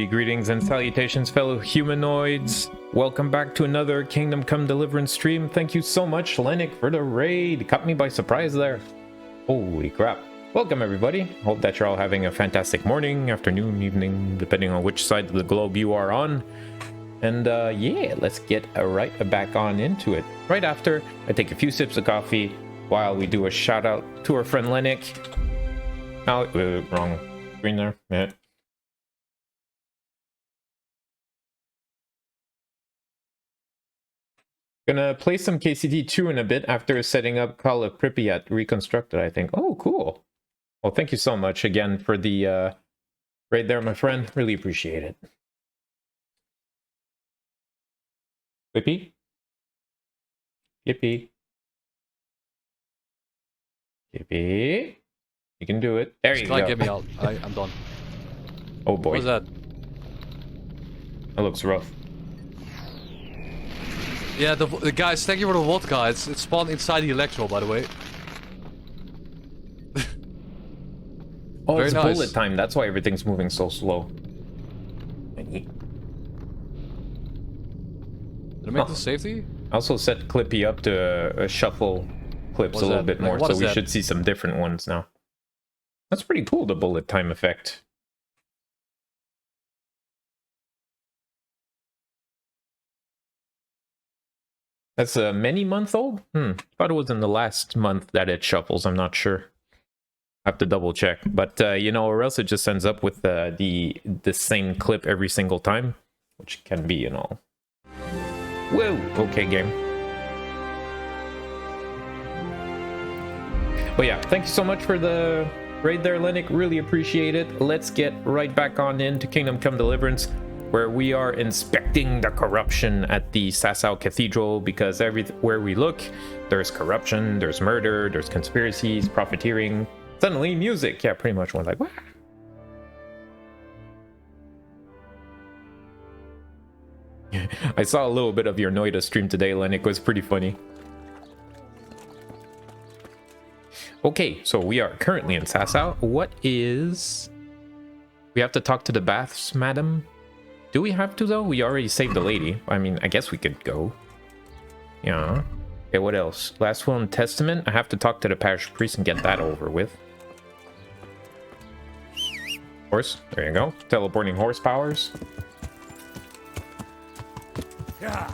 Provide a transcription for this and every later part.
Greetings and salutations, fellow humanoids. Welcome back to another Kingdom Come Deliverance stream. Thank you so much, Lennick, for the raid. Caught me by surprise there. Holy crap. Welcome, everybody. Hope that you're all having a fantastic morning, afternoon, evening, depending on which side of the globe you are on. And yeah, let's get right back on into it. Right after, I take a few sips of coffee while we do a shout out to our friend Lennick. Oh, wrong screen there. Yeah. Gonna play some KCD2 in a bit after setting up Call of Pripyat Reconstructed, I think. Oh, cool. Well, thank you so much again for the raid there, my friend. Really appreciate it. Whippy? Yippee. Yippee. You can do it. There you go. Get me out. I'm done. Oh boy. What's that? That looks rough. Yeah, the guys, thank you for the vodka. It's spawned inside the electro, by the way. Oh, Very it's nice. bullet time. That's why everything's moving so slow. Did I make this safety? I also set Clippy up to shuffle clips What's a little that? bit more, What so is we that? should see some different ones now. That's pretty cool, the bullet time effect. That's a many month old? Thought it was in the last month that it shuffles. I'm not sure. I have to double check. But, you know, or else it just ends up with the same clip every single time, which can be, you know. Whoa! Okay, game. But yeah, thank you so much for the raid there, Lennick. Really appreciate it. Let's get right back on into Kingdom Come Deliverance, where we are inspecting the corruption at the Sassau Cathedral, because everywhere we look, there's corruption, there's murder, there's conspiracies, profiteering. Suddenly, music. Yeah, pretty much one like, what? I saw a little bit of your Noida stream today, Lennick. It was pretty funny. Okay, so we are currently in Sassau. What is... We have to talk to the baths, madam? Do we have to, though? We already saved the lady. I mean, I guess we could go. Yeah. Okay, what else? Last will and testament. I have to talk to the parish priest and get that over with. Horse. There you go. Teleporting horse powers. Yeah.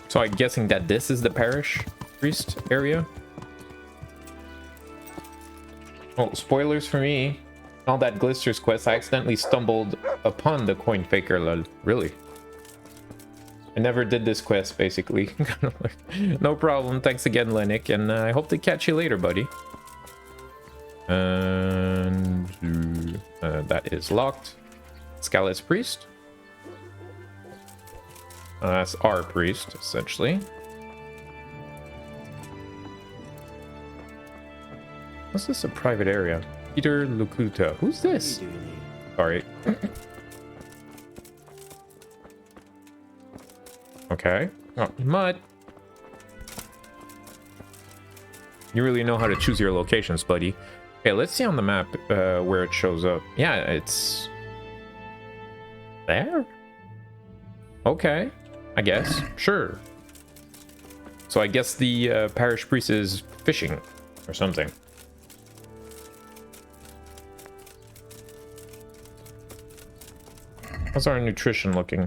So I'm guessing that this is the parish priest area. Oh, spoilers for me. All that Glisters quest, I accidentally stumbled upon the coin faker, lol. Really? I never did this quest, basically. No problem. Thanks again, Lennick, and I hope to catch you later, buddy. And that is locked. Scalus priest. That's our priest, essentially. What's this, a private area? Peter Lukuta. Who's this? Sorry. Okay. Oh, mud. You really know how to choose your locations, buddy. Okay, let's see on the map where it shows up. Yeah, it's... there? Okay. I guess. Sure. So I guess the parish priest is fishing or something. How's our nutrition looking?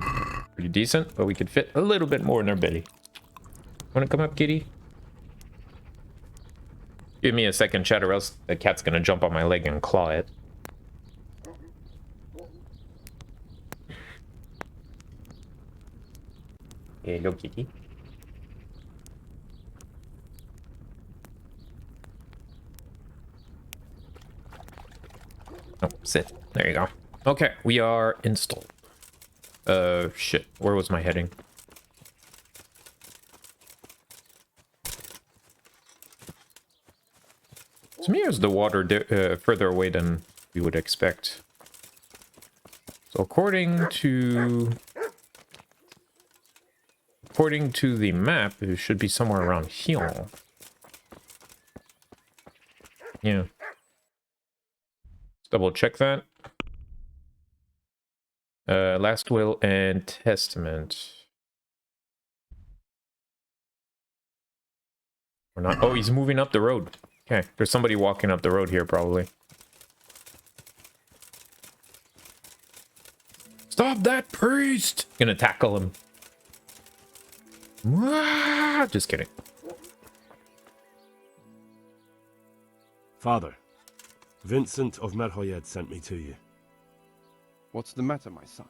Pretty decent, but we could fit a little bit more in our belly. Wanna come up, kitty? Give me a second, chat, or else the cat's gonna jump on my leg and claw it. Hello, kitty. Oh, sit. There you go. Okay, we are installed. Shit. Where was my heading? To me, is the water further away than we would expect. So according to the map, it should be somewhere around here. Yeah. Double check that. Last will and testament. Or not. Oh, he's moving up the road. Okay, there's somebody walking up the road here, probably. Stop that priest! Gonna tackle him. Just kidding. Father, Vincent of Merhoyed sent me to you. What's the matter, my son?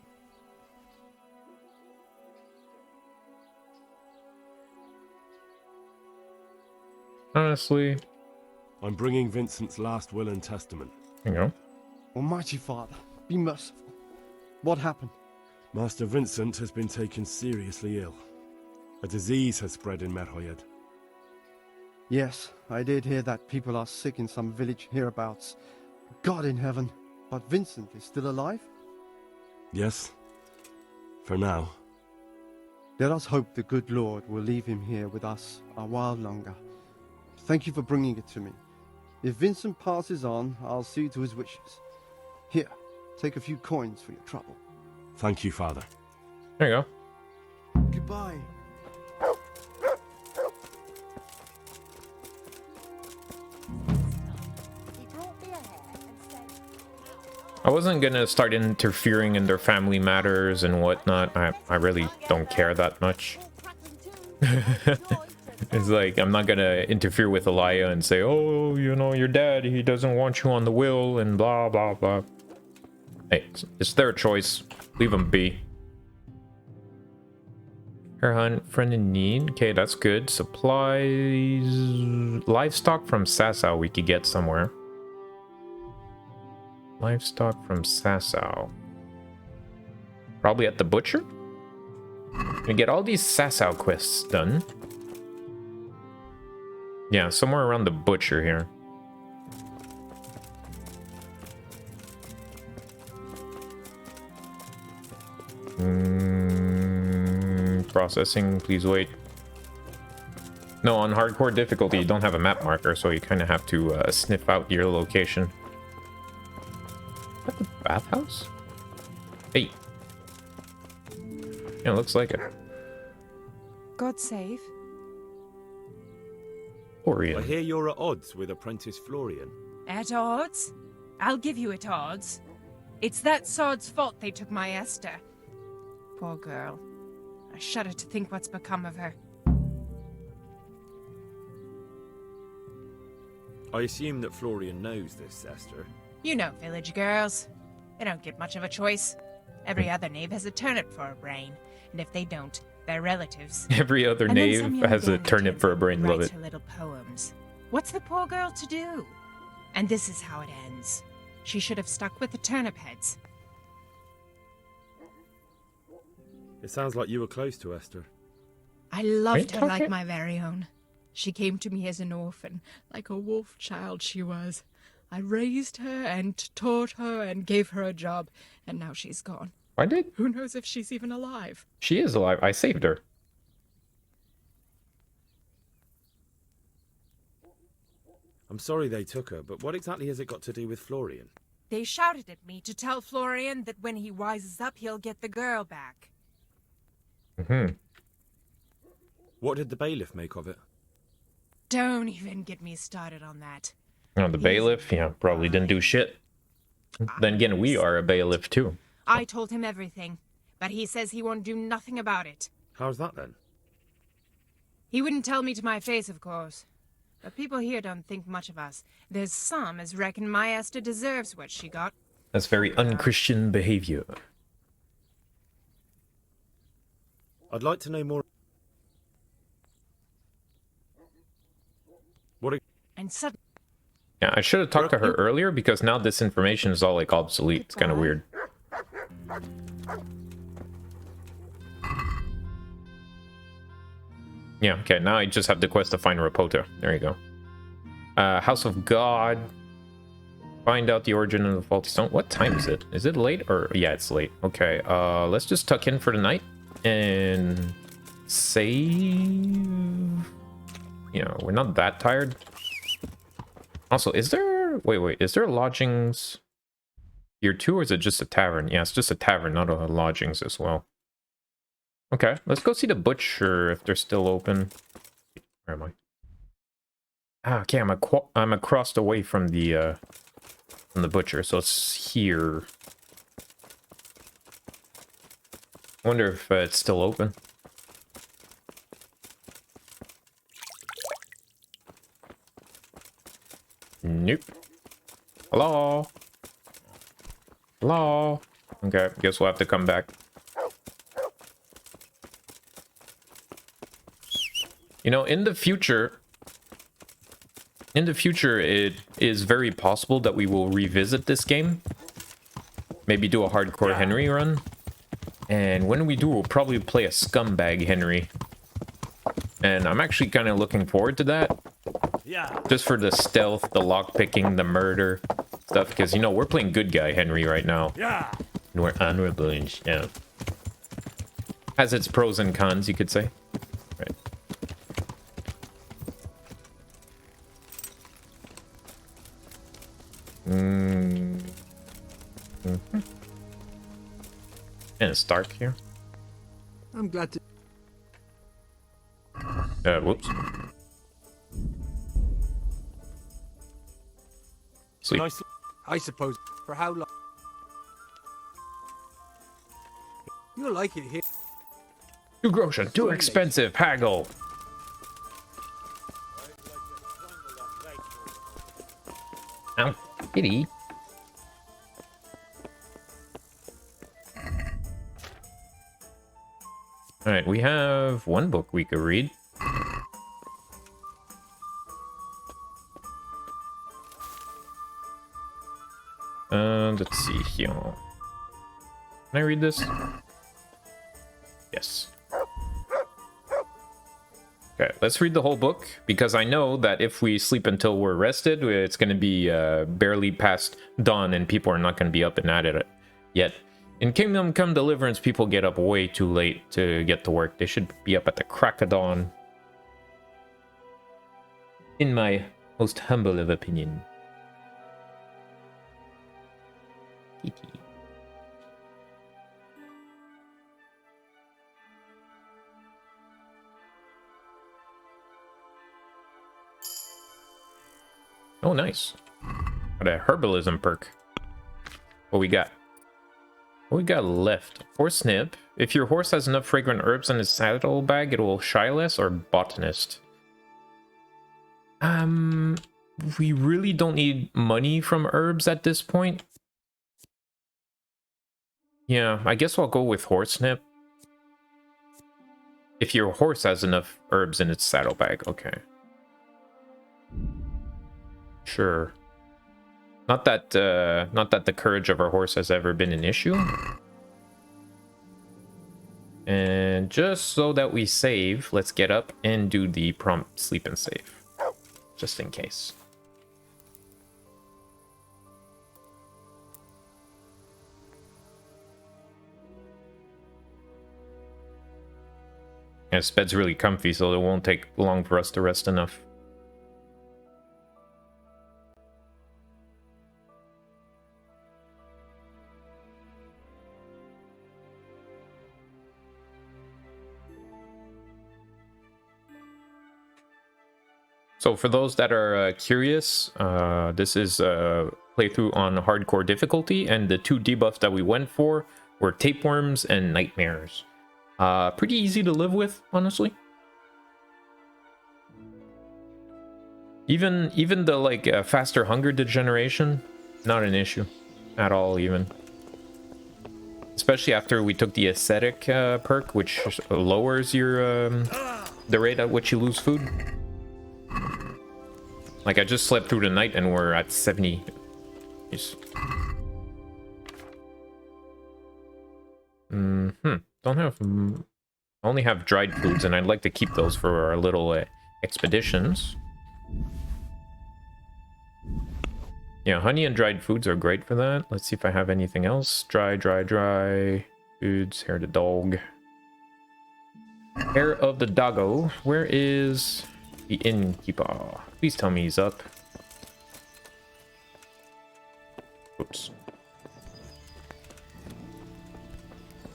Honestly, I'm bringing Vincent's last will and testament. you know. Almighty Father, be merciful. What happened? Master Vincent has been taken seriously ill. A disease has spread in Merhoyed. Yes, I did hear that people are sick in some village hereabouts. God in heaven, but Vincent is still alive? Yes, for now. Let us hope the good Lord will leave him here with us a while longer. Thank you for bringing it to me. If Vincent passes on, I'll see to his wishes. Here, take a few coins for your trouble. Thank you, Father. There you go. Goodbye. I wasn't gonna start interfering in their family matters and whatnot. I really don't care that much. It's like, I'm not gonna interfere with Elia and say, oh, you know, your dad, he doesn't want you on the will and blah, blah, blah. Hey, it's their choice. Leave them be. Her hunt, friend in need. Okay, that's good. Supplies. Livestock from Sassau we could get somewhere. Livestock from Sassau. Probably at the butcher? We get all these Sassau quests done. Yeah, somewhere around the butcher here. Processing, please wait. No, on hardcore difficulty, you don't have a map marker, so you kind of have to sniff out your location. Is that the bathhouse? Hey. Yeah, looks like it. God save. Florian. I hear you're at odds with apprentice Florian. At odds? I'll give you at odds. It's that sod's fault they took my Esther. Poor girl. I shudder to think what's become of her. I assume that Florian knows this, Esther. You know village girls. They don't get much of a choice. Every other knave has a turnip for a brain, and if they don't, they're relatives. Every other And then knave some young has a girl turnip turns for a up brain, and love writes it. her little poems. What's the poor girl to do? And this is how it ends. She should have stuck with the turnip heads. It sounds like you were close to Esther. I loved her like talking? my very own. She came to me as an orphan, like a wolf child she was. I raised her and taught her and gave her a job, and now she's gone. Why did? Who knows if she's even alive? She is alive. I saved her. I'm sorry they took her, but what exactly has it got to do with Florian? They shouted at me to tell Florian that when he wises up, he'll get the girl back. What did the bailiff make of it? Don't even get me started on that. Oh, the bailiff? Yeah, probably didn't do shit. Then again, we are a bailiff too. I told him everything, but he says he won't do nothing about it. How's that then? He wouldn't tell me to my face, of course. But people here don't think much of us. There's some as reckon my Esther deserves what she got. That's very unchristian behavior. I'd like to know more. And suddenly, Yeah, I should have talked to her earlier because now this information is all like obsolete. It's kind of weird. Yeah, okay, now I just have the quest to find Rapota. There you go. House of God. Find out the origin of the faulty stone. What time is it? Is it late or... Yeah, it's late. Okay, let's just tuck in for the night and save. You know, we're not that tired. Also, is there... Wait, is there lodgings? Tier 2, or is it just a tavern? Yeah, it's just a tavern, not a lodgings as well. Okay, let's go see the butcher if they're still open. Where am I? Ah, okay, I'm across the way from the butcher, so it's here. Wonder if it's still open. Nope. Hello? Hello? Okay, guess we'll have to come back. You know, in the future, it is very possible that we will revisit this game. Maybe do a hardcore Henry run. And when we do, we'll probably play a scumbag Henry. And I'm actually kind of looking forward to that. Yeah. Just for the stealth, the lockpicking, the murder stuff. Because, you know, we're playing good guy Henry right now. Yeah. And we're honorable and stuff. Has its pros and cons, you could say. Right. And it's dark here. I'm glad to. Whoops. Sleep. Nice. I suppose. For how long? You'll like it here. Too groschen, too expensive, haggle. Ow, kitty. Alright, we have one book we could read. Let's see here. Can I read this? Yes. Okay, let's read the whole book, because I know that if we sleep until we're rested, it's going to be barely past dawn and people are not going to be up and at it yet. In Kingdom Come Deliverance, people get up way too late to get to work. They should be up at the crack of dawn. In my most humble of opinion. Kitty. Oh, nice. Got a herbalism perk. What we got? What we got left? Horse snip. If your horse has enough fragrant herbs in his saddlebag, it will shy less, or botanist. We really don't need money from herbs at this point. Yeah, I guess I'll go with horse snip. If your horse has enough herbs in its saddlebag, okay. Sure. Not that the courage of our horse has ever been an issue. And just so that we save, let's get up and do the prompt sleep and save. Just in case. And this bed's really comfy, so it won't take long for us to rest enough. So for those that are curious, this is a playthrough on hardcore difficulty, and the two debuffs that we went for were tapeworms and nightmares. Pretty easy to live with, honestly. Even the like faster hunger degeneration, not an issue at all, even. Especially after we took the ascetic perk, which lowers your the rate at which you lose food. Like, I just slept through the night and we're at 70. Jeez. Don't have... I only have dried foods, and I'd like to keep those for our little expeditions. Yeah, honey and dried foods are great for that. Let's see if I have anything else. Dry foods. Hair of the dog. Hair of the doggo. Where is the innkeeper? Please tell me he's up. Oops.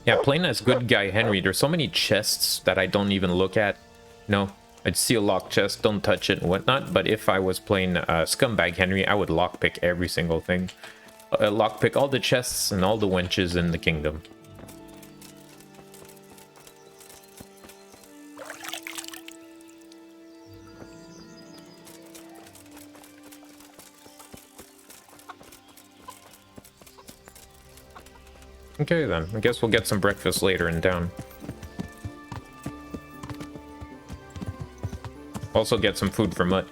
Yeah, playing as good guy Henry, there's so many chests that I don't even look at. No, I'd see a locked chest, don't touch it and whatnot. But if I was playing scumbag Henry, I would lockpick every single thing. Lockpick all the chests and all the wenches in the kingdom. Okay then, I guess we'll get some breakfast later in town. Also get some food for Mutt.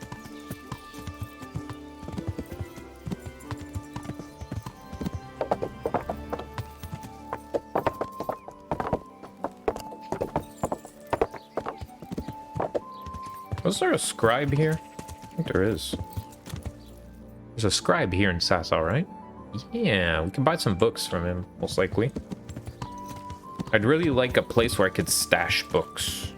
Was there a scribe here? I think there is. There's a scribe here in Sassau, right? Yeah, we can buy some books from him, most likely. I'd really like a place where I could stash books.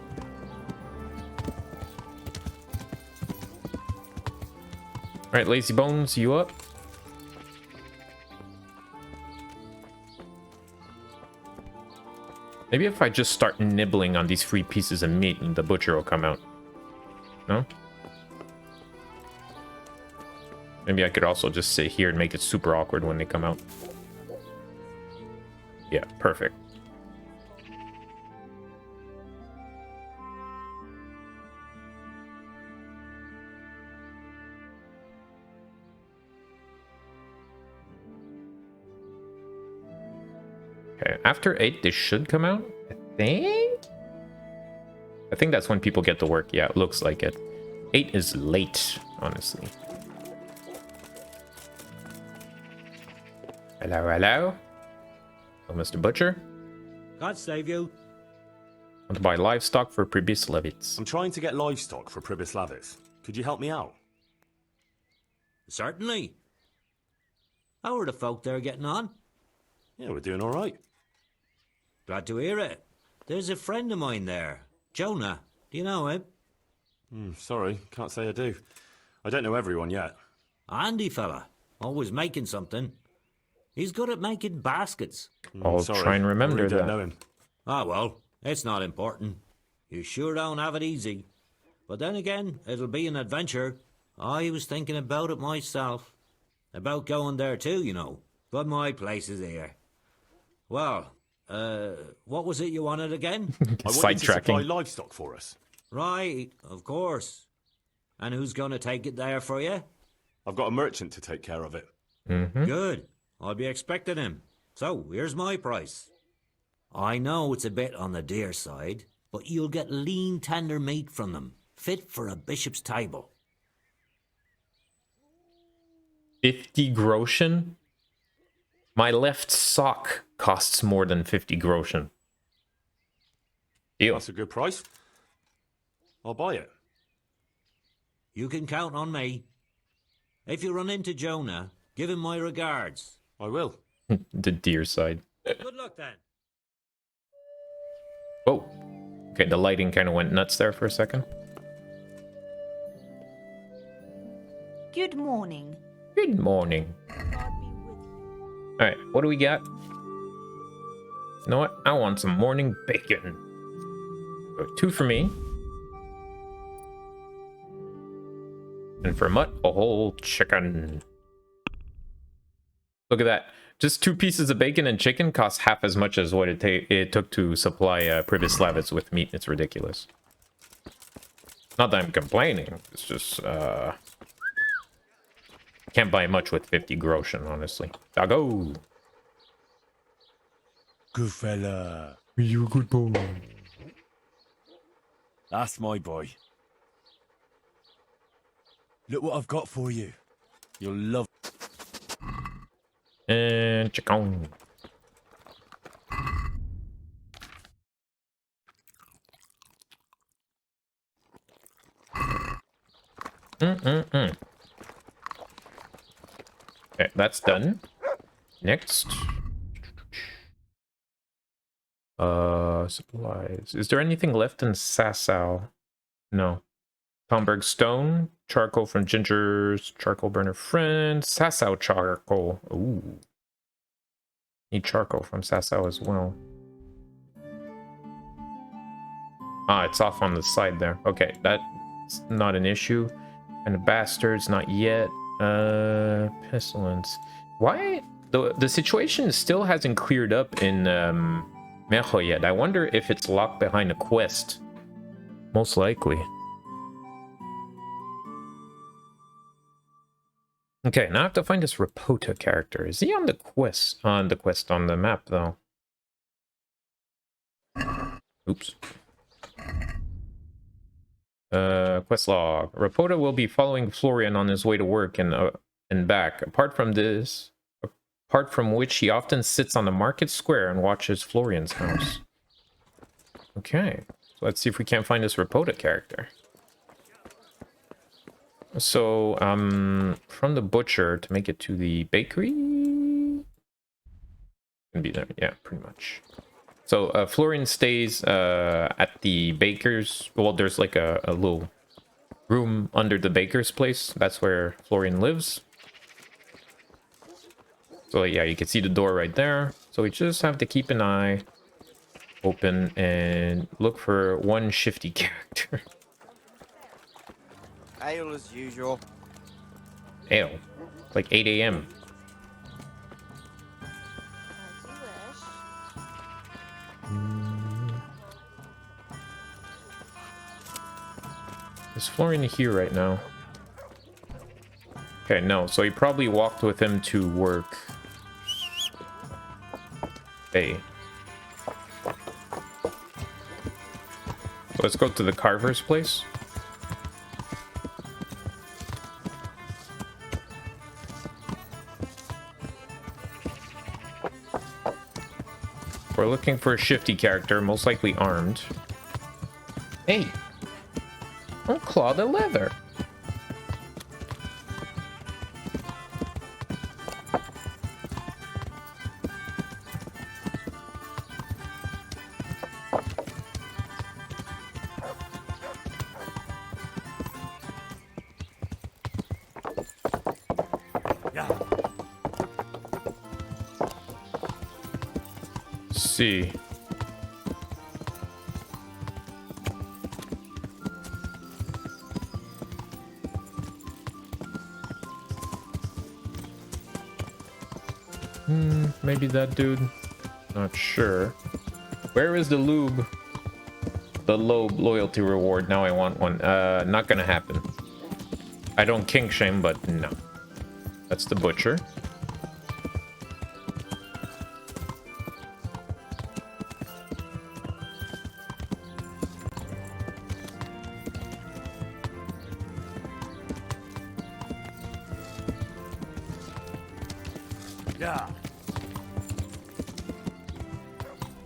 Alright, Lazy Bones, you up? Maybe if I just start nibbling on these free pieces of meat and the butcher will come out. No? Maybe I could also just sit here and make it super awkward when they come out. Yeah, perfect. Okay, after 8, they should come out, I think? I think that's when people get to work. Yeah, it looks like it. 8 is late, honestly. Hello, hello. Oh, Mr. Butcher. God save you. Want to buy livestock for Pribyslavitz. I'm trying to get livestock for Pribyslavitz. Could you help me out? Certainly. How are the folk there getting on? Yeah, we're doing all right. Glad to hear it. There's a friend of mine there, Jonah. Do you know him? Sorry, can't say I do. I don't know everyone yet. Handy fella. Always making something. He's good at making baskets. I'll Sorry, try and remember I really that. don't know him. Ah, well, it's not important. You sure don't have it easy. But then again, it'll be an adventure. I was thinking about it myself. About going there too, you know. But my place is here. Well, what was it you wanted again? I want you to supply Sidetracking. livestock for us. Right, of course. And who's going to take it there for you? I've got a merchant to take care of it. Good. I'll be expecting him. So, here's my price. I know it's a bit on the dear side, but you'll get lean, tender meat from them, fit for a bishop's table. 50 groschen? My left sock costs more than 50 groschen. Deal. That's a good price. I'll buy it. You can count on me. If you run into Jonah, give him my regards. I will. The deer side. Good luck then. Whoa. Okay, the lighting kind of went nuts there for a second. Good morning. Good morning. God be with you. Alright, what do we got? You know what? I want some morning bacon. So 2 for me. And for Mutt, a whole chicken. Look at that. Just 2 pieces of bacon and chicken costs half as much as what it took to supply Pribyslavitz with meat. It's ridiculous. Not that I'm complaining. It's just, can't buy much with 50 groschen, honestly. Doggo! Good fella. You good boy. That's my boy. Look what I've got for you. You'll love. And chicken. Okay, that's done. Next. Supplies. Is there anything left in Sassau? No. Talmberg stone, charcoal from Ginger's charcoal burner friend, Sassau charcoal. Ooh. Need charcoal from Sassau as well. Ah, it's off on the side there. Okay, that's not an issue. And the bastards, not yet. Pestilence. Why? The situation still hasn't cleared up in Mejo yet. I wonder if it's locked behind a quest. Most likely. Okay, now I have to find this Rapota character. Is he on the quest? On the map, though. Oops. Quest log. Rapota will be following Florian on his way to work and back. Apart from which he often sits on the market square and watches Florian's house. Okay, so let's see if we can't find this Rapota character. So, from the butcher to make it to the bakery? Can be there, yeah, pretty much. So, Florian stays at the baker's. Well, there's like a little room under the baker's place. That's where Florian lives. So, yeah, you can see the door right there. So, we just have to keep an eye open and look for one shifty character. Ale as usual. Ale. Like 8 a.m. Is Florian here right now? Okay, no. So he probably walked with him to work. Hey. So let's go to the carver's place. We're looking for a shifty character, most likely armed. Hey! Don't claw the leather! See. Maybe that dude. Not sure. Where is the lube? The loyalty reward. Now I want one. Not gonna happen. I don't kink shame, but no. That's the butcher. Yeah.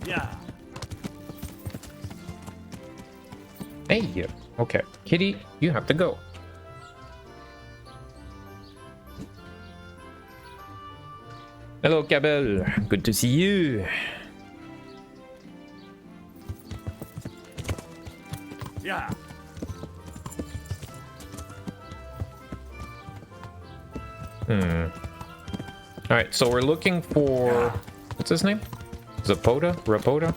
Yeah. Hey, okay. Kitty, you have to go. Hello, Cabell. Good to see you. Yeah. Alright, so we're looking for... What's his name? Zapota? Rapota?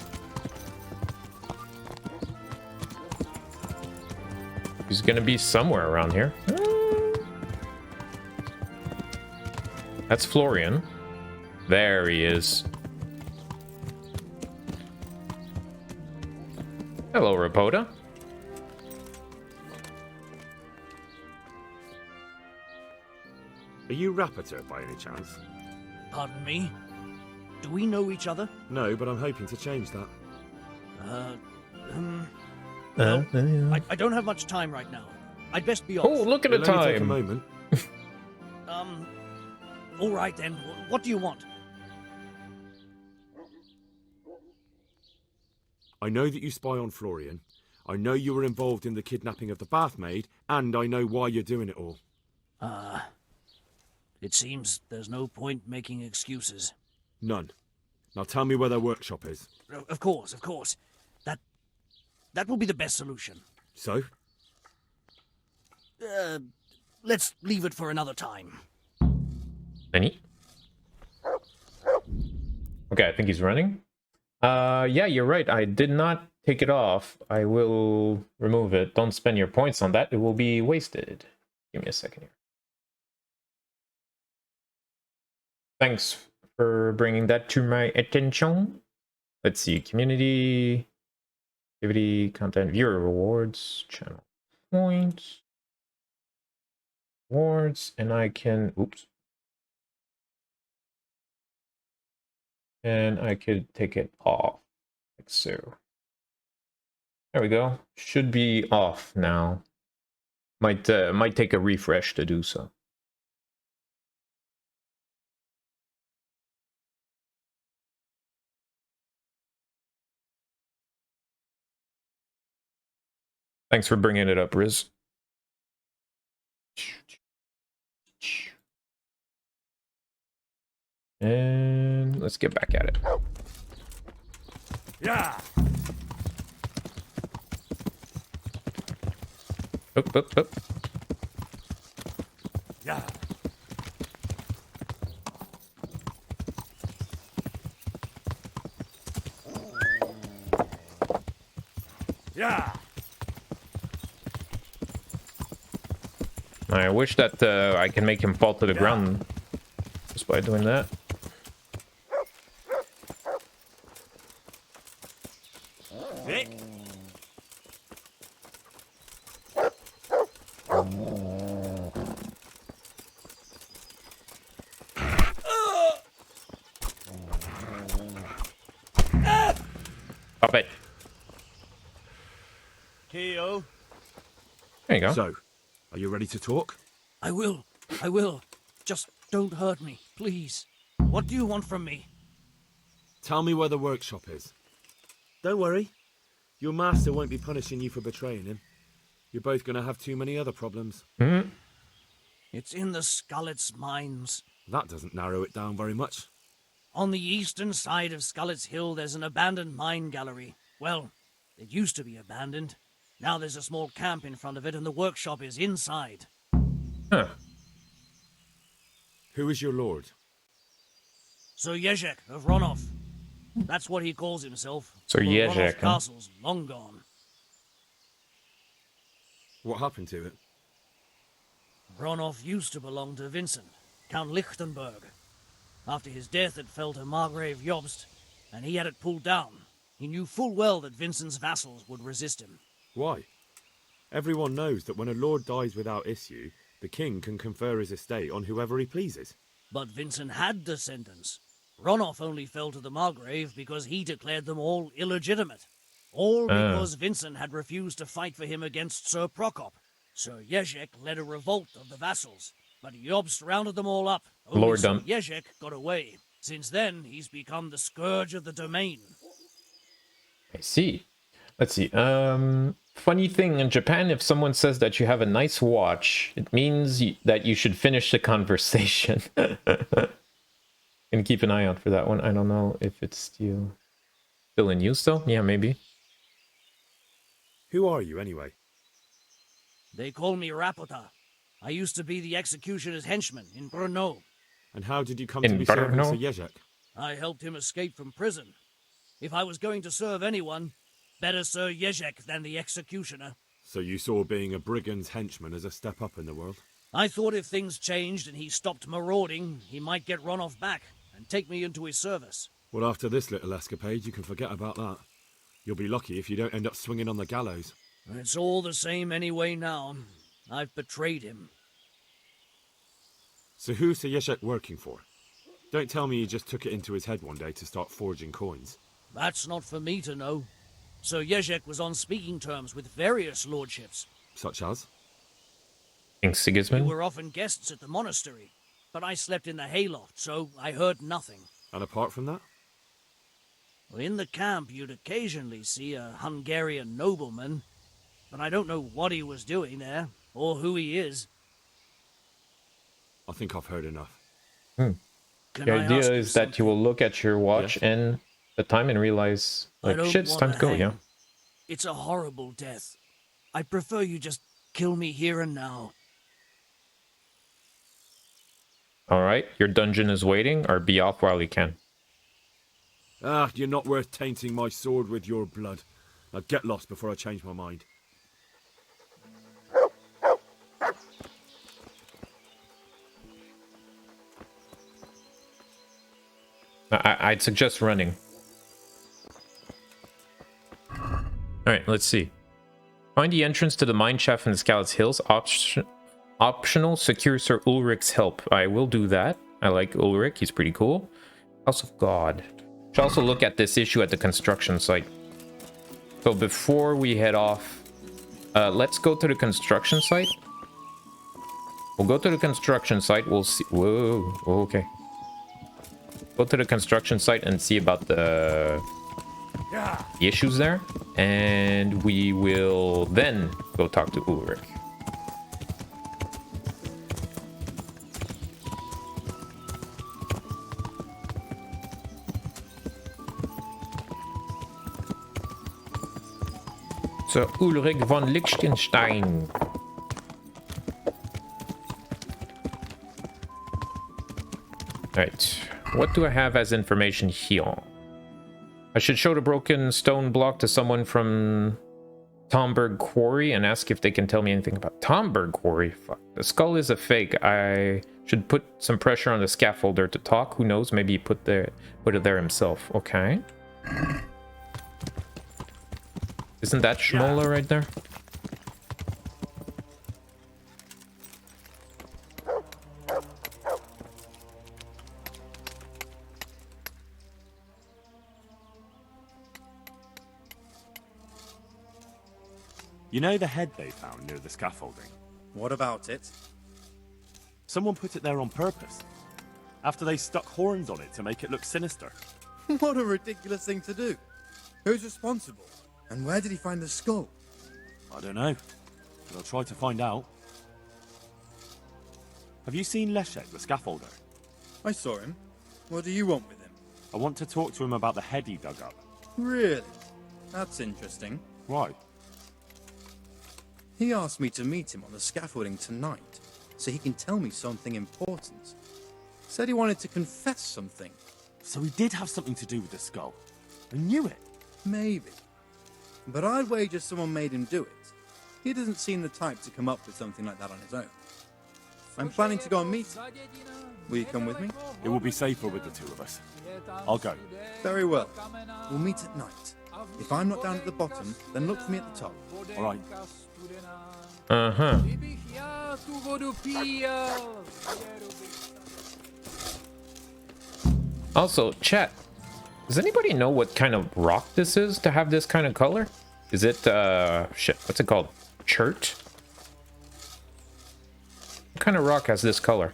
He's gonna be somewhere around here. That's Florian. There he is. Hello, Rapota. Are you Rapota by any chance? Pardon me? Do we know each other? No, but I'm hoping to change that. Well, I don't have much time right now. I'd best be off. Oh, look at the It'll only take a time. moment. All right then. What do you want? I know that you spy on Florian. I know you were involved in the kidnapping of the bathmaid, and I know why you're doing it all. It seems there's no point making excuses. None. Now tell me where their workshop is. Of course. That will be the best solution. So? Let's leave it for another time. Any? Okay, I think he's running. Yeah, you're right. I did not take it off, I will remove it. Don't spend your points on that. It will be wasted. Give me a second here. Thanks for bringing that to my attention. Let's see. Community, activity, content, viewer rewards, channel points, rewards, and I can, oops. And I could take it off, like so. There we go. Should be off now. Might take a refresh to do so. Thanks for bringing it up, Riz. And let's get back at it. Yeah. Up. Yeah. Yeah. I wish that I can make him fall to the ground just by doing that. Stop it. Keo. There you go. So, are you ready to talk? I will. Just don't hurt me, please. What do you want from me? Tell me where the workshop is. Don't worry. Your master won't be punishing you for betraying him. You're both going to have too many other problems. Mm-hmm. It's in the Skullet's mines. That doesn't narrow it down very much. On the eastern side of Skullet's Hill, there's an abandoned mine gallery. Well, it used to be abandoned. Now there's a small camp in front of it, and the workshop is inside. Huh. Who is your lord? Sir Yezhek of Ronov. That's what he calls himself. Sir although Yezhek, Ronov huh? Castle's long gone. What happened to it? Ronov used to belong to Vincent, Count Lichtenberg. After his death, it fell to Margrave Jobst, and he had it pulled down. He knew full well that Vincent's vassals would resist him. Why? Everyone knows that when a lord dies without issue, the king can confer his estate on whoever he pleases. But Vincent had descendants. Ronov only fell to the Margrave because he declared them all illegitimate. All because Vincent had refused to fight for him against Sir Prokop. Sir Yezhek led a revolt of the vassals, but Jobst rounded them all up. Only Lord Sir Dump. Yezhek got away. Since then, he's become the scourge of the domain. I see. Let's see. Funny thing in Japan, if someone says that you have a nice watch, it means that you should finish the conversation. And keep an eye out for that one. I don't know if it's still in use though. Yeah, maybe. Who are you, anyway? They call me Rapota. I used to be the executioner's henchman in Brno. And how did you come In to be serving Brno? Sir Yezhek? I helped him escape from prison. If I was going to serve anyone, better Sir Yezhek than the executioner. So you saw being a brigand's henchman as a step up in the world? I thought if things changed and he stopped marauding, he might get Ronov back and take me into his service. Well, after this little escapade, you can forget about that. You'll be lucky if you don't end up swinging on the gallows. It's all the same anyway now. I've betrayed him. So who's Sir Yezhek working for? Don't tell me he just took it into his head one day to start forging coins. That's not for me to know. Sir Yezhek was on speaking terms with various lordships. Such as? King We Sigismund? were often guests at the monastery, but I slept in the hayloft, so I heard nothing. And apart from that? Well, in the camp, you'd occasionally see a Hungarian nobleman, but I don't know what he was doing there, or who he is. I think I've heard enough. Can The I idea ask you is that you something? will look at your watch Yes. and the time and realize, I like, don't shit, it's time to wanna go, yeah. hang. It's a horrible death. I prefer you just kill me here and now. Alright, your dungeon is waiting, or be off while you can. Ah, you're not worth tainting my sword with your blood. Now get lost before I change my mind. I'd suggest running. Alright, let's see. Find the entrance to the mine shaft in the Scouts Hills. Optional, secure Sir Ulrich's help. I will do that. I like Ulrich, he's pretty cool. House of God. Should also look at this issue at the construction site. So before we head off, let's go to the construction site. We'll go to the construction site. We'll see. Whoa, okay. Go to the construction site and see about the issues there. And we will then go talk to Ulrich. So Ulrich von Liechtenstein. Right. What do I have as information here? I should show the broken stone block to someone from Talmberg Quarry and ask if they can tell me anything about Talmberg Quarry. Fuck. The skull is a fake. I should put some pressure on the scaffolder to talk. Who knows? Maybe he put it there himself. Okay. Isn't that Schmoller right there? You know the head they found near the scaffolding? What about it? Someone put it there on purpose. After they stuck horns on it to make it look sinister. What a ridiculous thing to do. Who's responsible? And where did he find the skull? I don't know, but I'll try to find out. Have you seen Leszek, the scaffolder? I saw him. What do you want with him? I want to talk to him about the head he dug up. Really? That's interesting. Why? He asked me to meet him on the scaffolding tonight, so he can tell me something important. Said he wanted to confess something. So he did have something to do with the skull. I knew it. Maybe. But I'd wager someone made him do it. He doesn't seem the type to come up with something like that on his own. I'm planning to go and meet him. Will you come with me? It will be safer with the two of us. I'll go. Very well. We'll meet at night. If I'm not down at the bottom, then look for me at the top. All right. Uh-huh. Also, chat. Does anybody know what kind of rock this is to have this kind of color? Is it, shit, what's it called? Chert? What kind of rock has this color?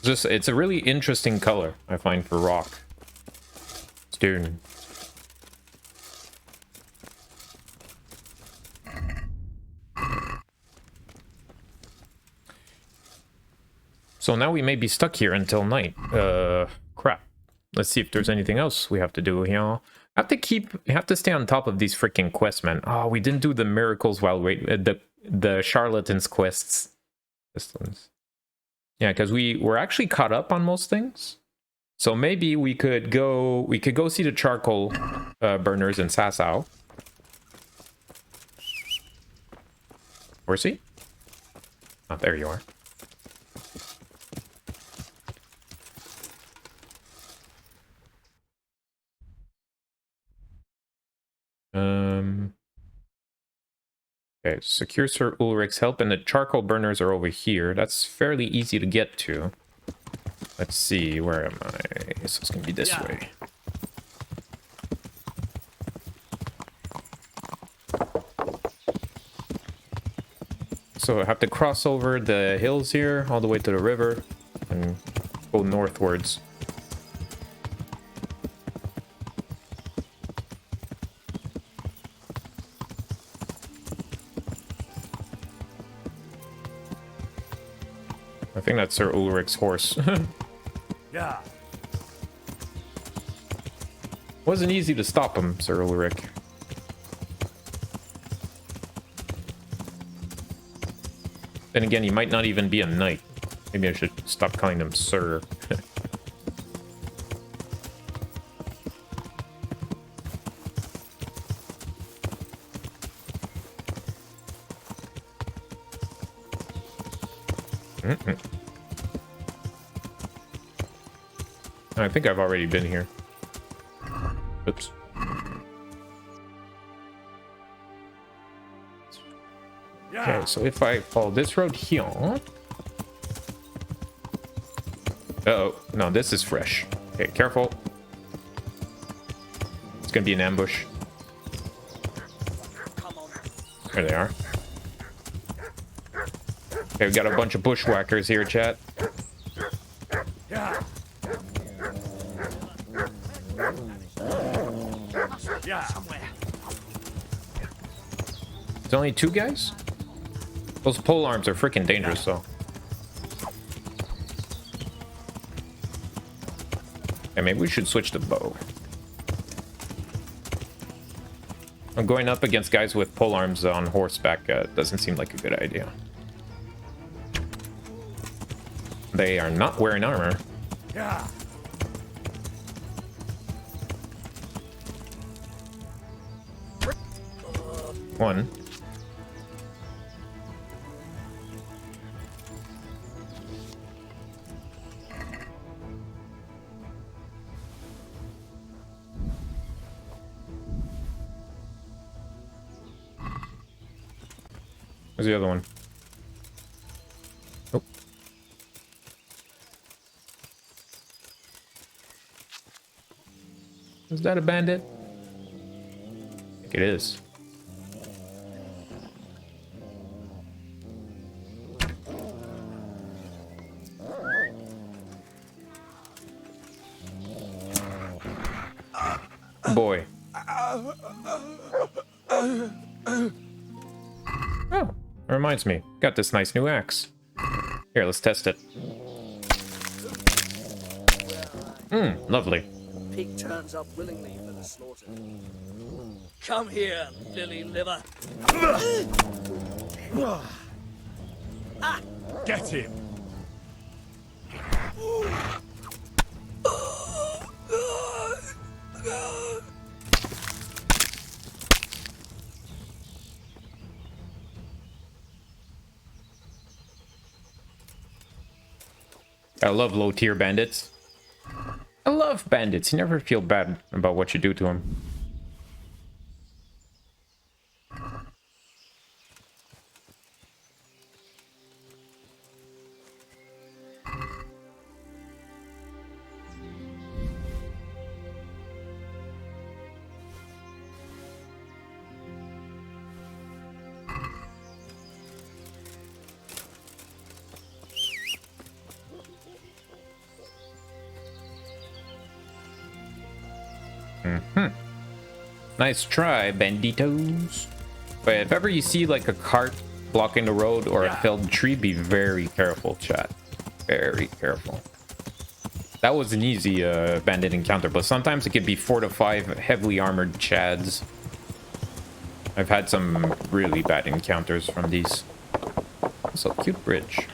It's a really interesting color, I find, for rock. Stone. So now we may be stuck here until night. Crap. Let's see if there's anything else we have to do here. I have to stay on top of these freaking quests, man. Oh, we didn't do the miracles while the charlatans quests. Yeah, because we were actually caught up on most things. So maybe we could go see the charcoal burners in Sassau. Where's he? Oh, there you are. Okay, secure Sir Ulrich's help, and the charcoal burners are over here. That's fairly easy to get to. Let's see, where am I? So it's gonna be this way. So I have to cross over the hills here, all the way to the river, and go northwards. I think that's Sir Ulrich's horse. Yeah. Wasn't easy to stop him, Sir Ulrich. Then again, he might not even be a knight. Maybe I should stop calling him sir. I think I've already been here. Oops. Okay, so if I follow this road here... Uh-oh. No, this is fresh. Okay, careful. It's gonna be an ambush. There they are. Okay, we got a bunch of bushwhackers here, chat. Yeah. There's only 2 guys? Those pole arms are freaking dangerous, though. Okay, maybe we should switch to bow. I'm going up against guys with pole arms on horseback. Doesn't seem like a good idea. They are not wearing armor. Yeah. One. Where's the other one? Oh. Is that a bandit? I think it is. Boy. Oh, it reminds me. Got this nice new axe. Here, let's test it. Lovely. Pig turns up willingly for the slaughter. Come here, lily liver. Get him! I love low-tier bandits. I love bandits. You never feel bad about what you do to them. Nice try, banditos. But if ever you see like a cart blocking the road or a felled tree, be very careful, chat. Very careful. That was an easy bandit encounter, but sometimes it could be 4 to 5 heavily armored chads. I've had some really bad encounters from these. So cute bridge.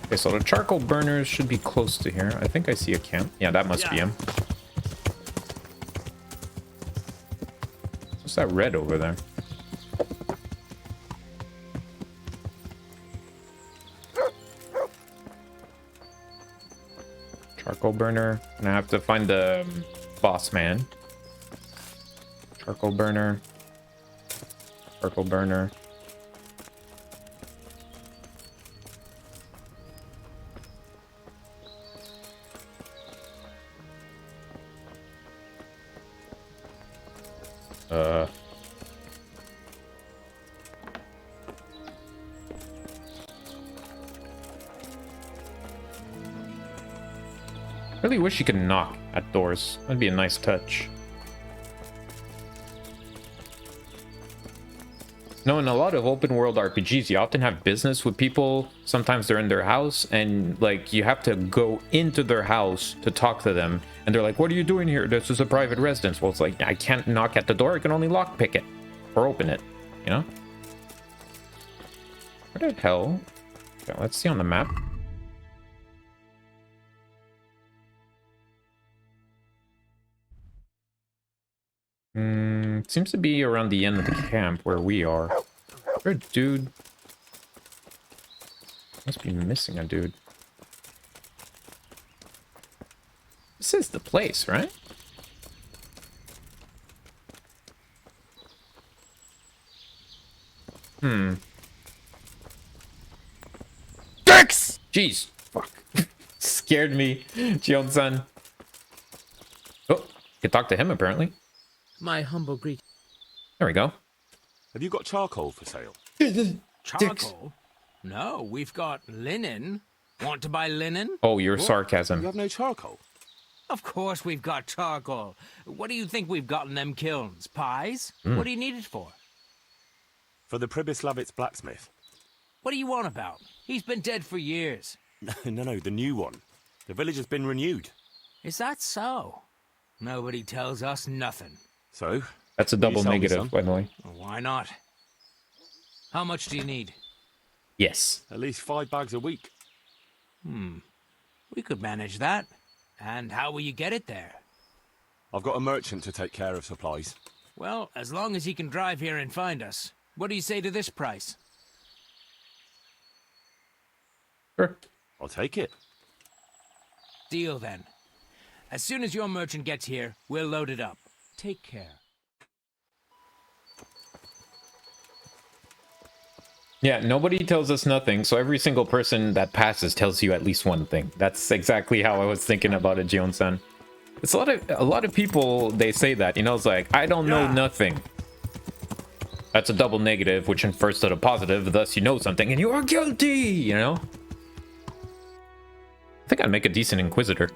Okay, so the charcoal burners should be close to here. I think I see a camp. Yeah, that must be him. What's that red over there? Charcoal burner. And I have to find the boss man. Charcoal burner. Charcoal burner. Really wish you could knock at doors. That'd be a nice touch. No, in a lot of open world RPGs, you often have business with people. Sometimes they're in their house and like you have to go into their house to talk to them. And they're like, what are you doing here? This is a private residence. Well, it's like, I can't knock at the door. I can only lockpick it or open it, you know? Where the hell? Okay, let's see on the map. Seems to be around the end of the camp where we are. Where, dude? Must be missing a dude. This is the place, right? Dicks! Jeez. Fuck. Scared me. Jion-san. Oh, can talk to him apparently. My humble greeting. There we go. Have you got charcoal for sale? Charcoal? No, we've got linen. Want to buy linen? Oh, your You sarcasm. have no charcoal? Of course we've got charcoal. What do you think we've got in them kilns? Pies? What do you need it for? For the Pribyslavitz blacksmith. What do you want about? He's been dead for years. No, the new one. The village has been renewed. Is that so? Nobody tells us nothing. So? That's a will you double sell me negative, some? by the way. Why not? How much do you need? Yes. At least 5 bags a week. We could manage that. And how will you get it there? I've got a merchant to take care of supplies. Well, as long as he can drive here and find us. What do you say to this price? Sure. I'll take it. Deal then. As soon as your merchant gets here, we'll load it up. Take care. Yeah, nobody tells us nothing, so every single person that passes tells you at least one thing. That's exactly how I was thinking about it, Jion-san. It's a lot of people, they say that, you know, it's like, I don't know nothing. That's a double negative, which infers to the positive, thus you know something, and you are guilty, you know? I think I'd make a decent Inquisitor.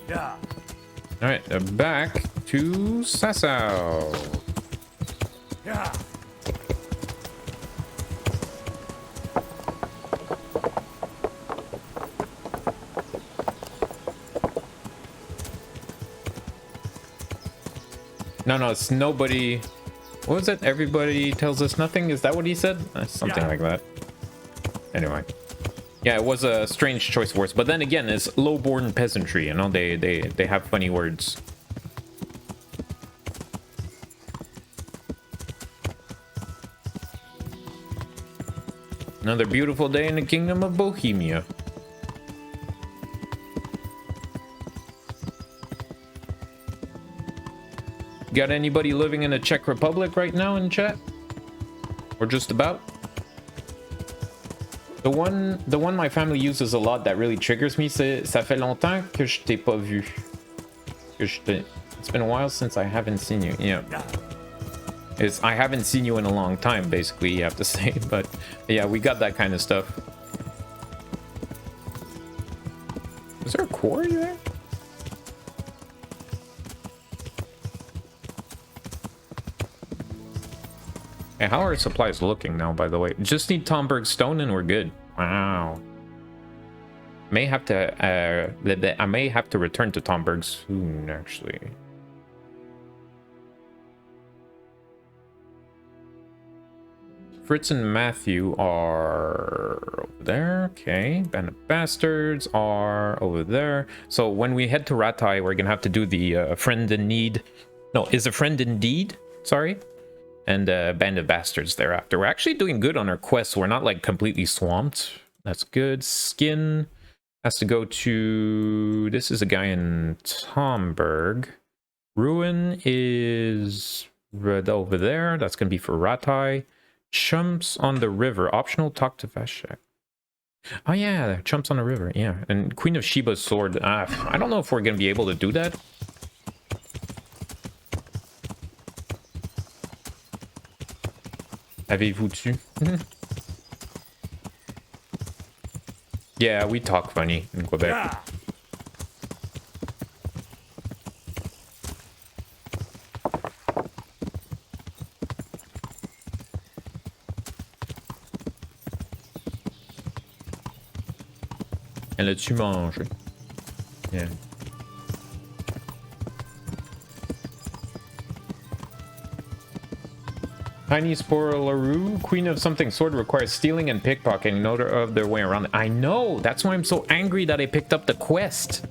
Yeah. Alright, back to Sassau. Yeah. No, it's nobody. What was it? Everybody tells us nothing? Is that what he said? Something like that. Anyway. Yeah, it was a strange choice of words. But then again, it's low-born peasantry, you know? They have funny words. Another beautiful day in the kingdom of Bohemia. Got anybody living in the Czech Republic right now in chat? Or just about? The one my family uses a lot that really triggers me, c'est ça fait longtemps que je t'ai pas vu. It's been a while since I haven't seen you. Yeah. It's I haven't seen you in a long time, basically, you have to say. But yeah, we got that kind of stuff. Is there a quarry there? Hey, how are supplies looking now, by the way? Just need Talmberg stone and we're good. Wow. May have to, I may have to return to Talmberg soon, actually. Fritz and Matthew are over there. Okay. Band of Bastards are over there. So when we head to Ratai, we're gonna have to do the friend in need. No, is a friend indeed? Sorry. And Band of Bastards thereafter. We're actually doing good on our quests. We're not like completely swamped. That's good. Skin has to go to... This is a guy in Talmberg. Ruin is right over there. That's going to be for Ratai. Chumps on the river. Optional, talk to Vashek. Oh yeah, Chumps on the river. Yeah. And Queen of Sheba's sword. I don't know if we're going to be able to do that. Avez-vous tu? Yeah, we talk funny in Quebec. Yeah. Elle a-tu mangé? Yeah. Tiny Spoileroo, Queen of Something Sword requires stealing and pickpocketing in order of their way around it. I know! That's why I'm so angry that I picked up the quest.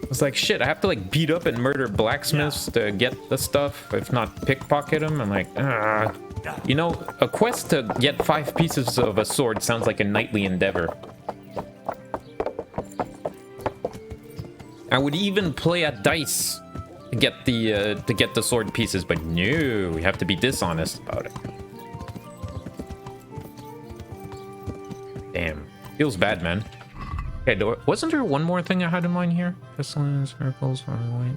I was like, shit, I have to like beat up and murder blacksmiths to get the stuff, if not pickpocket them. I'm like, ah. You know, a quest to get 5 pieces of a sword sounds like a knightly endeavor. I would even play at dice to get the sword pieces, but no, we have to be dishonest about it. Damn, feels bad, man. Okay, wasn't there one more thing I had in mind here? Pestilence, miracles, running away.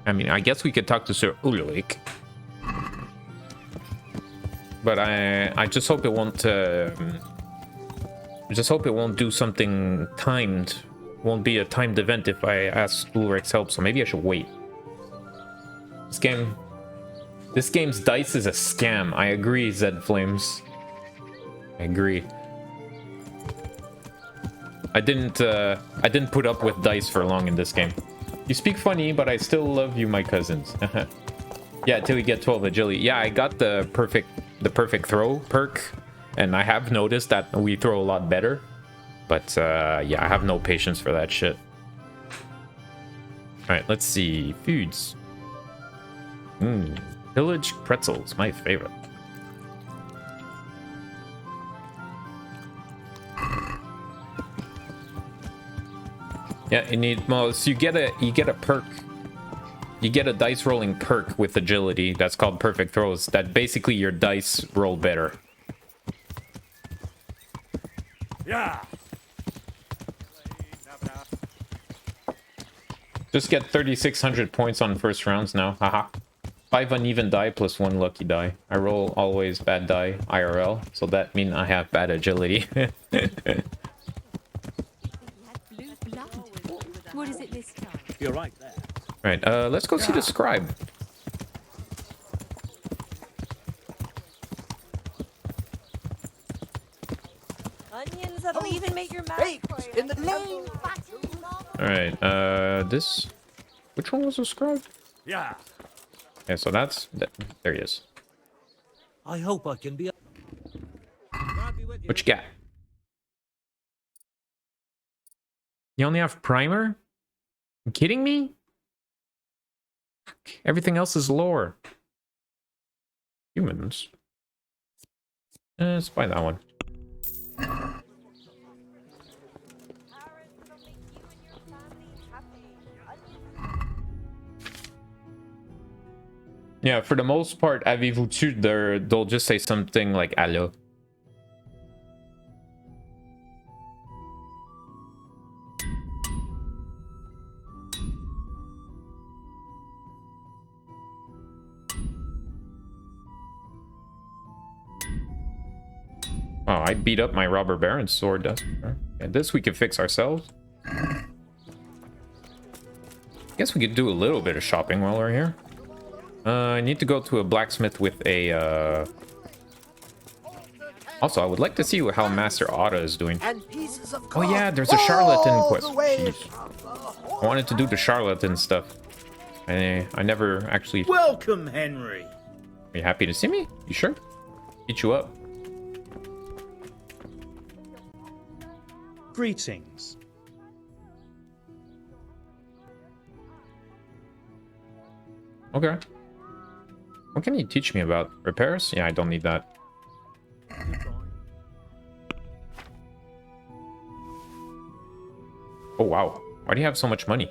I mean, I guess we could talk to Sir Ulrich, but I just hope it won't. I just hope it won't do something timed. Won't be a timed event if I ask Ulrich's help, so maybe I should wait. This game's dice is a scam. I agree, Zed Flames. I agree. I didn't put up with dice for long in this game. You speak funny, but I still love you, my cousins. Yeah, till you get 12 agility. Yeah, I got the perfect throw perk, and I have noticed that we throw a lot better. But yeah, I have no patience for that shit. Alright, let's see. Foods. Village pretzels, my favorite. Yeah, you need, well, so you get a perk. You get a dice rolling perk with agility. That's called perfect throws. That basically your dice roll better. Yeah. Just get 3,600 points on first rounds now. Haha. 5 uneven die plus 1 lucky die. I roll always bad die IRL, so that means I have bad agility. What is it this time? You're right there. Right, let's go see the scribe. Onions that'll even make your mouth in the lane. Alright, this... Which one was the scribe? Yeah. Okay, so that's... There he is. I hope I can be... What you got? You only have primer? You kidding me? Everything else is lore. Humans. Let's buy that one. Yeah, for the most part, avez-vous tu, they'll just say something like allo. Oh, I beat up my robber baron's sword. That's fair. Yeah, this we can fix ourselves. Guess we could do a little bit of shopping while we're here. I need to go to a blacksmith with a, Also, I would like to see how Master Otta is doing. Oh yeah, there's a charlatan quest. Jeez. I wanted to do the charlatan stuff. I never actually... Welcome, Henry. Are you happy to see me? You sure? Beat you up. Greetings. Okay. What can you teach me about? Repairs? Yeah, I don't need that. Oh, wow. Why do you have so much money?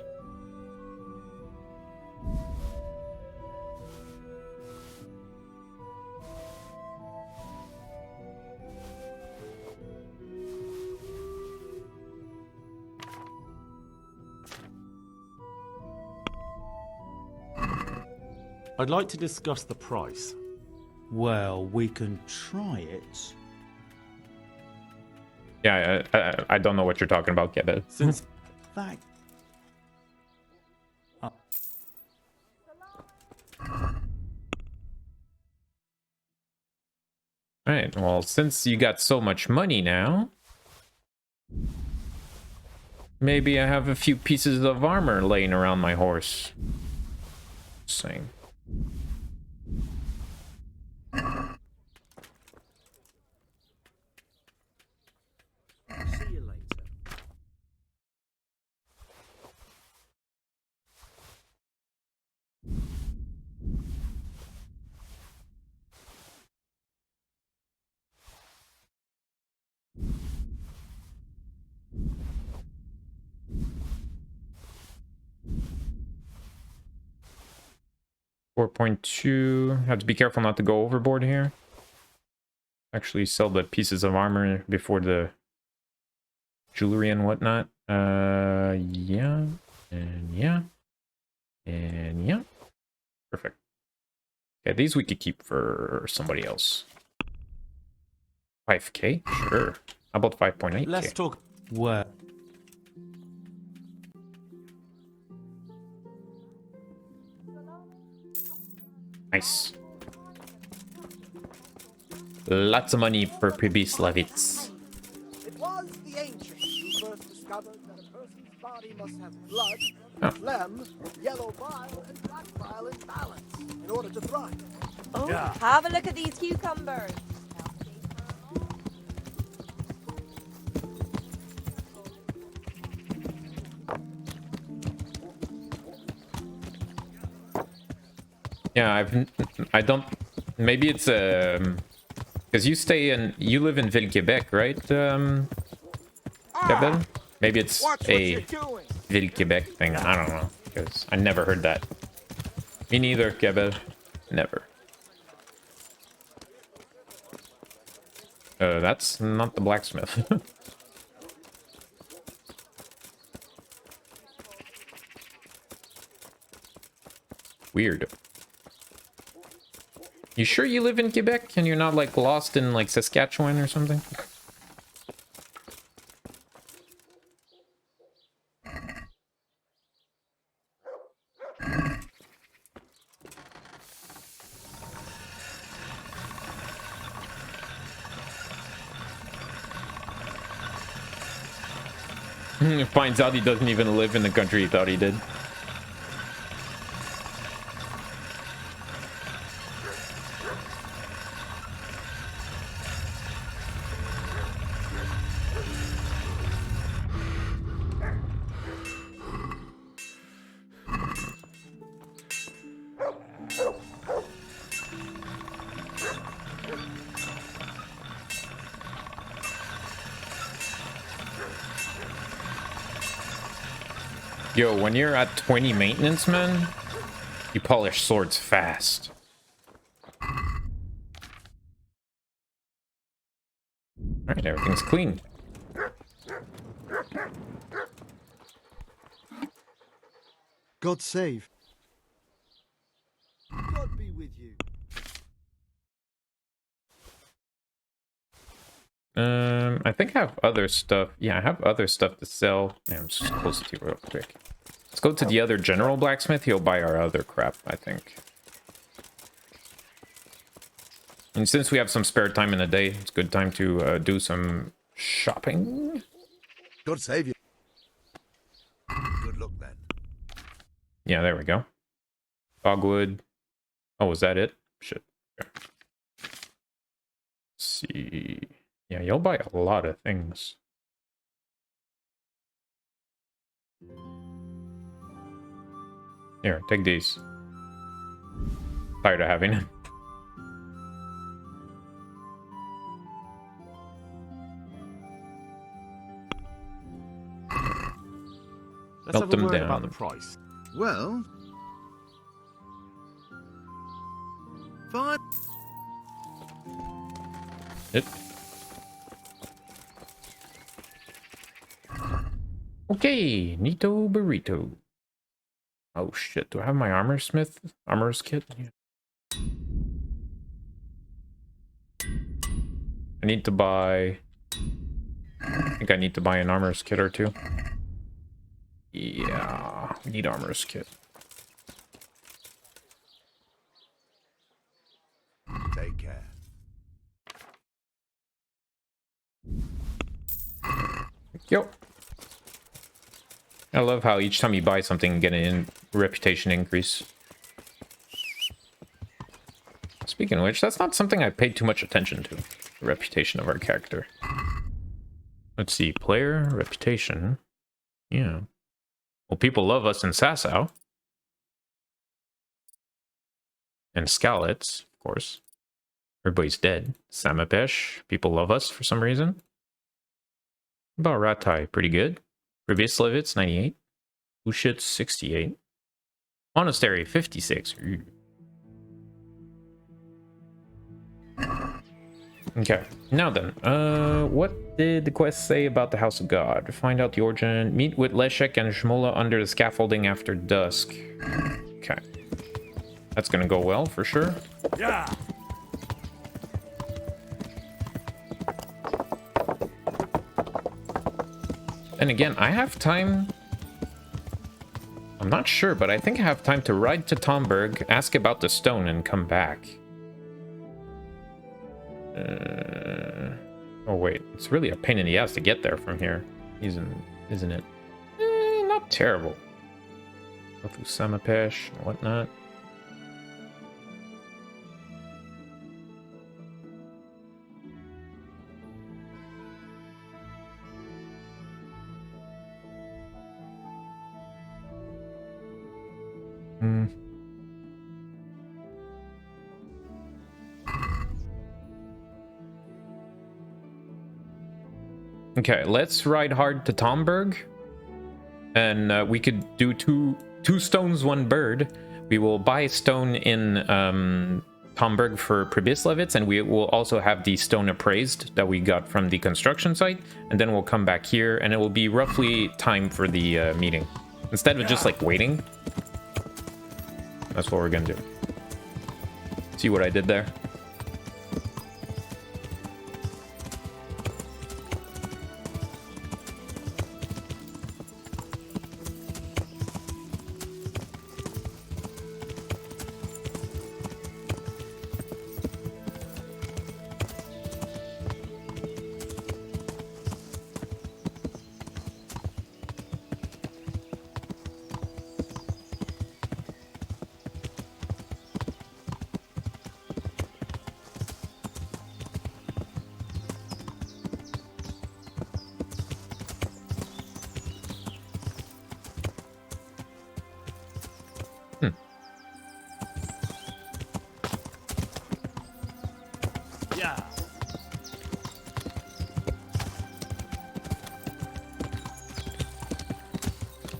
I'd like to discuss the price. Well, we can try it. Yeah, I don't know what you're talking about, Kevin. Since That... Alright, well, since you got so much money now... Maybe I have a few pieces of armor laying around my horse. Just saying. See you later. 4.2. Have to be careful not to go overboard here. Actually sell the pieces of armor before the jewelry and whatnot. Yeah. And yeah. And yeah. Perfect. Okay, these we could keep for somebody else. 5k? Sure. How about 5.8k? Let's talk. Where? Nice. Lots of money for Pribyslavitz. It was the ancients who first discovered that a person's body must have blood, phlegm, yellow bile, and black bile in balance in order to thrive. Oh, have a look at these cucumbers. Yeah, I don't, maybe it's because you live in Ville-Québec, right? Gabriel? Maybe it's a Ville-Québec thing. I don't know, because I never heard that. Me neither, Gabriel. Never. That's not the blacksmith. Weird. You sure you live in Quebec and you're not like lost in like Saskatchewan or something? Finds out he doesn't even live in the country he thought he did. Yo, when you're at 20 maintenance, man, you polish swords fast. Alright, everything's clean. God save. God be with you. I think I have other stuff. Yeah, I have other stuff to sell. Yeah, I'm just close to you real quick. Let's go to the other general blacksmith. He'll buy our other crap, I think. And since we have some spare time in the day, it's a good time to do some shopping. God save you. Good luck then. Yeah, there we go. Dogwood. Oh, is that it? Shit. Okay. Let's see. Yeah, you'll buy a lot of things. Here, take these. Tired of having it. Let's Melt have a them word down. about the price. Well, fine. It. Okay, Nito Burrito. Oh shit, do I have my armorer's kit? Yeah. I need to buy... I think I need to buy an armorer's kit or two. Yeah, we need armorer's kit. Take care. Yo. I love how each time you buy something, you get a reputation increase. Speaking of which, that's not something I paid too much attention to. The reputation of our character. Let's see, player, reputation. Yeah. Well, people love us in Sassau. And Skalitz, of course. Everybody's dead. Samapesh, people love us for some reason. About Ratai, pretty good. Pribislevitz, 98. Ushitz, 68. Monastery, 56. Ooh. Okay, now then, what did the quest say about the House of God? Find out the origin, meet with Leszek and Shmola under the scaffolding after dusk. Okay. That's gonna go well, for sure. Yeah. And again, I have time... I'm not sure, but I think I have time to ride to Talmberg, ask about the stone, and come back. Oh wait, it's really a pain in the ass to get there from here, isn't it? Not terrible. Go through Samapesh and whatnot. Okay, let's ride hard to Talmberg, and we could do two stones, one bird. We will buy a stone in Talmberg for Pribislevitz, and we will also have the stone appraised that we got from the construction site, and then we'll come back here, and it will be roughly time for the meeting. Instead of just like waiting, that's what we're gonna do. See what I did there?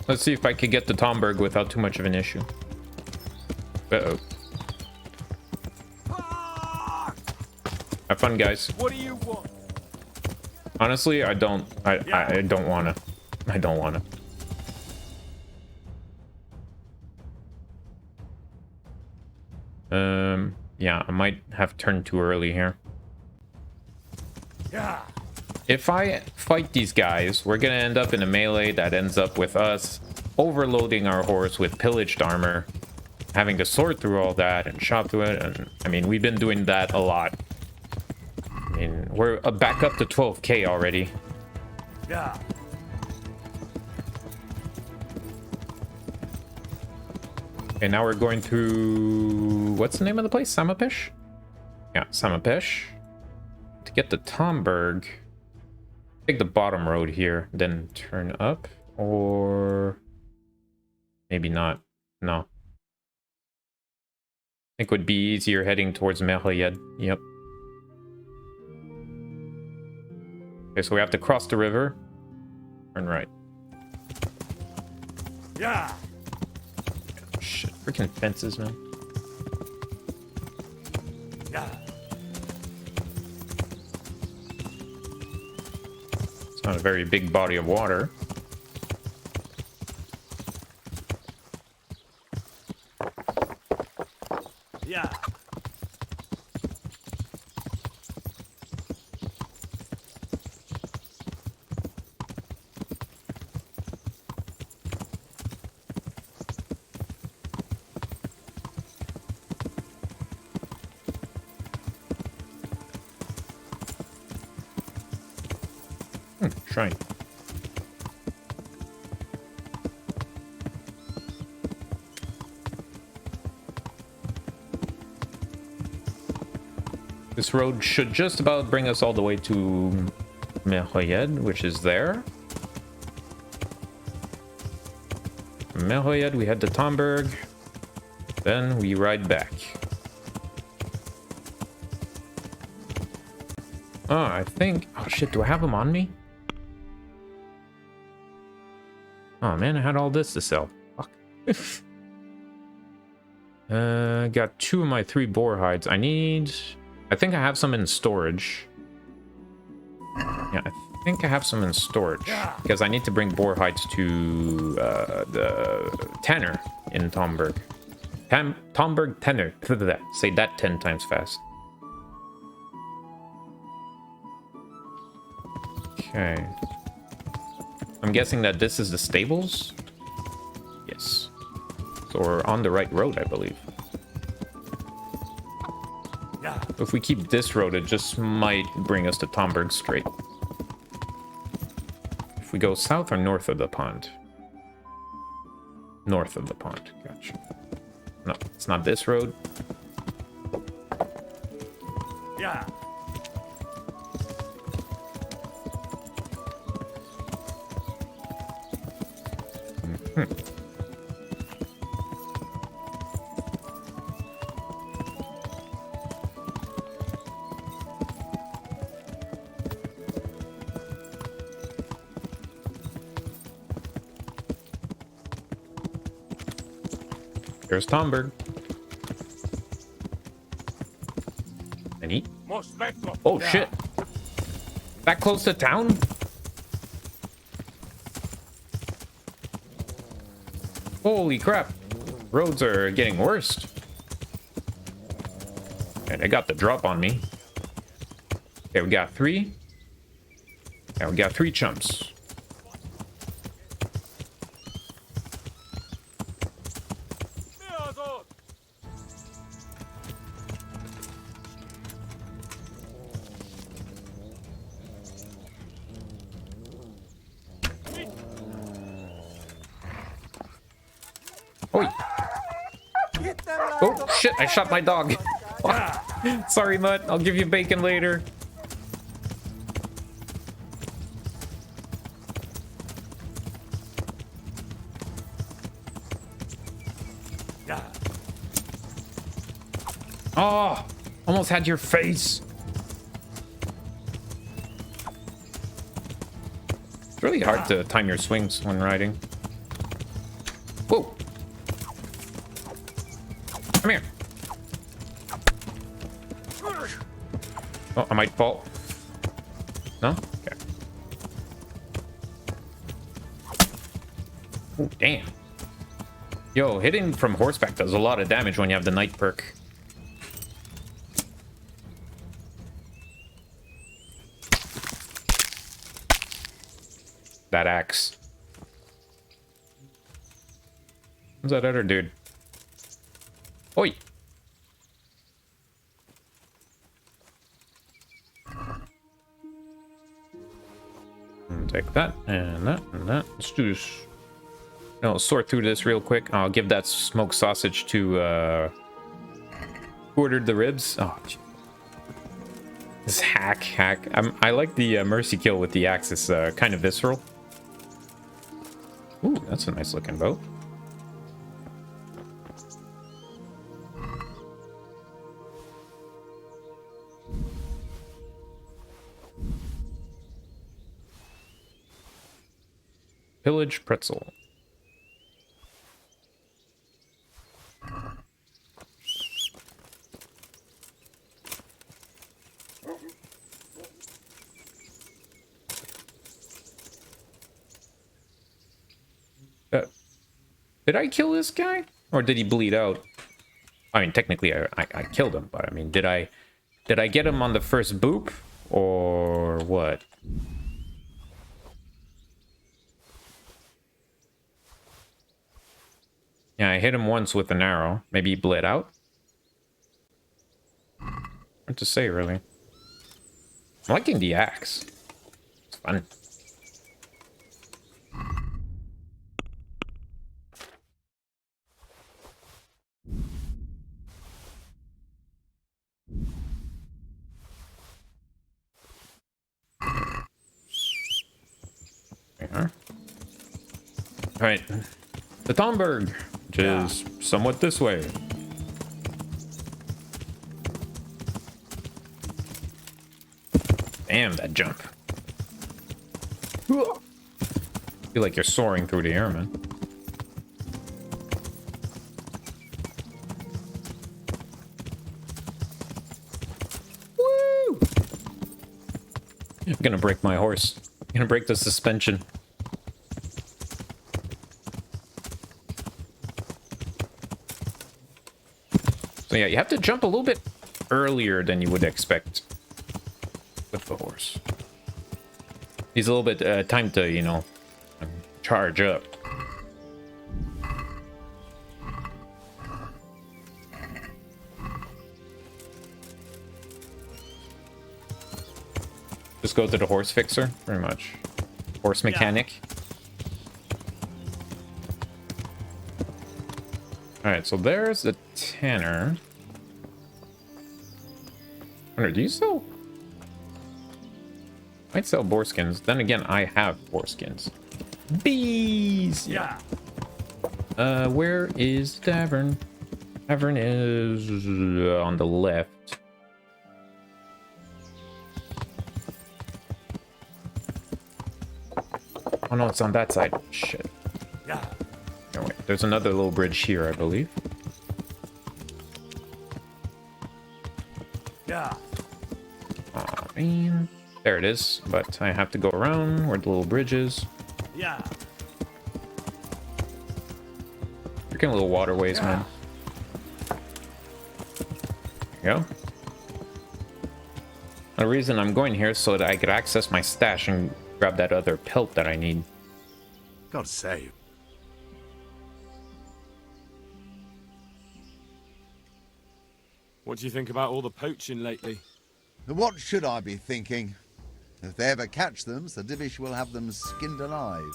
Let's see if I can get to Talmberg without too much of an issue. Uh-oh. Have fun, guys. What do you want? Honestly, I don't wanna. I don't wanna. Yeah, I might have turned too early here. Yeah. If I fight these guys, we're gonna end up in a melee that ends up with us overloading our horse with pillaged armor, having to sort through all that and shop through it, and I mean, we've been doing that a lot. I mean, we're back up to 12k already. Yeah. Okay, now we're going through... what's the name of the place? Samapesh? Yeah, Samapesh. To get to Talmberg, take the bottom road here, then turn up, or maybe not. No. I think it would be easier heading towards Mediating. Yep. Okay, so we have to cross the river. Turn right. Yeah. Shit, freaking fences, man. Yeah. It's not a very big body of water. Yeah. Shrine. this road should just about bring us all the way to Mediating, which is there. Mediating, we head to Talmberg. Then we ride back. Oh, I think... Oh, shit, do I have them on me? Oh, man, I had all this to sell. Fuck. Got 2 of my 3 boar hides. I think I have some in storage. Yeah, I think I have some in storage. Because I need to bring boar hides to the tanner in Talmberg. Talmberg tanner. Say that 10 times fast. Okay. I'm guessing that this is the stables? Yes. So we're on the right road, I believe. If we keep this road, it just might bring us to Talmberg straight. If we go south or north of the pond? North of the pond, gotcha. No, it's not this road. Yeah. There's Talmberg. Any? Oh shit! That close to town? Holy crap! Roads are getting worse. And they got the drop on me. Okay, we got 3. Yeah, we got 3 chumps. Oi. Oh shit, I shot my dog. Sorry, Mutt. I'll give you bacon later. Oh, almost had your face. It's really hard to time your swings when riding. Whoa. Come here. Oh, I might fall. No? Okay. Oh, damn. Yo, hitting from horseback does a lot of damage when you have the night perk. That axe. Who's that other dude? Oi! Take that and that and that. Let's do this. No, sort through this real quick. I'll give that smoked sausage to who ordered the ribs. Oh, gee. This hack. I like the mercy kill with the axe. It's kind of visceral. Ooh, that's a nice looking boat. Pillage pretzel. Did I kill this guy? Or did he bleed out? I mean, technically I killed him, but I mean, did I get him on the first boop? Or what? Yeah, I hit him once with an arrow. Maybe he bled out? Hard to say, really. I'm liking the axe. It's fun. Yeah. Alright. The Talmberg, which is somewhat this way. Damn, that jump. Feel like you're soaring through the air, man. Woo! I'm gonna break my horse. I'm gonna break the suspension. So yeah, you have to jump a little bit earlier than you would expect with the horse. He's a little bit time to, you know, charge up. Just go to the horse fixer, pretty much. Horse mechanic. Alright, so there's the tanner. Wonder, do you sell? Might sell boar skins. Then again, I have boar skins. Bees! Yeah. Where is the tavern? Tavern is on the left. Oh no, it's on that side. Shit. Yeah. Oh, wait. There's another little bridge here, I believe. Yeah. Oh, man. There it is, but I have to go around where the little bridge is. Yeah. Freaking little waterways, man. There you go. The reason I'm going here is so that I could access my stash and grab that other pelt that I need. God save. What do you think about all the poaching lately? What should I be thinking? If they ever catch them, Sir Divish will have them skinned alive.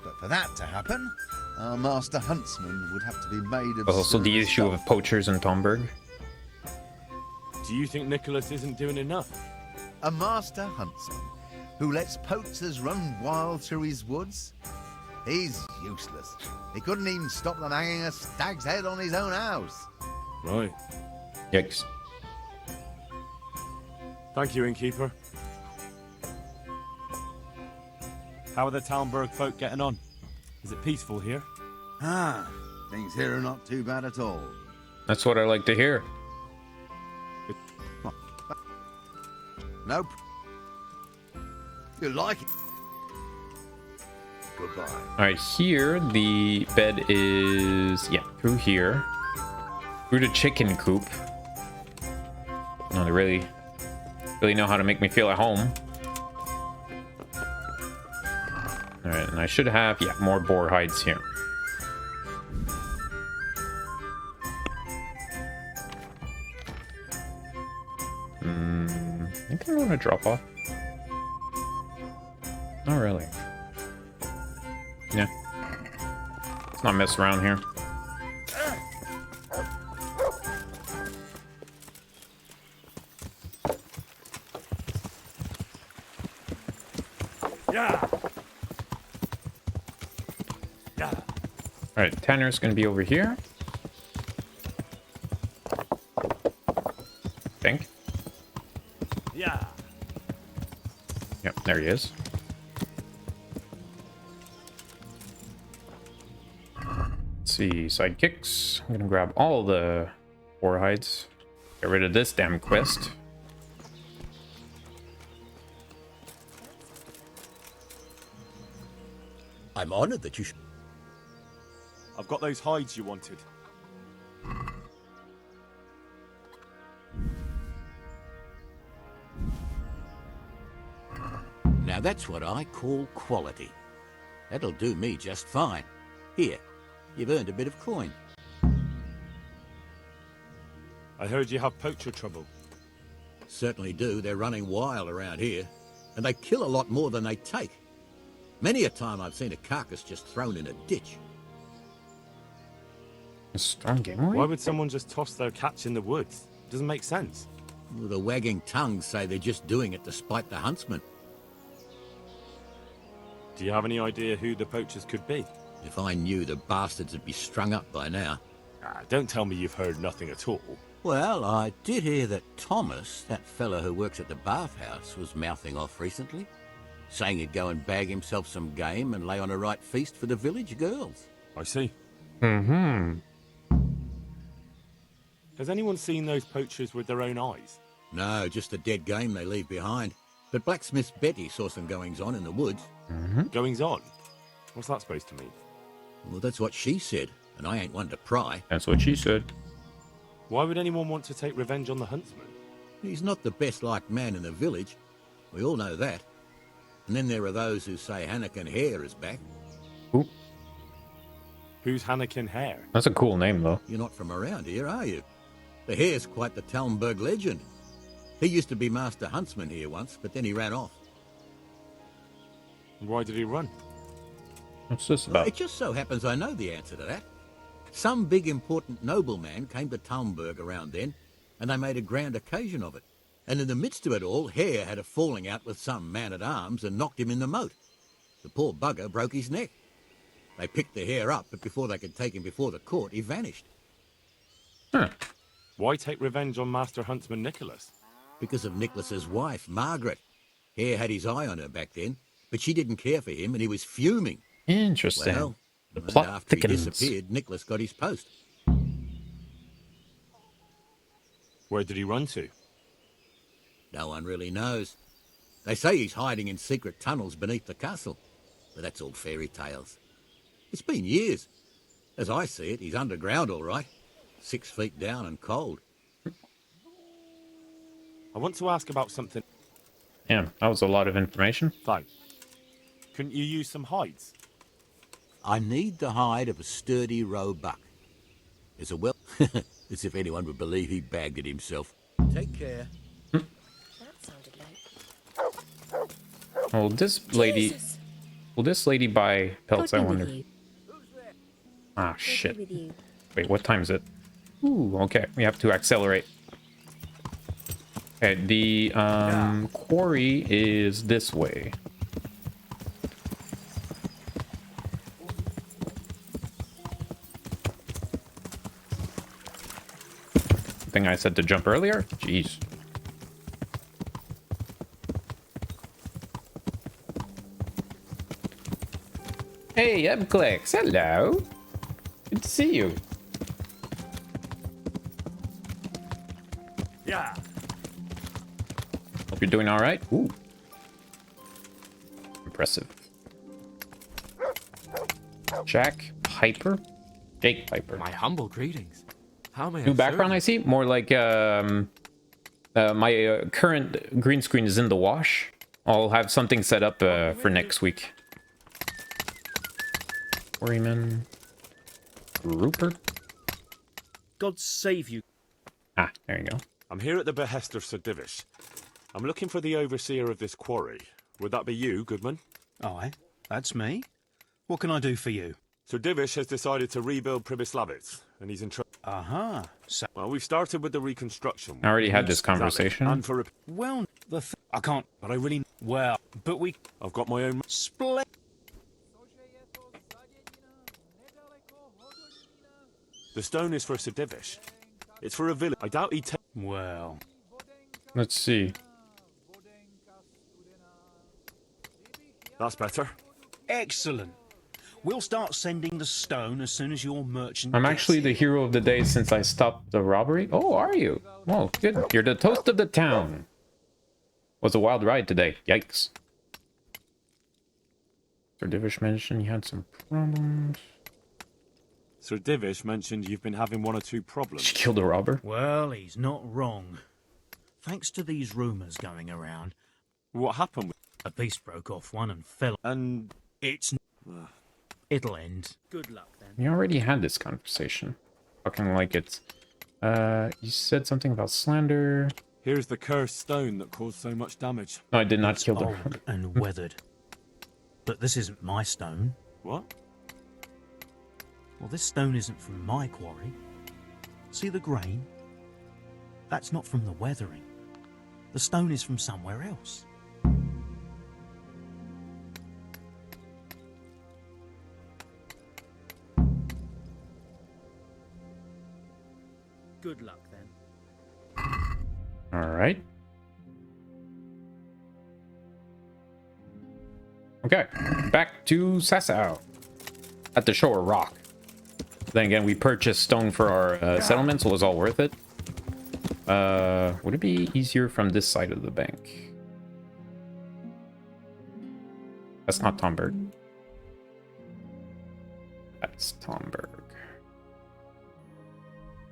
But for that to happen, our master huntsman would have to be made of... Also the issue of poachers in Talmberg. Do you think Nicholas isn't doing enough? A master huntsman who lets poachers run wild through his woods? He's useless. He couldn't even stop them hanging a stag's head on his own house. Right. Yikes. Thank you, innkeeper. How are the Talmberg folk getting on? Is it peaceful here? Ah, things here are not too bad at all. That's what I like to hear. Nope. You like it? Goodbye. Alright, here the bed is, yeah, through here. Through the chicken coop. No, they really know how to make me feel at home. Alright, and I should have, yeah, more boar hides here. Anything I want to drop off? Not really. Yeah. Let's not mess around here. Yeah. Yeah. Alright, Tanner's gonna be over here. I think. Yeah. Yep, there he is. Let's see, sidekicks. I'm gonna grab all the boar hides. Get rid of this damn quest. I'm honored that you should. I've got those hides you wanted. Now that's what I call quality. That'll do me just fine. Here, you've earned a bit of coin. I heard you have poacher trouble. Certainly do. They're running wild around here. And they kill a lot more than they take. Many a time I've seen a carcass just thrown in a ditch. A strong game. Why would someone just toss their catch in the woods? It doesn't make sense. Well, the wagging tongues say they're just doing it to spite the huntsman. Do you have any idea who the poachers could be? If I knew, the bastards would be strung up by now. Don't tell me you've heard nothing at all. Well, I did hear that Thomas, that fellow who works at the bathhouse, was mouthing off recently, saying he'd go and bag himself some game and lay on a right feast for the village girls. I see. Mm-hmm. Has anyone seen those poachers with their own eyes? No, just the dead game they leave behind. But Blacksmith Betty saw some goings-on in the woods. Goings-on? What's that supposed to mean? Well, that's what she said, and I ain't one to pry. That's what she said. Why would anyone want to take revenge on the huntsman? He's not the best-liked man in the village. We all know that. And then there are those who say Hannikin Hare is back. Ooh. Who's Hannikin Hare? That's a cool name, though. You're not from around here, are you? The Hare's quite the Talmberg legend. He used to be master huntsman here once, but then he ran off. Why did he run? What's this about? It just so happens I know the answer to that. Some big important nobleman came to Talmberg around then, and they made a grand occasion of it. And in the midst of it all, Hare had a falling out with some man-at-arms and knocked him in the moat. The poor bugger broke his neck. They picked the Hare up, but before they could take him before the court, he vanished. Huh. Why take revenge on Master Huntsman Nicholas? Because of Nicholas's wife, Margaret. Hare had his eye on her back then, but she didn't care for him, and he was fuming. Interesting. Well, the plot after thickens. he disappeared, Nicholas got his post. Where did he run to? No one really knows. They say he's hiding in secret tunnels beneath the castle, but that's all fairy tales. It's been years. As I see it, he's underground all right. 6 feet down and cold. I want to ask about something. Yeah, that was a lot of information. Thanks. Couldn't you use some hides? I need the hide of a sturdy roebuck. There's a well... As if anyone would believe he bagged it himself. Take care. That sounded like... Well, this lady... Jesus. Will this lady buy pelts, I wonder? Ah, What shit. with you? Wait, what time is it? Ooh, okay. We have to accelerate. Okay, the quarry is this way. Thing I said to jump earlier? Jeez. Hey, I'm Clex. Hello. Good to see you. Yeah. Hope you're doing all right. Ooh. Impressive. Jack Piper? Jake Piper. My humble greetings. How may I New background I see? More like my current green screen is in the wash. I'll have something set up for next week. Quarryman. Rupert? God save you. Ah, there you go. I'm here at the behest of Sir Divish. I'm looking for the overseer of this quarry. Would that be you, Goodman? Aye, that's me. What can I do for you? Sir Divish has decided to rebuild Pribyslavitz, and he's in trouble. Aha. So Well, we've started with the reconstruction. I already had this conversation. And for well, I can't, but I really well, but we. I've got my own. Split. The stone is for Sir Divish. It's for a village. I doubt he'd take. Well, let's see. That's better. Excellent. We'll start sending the stone as soon as your merchant. I'm actually the hero of the day since I stopped the robbery. Oh, are you? Oh, good. You're the toast of the town. Was a wild ride today. Yikes. Sir Divish mentioned you had some problems. Sir Divish mentioned you've been having one or two problems. She killed a robber? Well, he's not wrong. Thanks to these rumours going around. What happened? A beast broke off one and fell. And it's. It'll end. Good luck then. We already had this conversation. Fucking like it. You said something about slander. Here's the cursed stone that caused so much damage. No, I did not It's kill the old robber. and weathered. But this isn't my stone. What? Well, this stone isn't from my quarry. See the grain? That's not from the weathering. The stone is from somewhere else. Good luck then. All right. Okay, back to Sassau at the Shore Rock. Then again, we purchased stone for our settlement, so it was all worth it. Would it be easier from this side of the bank? That's not Talmberg. That's Talmberg.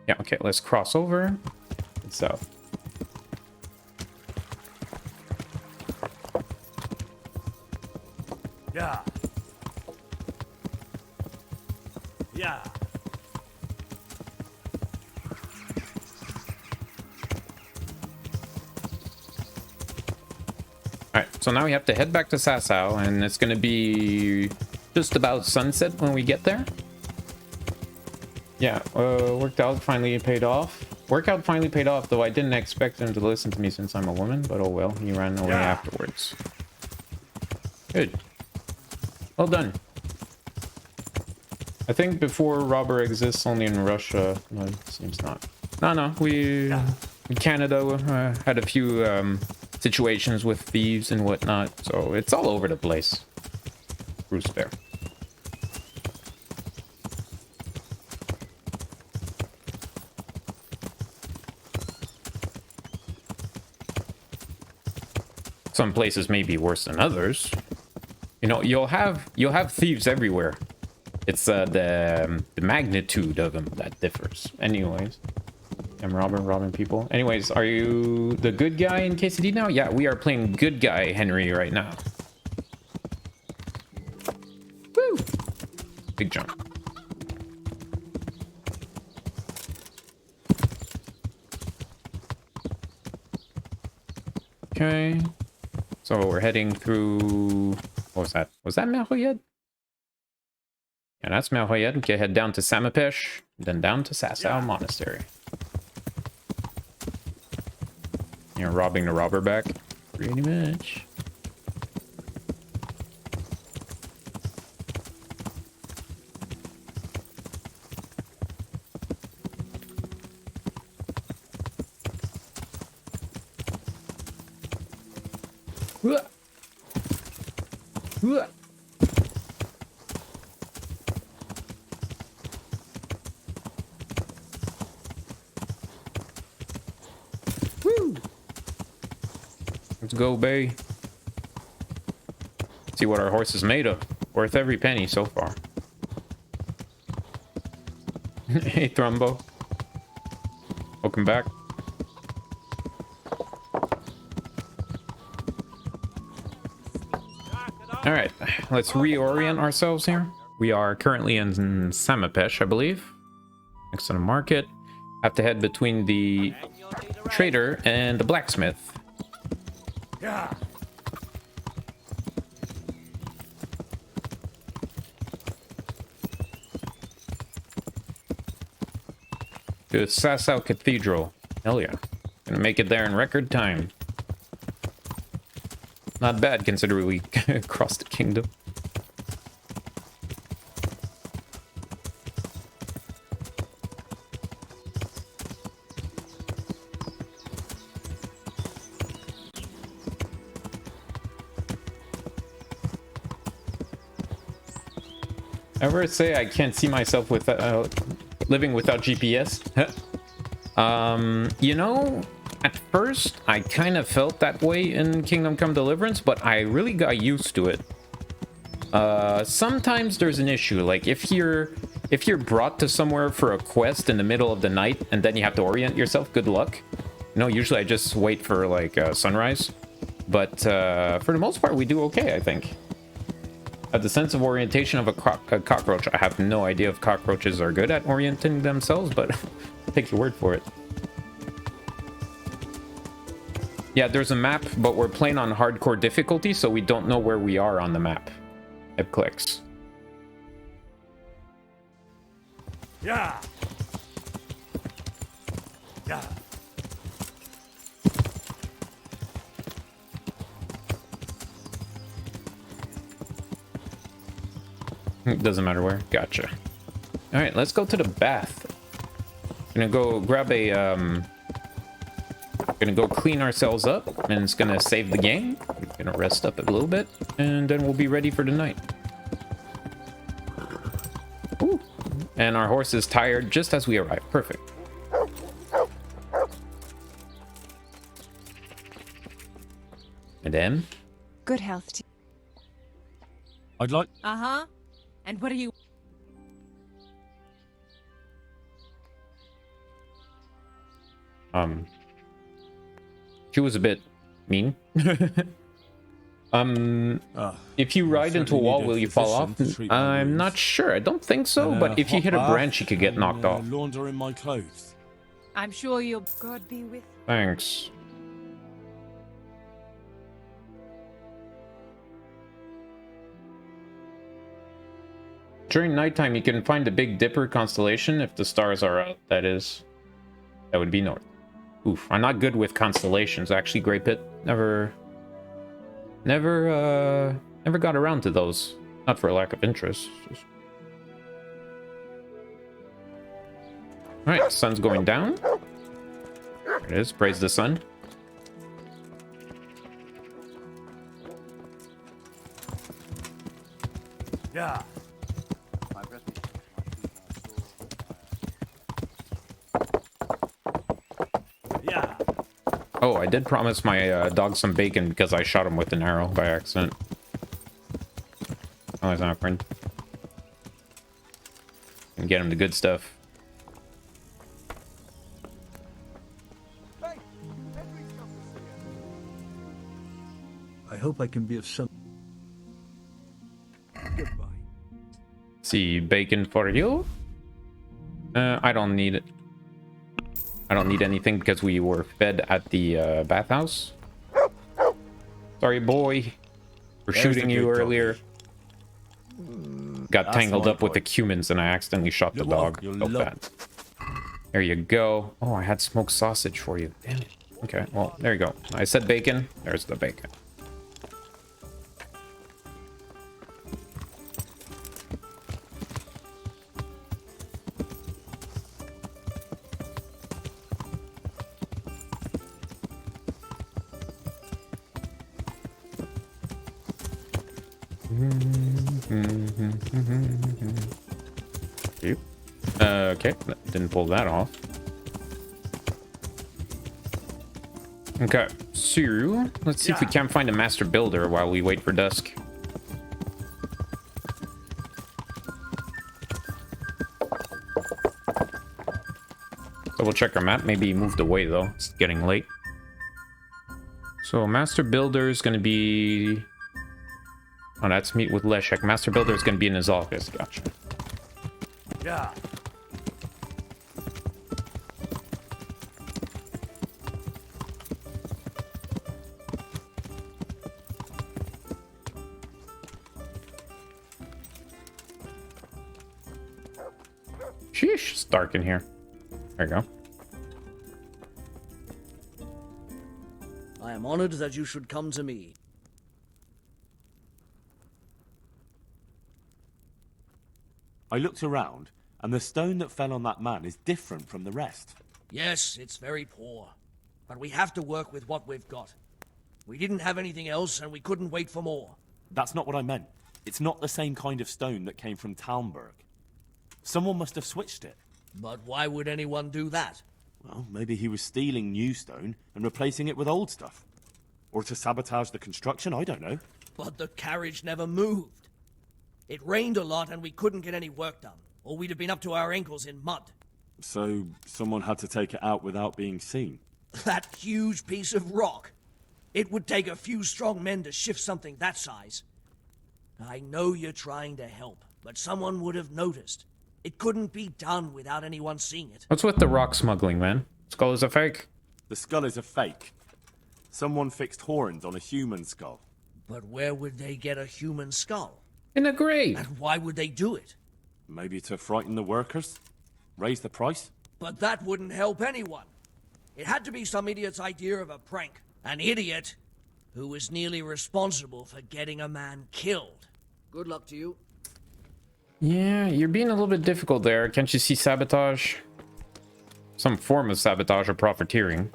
Yeah, okay, let's cross over. It's south. Yeah. Yeah. Alright, so now we have to head back to Sassau, and it's gonna be just about sunset when we get there. Yeah, workout finally paid off. Workout finally paid off, though I didn't expect him to listen to me since I'm a woman, but oh well, he ran away afterwards. Good. Well done. I think before robber exists only in Russia. No, it seems not. No, we in Canada had a few situations with thieves and whatnot, so it's all over the place. Bruce Bear. Some places may be worse than others. You know, you'll have thieves everywhere. It's the magnitude of them that differs. Anyways, I'm robbing people. Anyways, are you the good guy in KCD now? Yeah, we are playing good guy Henry right now. Woo! Big jump. Okay. So we're heading through... What was that? Was that Merhoyed? Yeah, that's Merhoyed. Okay, head down to Samapesh, then down to Sassau Monastery. You're robbing the robber back? Pretty much. Woo! Let's go, Bay. See what our horse is made of. Worth every penny so far. Hey, Thrumbo. Welcome back. Alright, let's reorient ourselves here. We are currently in Samapesh, I believe. Next to the market. Have to head between the trader and the blacksmith. Yeah. To the Sassau Cathedral. Hell yeah. Gonna make it there in record time. Not bad considering we crossed the kingdom. Ever say I can't see myself without living without GPS? You know, at first I kind of felt that way in Kingdom Come Deliverance, but I really got used to it. Sometimes there's an issue, like if you're brought to somewhere for a quest in the middle of the night and then you have to orient yourself, good luck. You know, usually I just wait for like sunrise, but for the most part we do okay, I think. The sense of orientation of a cockroach. I have no idea if cockroaches are good at orienting themselves, but I'll take your word for it. Yeah, there's a map, but we're playing on hardcore difficulty, so we don't know where we are on the map. It clicks. Yeah. Yeah. Doesn't matter where. Gotcha. All right, let's go to the bath. Gonna go grab a gonna go clean ourselves up, and it's gonna save the game. We're gonna rest up a little bit, and then we'll be ready for the night. Ooh. And our horse is tired just as we arrive. Perfect. Madame? Good health to I'd like... Uh-huh. And what are you... She was a bit mean. If you ride into a wall, will you fall off? I'm not sure. I don't think so, but if you hit a branch, you could get knocked off. Laundering my clothes. I'm sure you'll... God be with... Thanks. During nighttime, you can find the Big Dipper constellation if the stars are out. That would be north. Oof, I'm not good with constellations. Actually, Great Pit never got around to those. Not for a lack of interest. All right, sun's going down. There it is. Praise the sun. Yeah. Yeah. Oh, I did promise my dog some bacon because I shot him with an arrow by accident. Oh, he's not a friend. And get him the good stuff. I hope I can be of some... Goodbye. See, bacon for you. I don't need it. I don't need anything because we were fed at the bathhouse. Sorry, boy, for shooting you earlier. Got tangled up with the humans and I accidentally shot the dog. So bad. There you go. Oh, I had smoked sausage for you. Damn it. Okay, well, there you go. I said bacon. There's the bacon. Okay, didn't pull that off. Okay, so let's see if we can find a master builder while we wait for dusk. Double check our map. Maybe he moved away though. It's getting late. So master builder is going to be... Oh, that's meet with Leszek. Master builder is going to be in his office. Gotcha. Yeah. Sheesh, it's dark in here. There you go. I am honored that you should come to me. I looked around, and the stone that fell on that man is different from the rest. Yes, it's very poor. But we have to work with what we've got. We didn't have anything else, and we couldn't wait for more. That's not what I meant. It's not the same kind of stone that came from Talmberg. Someone must have switched it. But why would anyone do that? Well, maybe he was stealing new stone and replacing it with old stuff. Or to sabotage the construction, I don't know. But the carriage never moved. It rained a lot and we couldn't get any work done, or we'd have been up to our ankles in mud. So, someone had to take it out without being seen? That huge piece of rock. It would take a few strong men to shift something that size. I know you're trying to help, but someone would have noticed. It couldn't be done without anyone seeing it. What's with the rock smuggling, man? Skull is a fake? The skull is a fake. Someone fixed horns on a human skull. But where would they get a human skull? In a grave. And why would they do it? Maybe to frighten the workers? Raise the price? But that wouldn't help anyone. It had to be some idiot's idea of a prank. An idiot who was nearly responsible for getting a man killed. Good luck to you. Yeah, you're being a little bit difficult there. Can't you see sabotage? Some form of sabotage or profiteering.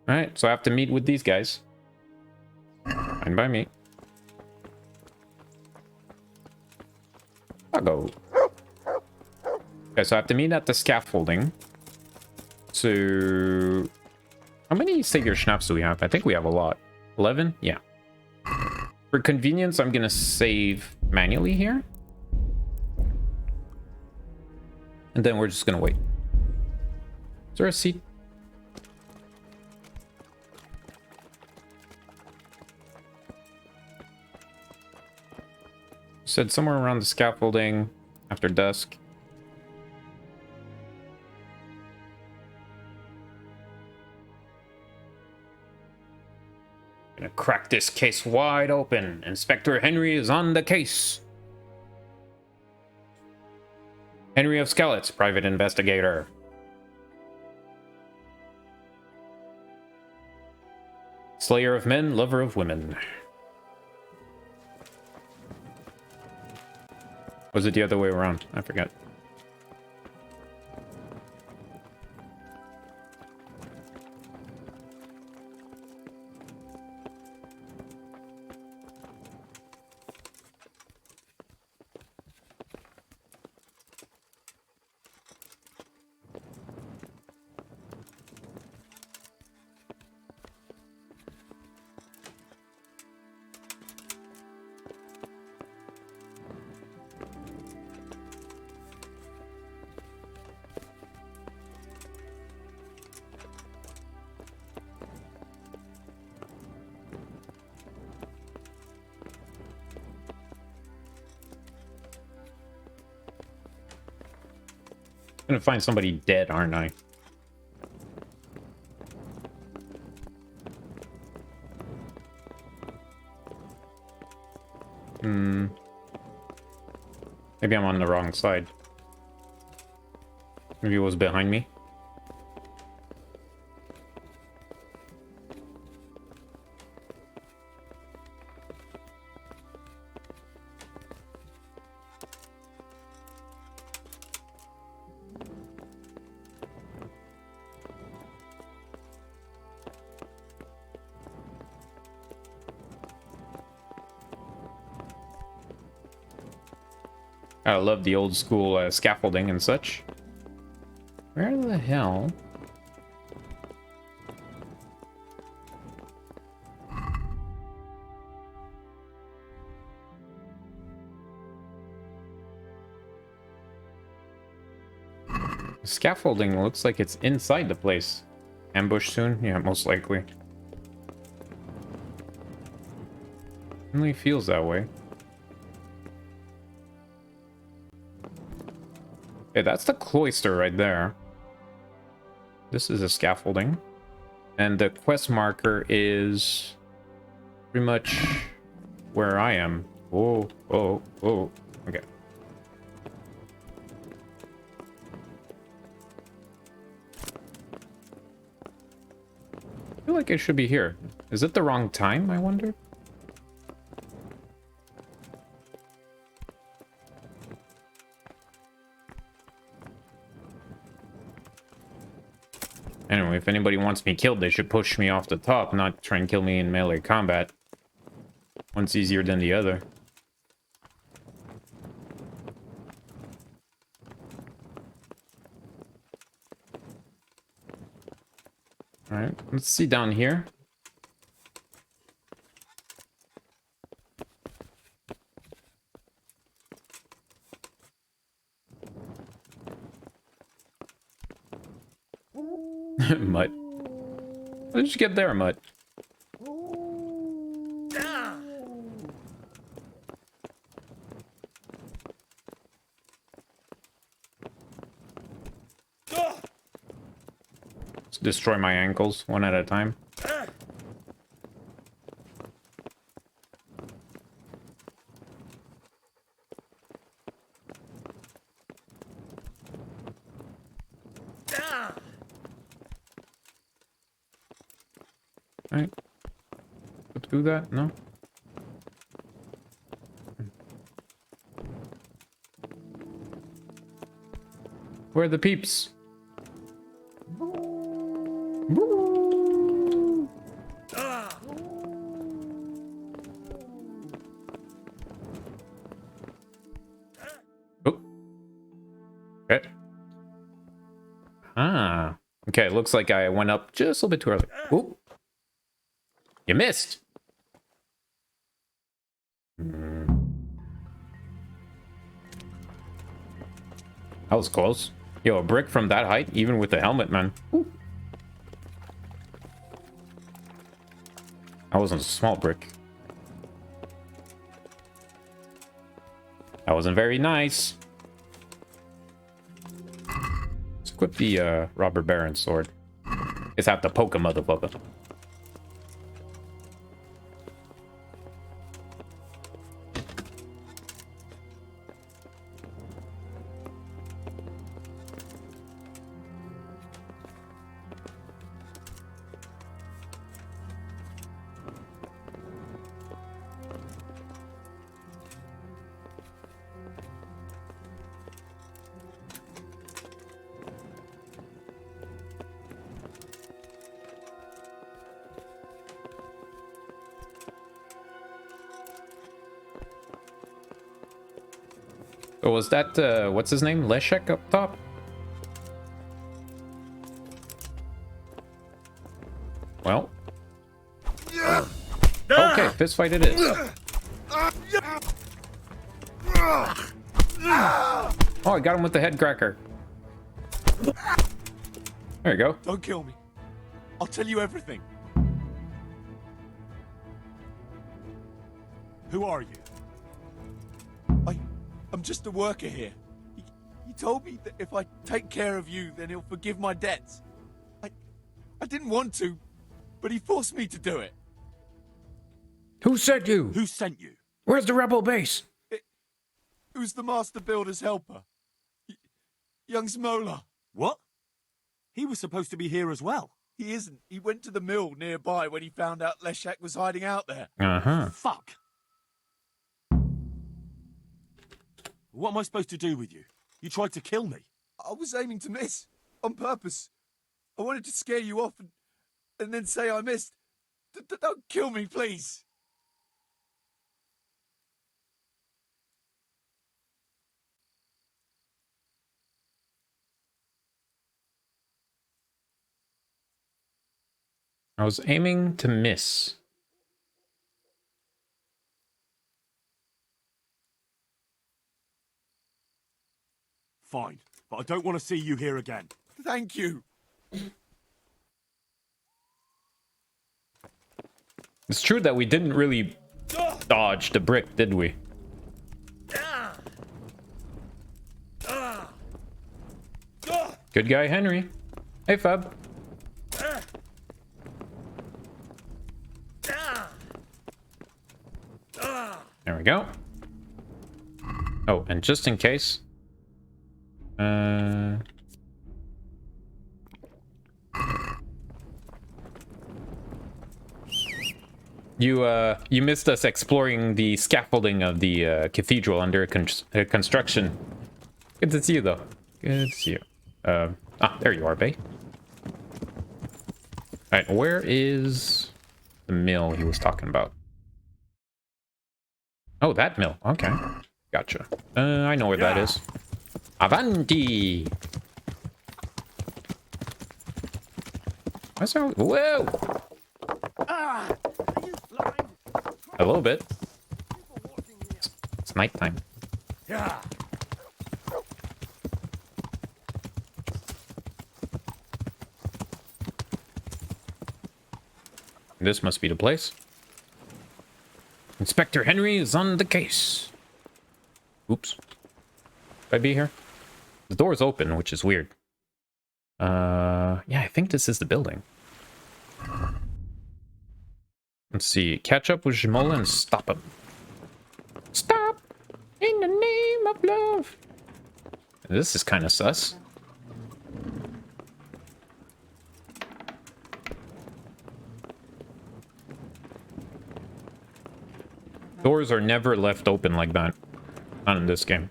Alright, so I have to meet with these guys. Fine by me. I'll go. Okay, so I have to meet at the scaffolding. So... How many savior schnapps do we have? I think we have a lot. 11? Yeah. For convenience, I'm gonna save manually here. And then we're just gonna wait. Is there a seat? Said somewhere around the scaffolding after dusk. Gonna crack this case wide open. Inspector Henry is on the case. Henry of Skelet's private investigator. Slayer of men, lover of women. Was it the other way around? I forget. Gonna find somebody dead, aren't I? Maybe I'm on the wrong side. Maybe it was behind me. I love the old school scaffolding and such. Where the hell? The scaffolding looks like it's inside the place. Ambush soon? Yeah, most likely. Only feels that way. Okay, that's the cloister right there. This is a scaffolding. And the quest marker is pretty much where I am. Whoa, whoa, whoa. Okay. I feel like it should be here. Is it the wrong time, I wonder? Anyway, if anybody wants me killed, they should push me off the top, not try and kill me in melee combat. One's easier than the other. Alright, let's see down here. Mutt. How did you get there, Mutt? Let's destroy my ankles one at a time. Alright. Let's do that, no? Where are the peeps? Oh. Okay. Ah. Okay, looks like I went up just a little bit too early. Oop. You missed. That was close. Yo, a brick from that height, even with the helmet, man. Ooh. That wasn't a small brick. That wasn't very nice. Let's equip the robber baron sword. Just have to poke a motherfucker. Or was that, what's his name? Leszek up top? Well. Okay, fist fight it is. Oh, I got him with the head cracker. There you go. Don't kill me. I'll tell you everything. Who are you? I'm just a worker here. He told me that if I take care of you, then he'll forgive my debts. I didn't want to, but he forced me to do it. Who sent you? Who sent you? Where's the rebel base? It was the master builder's helper. Young Smola. What? He was supposed to be here as well. He isn't. He went to the mill nearby when he found out Leszek was hiding out there. Uh-huh. Fuck. What am I supposed to do with you? You tried to kill me. I was aiming to miss. On purpose. I wanted to scare you off and then say I missed. Don't kill me, please. I was aiming to miss. Fine, but I don't want to see you here again. Thank you. It's true that we didn't really dodge the brick, did we? Good guy, Henry. Hey, Fab. There we go. Oh, and just in case... You missed us exploring the scaffolding of the cathedral under construction. Good to see you, though. Good to see you. There you are, Bay. Alright, where is the mill he was talking about? Oh, that mill. Okay. Gotcha. I know where that is. Avanti! What's wrong? Whoa! A little bit. It's nighttime. Yeah. This must be the place. Inspector Henry is on the case. Oops. Should I be here? The door's open, which is weird. Yeah, I think this is the building. Let's see. Catch up with Jamola and stop him. Stop! In the name of love! This is kind of sus. Doors are never left open like that. Not in this game.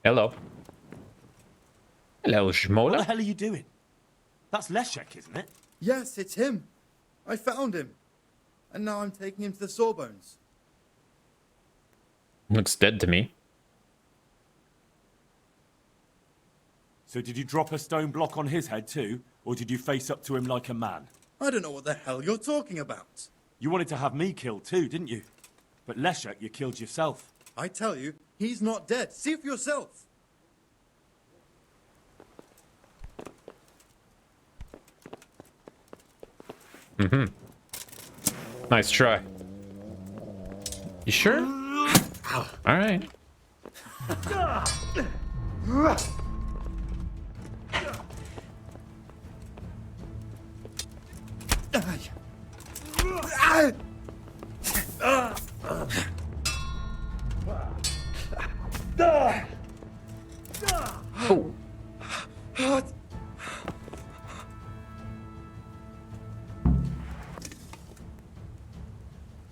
Hello. Hello, What the Shmola. hell are you doing? That's Leszek, isn't it? Yes, it's him. I found him. And now I'm taking him to the Sawbones. Looks dead to me. So did you drop a stone block on his head too? Or did you face up to him like a man? I don't know what the hell you're talking about. You wanted to have me killed too, didn't you? But Leszek, you killed yourself. I tell you, he's not dead. See for yourself. Mm-hmm. Nice try. You sure? All right. Oh.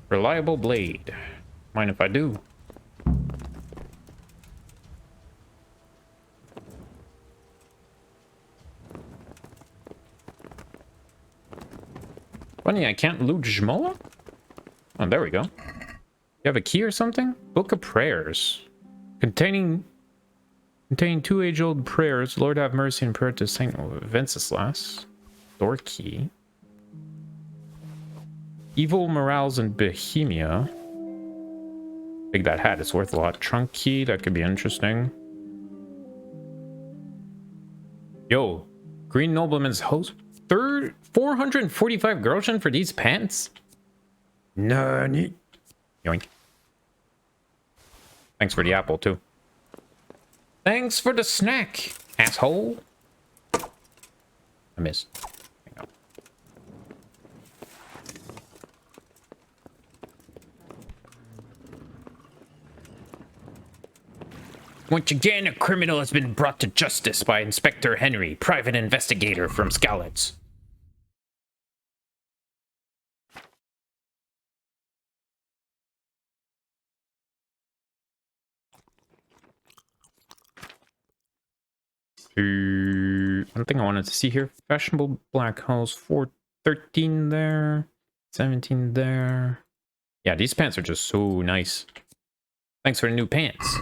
Reliable blade. Mind if I do? Funny, I can't loot Jmola? Oh, there we go. You have a key or something? Book of Prayers. Containing 2 age-old prayers. Lord have mercy and prayer to Saint Wenceslas. Door key. Evil morals in Bohemia. Take that hat, it's worth a lot. Trunk key, that could be interesting. Yo, Green Nobleman's host. 445 groschen for these pants? Nani? Yoink. Thanks for the apple, too. Thanks for the snack, asshole. I missed. Hang on. Once again, a criminal has been brought to justice by Inspector Henry, private investigator from Skalitz. One thing I wanted to see here. Fashionable black holes. 413 there. 17 there. Yeah, these pants are just so nice. Thanks for the new pants.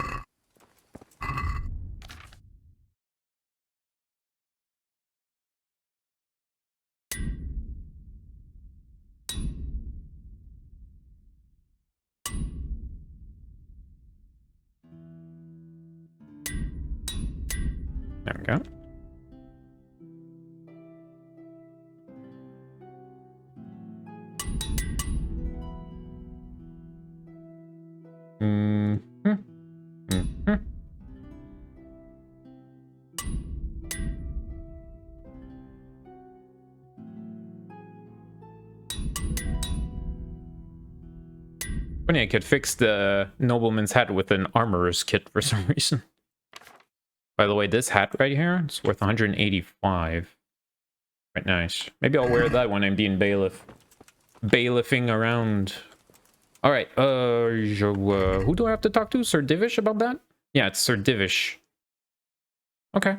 There we go. Funny, I could fix the nobleman's hat with an armorer's kit for some reason. By the way, this hat right here, it's worth 185. Quite nice. Maybe I'll wear that when I'm being bailiff. Bailiffing around. Alright, who do I have to talk to? Sir Divish about that? Yeah, it's Sir Divish. Okay.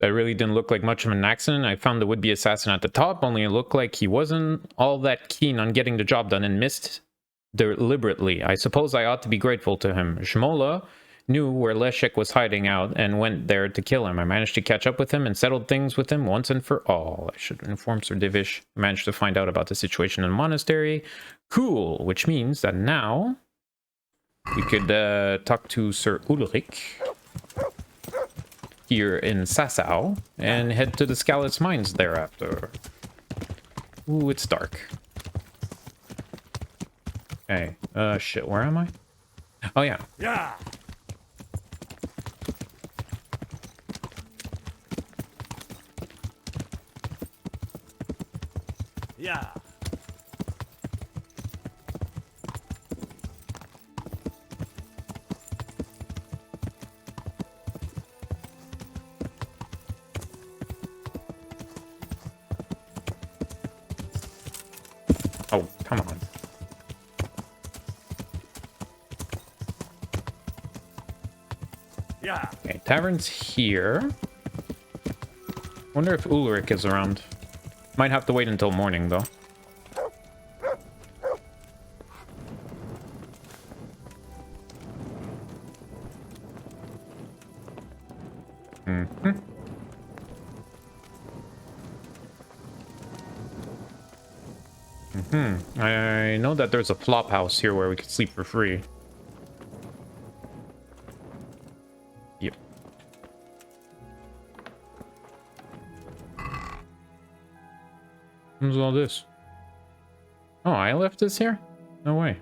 That really didn't look like much of an accident. I found the would-be assassin at the top, only it looked like he wasn't all that keen on getting the job done and missed deliberately. I suppose I ought to be grateful to him. Shmola knew where Leszek was hiding out and went there to kill him. I managed to catch up with him and settled things with him once and for all. I should inform Sir Divish. I managed to find out about the situation in the monastery. Cool, which means that now we could talk to Sir Ulrich here in Sassau and head to the Skalitz mines thereafter. Ooh, it's dark. Okay, shit, where am I? Oh, yeah. Yeah. Yeah. Oh, come on. Yeah. Okay, tavern's here. Wonder if Ulrich is around. Might have to wait until morning, though. I know that there's a flop house here where we could sleep for free. Yep. What's all this? Oh, I left this here? No way.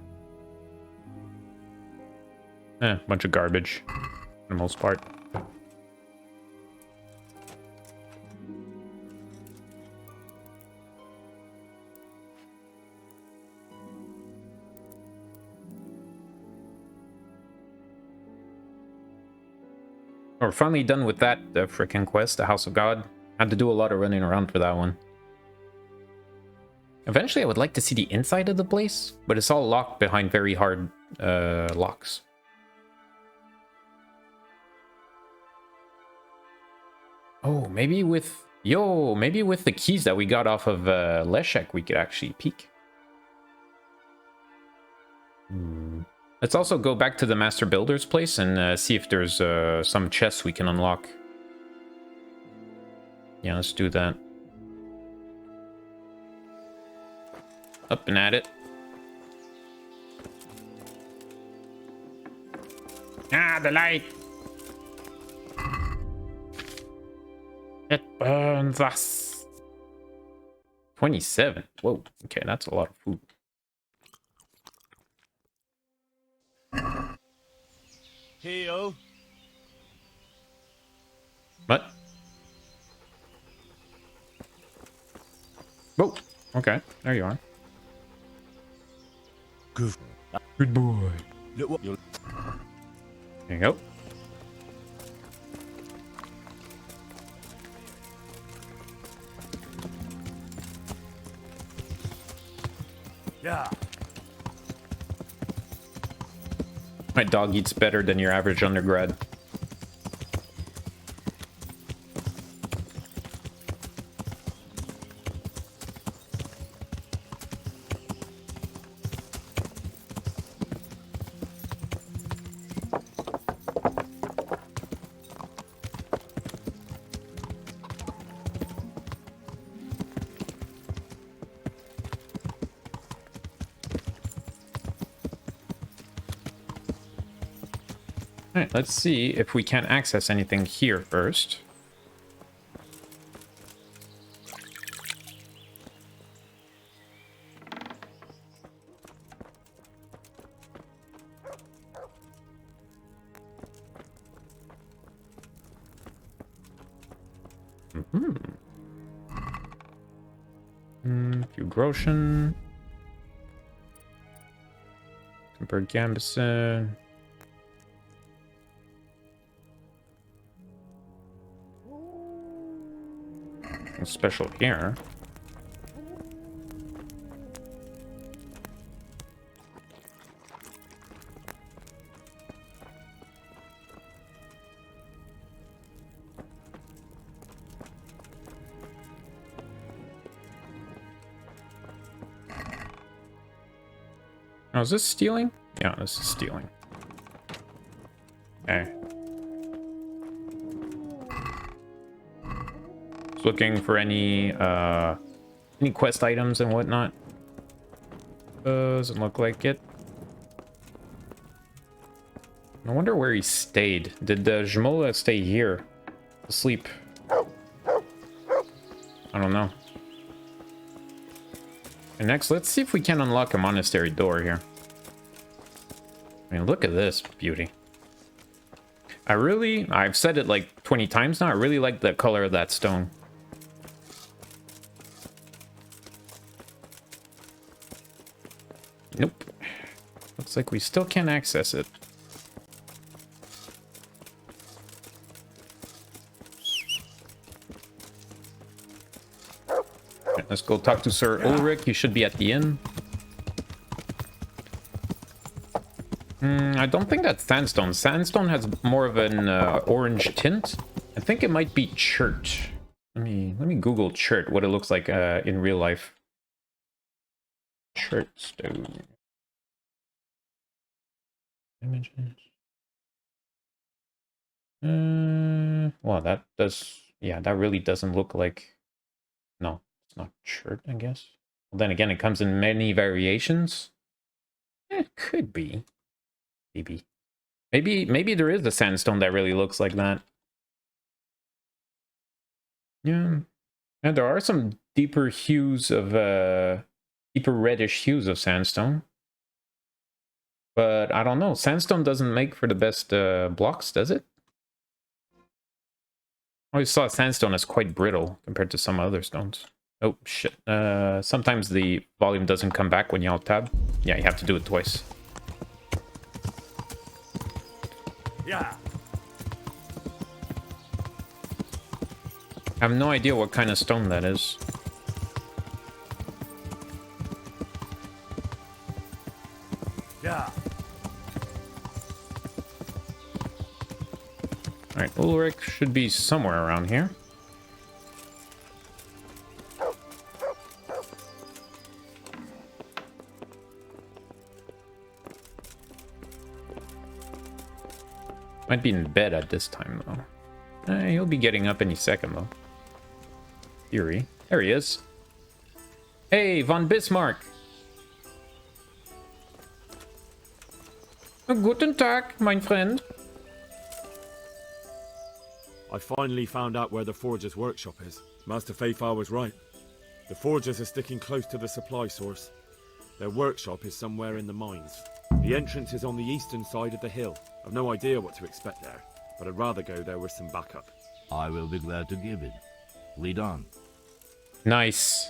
Bunch of garbage. For the most part. We're finally done with that frickin' quest, the House of God. Had to do a lot of running around for that one. Eventually, I would like to see the inside of the place, but it's all locked behind very hard locks. Oh, maybe with... maybe with the keys that we got off of Leszek, we could actually peek. Let's also go back to the Master Builder's place and see if there's some chests we can unlock. Yeah, let's do that. Up and at it. Ah, the light! It burns us! 27. Whoa, okay, that's a lot of food. Heyo. What? Oh, okay. There you are. Good boy. Look what you're... There you go. Yeah. My dog eats better than your average undergrad. Alright, let's see if we can access anything here first. Few Groshen. Talmberg Gambison. Special here. Oh, is this stealing? Yeah, this is stealing. Okay. Looking for any quest items and whatnot. Doesn't look like it. I wonder where he stayed. Did Jmola stay here to sleep? I don't know. And next, let's see if we can unlock a monastery door here. I mean, look at this beauty. I've said it like 20 times now, I really like the color of that stone. Nope. Looks like we still can't access it. Right, let's go talk to Sir Ulrich. He should be at the inn. I don't think that's sandstone. Sandstone has more of an orange tint. I think it might be chert. Let me Google chert, what it looks like in real life. Chert stone. Images. Well, that does. Yeah, that really doesn't look like. No, it's not chert, I guess. Well, then again, it comes in many variations. It could be. Maybe there is a sandstone that really looks like that. Yeah. And there are some deeper hues of deeper reddish hues of sandstone. But I don't know. Sandstone doesn't make for the best blocks, does it? I always saw sandstone as quite brittle compared to some other stones. Oh shit. Sometimes the volume doesn't come back when you alt tab. Yeah, you have to do it twice. Yeah. I have no idea what kind of stone that is. Yeah. Alright, Ulrich should be somewhere around here. Might be in bed at this time, though. He'll be getting up any second, though. Theory. There he is. Hey, von Bismarck! Guten Tag, mein Freund. I finally found out where the Forger's workshop is. Master Fayfar was right. The Forgers are sticking close to the supply source. Their workshop is somewhere in the mines. The entrance is on the eastern side of the hill. I've no idea what to expect there, but I'd rather go there with some backup. I will be glad to give it. Lead on. Nice.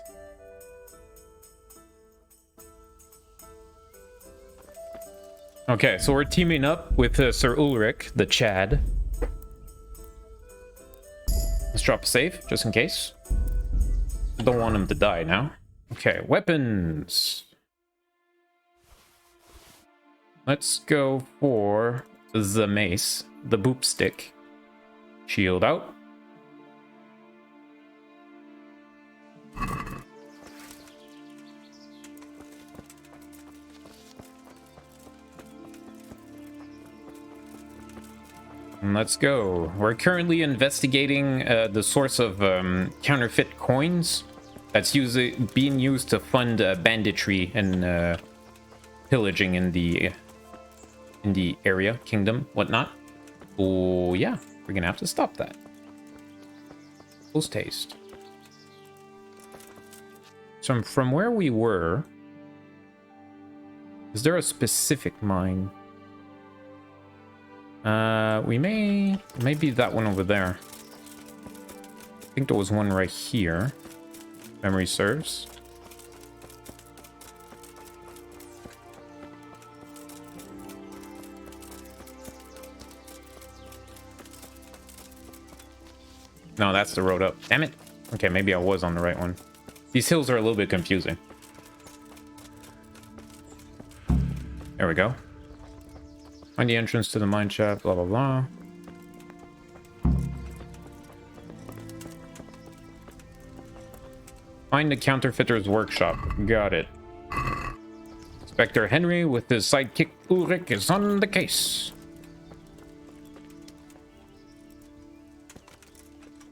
Okay, so we're teaming up with Sir Ulrich, the Chad. Let's drop a save, just in case. Don't want him to die now. Okay, weapons. Let's go for the mace, the boop stick. Shield out. And let's go. We're currently investigating the source of counterfeit coins that's being used to fund banditry and pillaging in the area, kingdom, whatnot. Oh yeah, we're gonna have to stop that. Post haste. So from where we were, is there a specific mine? We may be that one over there. I think there was one right here. Memory serves. No, that's the road up. Damn it. Okay, maybe I was on the right one. These hills are a little bit confusing. There we go. Find the entrance to the mine shaft, blah, blah, blah. Find the counterfeiter's workshop. Got it. Inspector Henry with his sidekick Ulrich is on the case.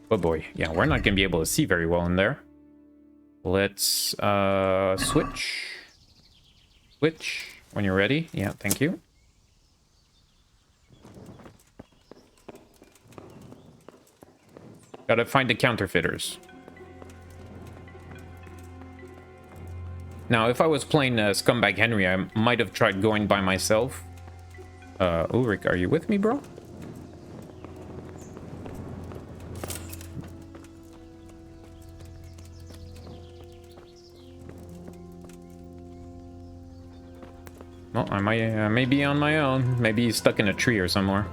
Oh boy. Yeah, we're not going to be able to see very well in there. Let's switch. Switch. When you're ready. Yeah, thank you. Gotta find the counterfeiters. Now, if I was playing Scumbag Henry, I might have tried going by myself. Ulrich, are you with me, bro? Well, I may be on my own. Maybe he's stuck in a tree or somewhere.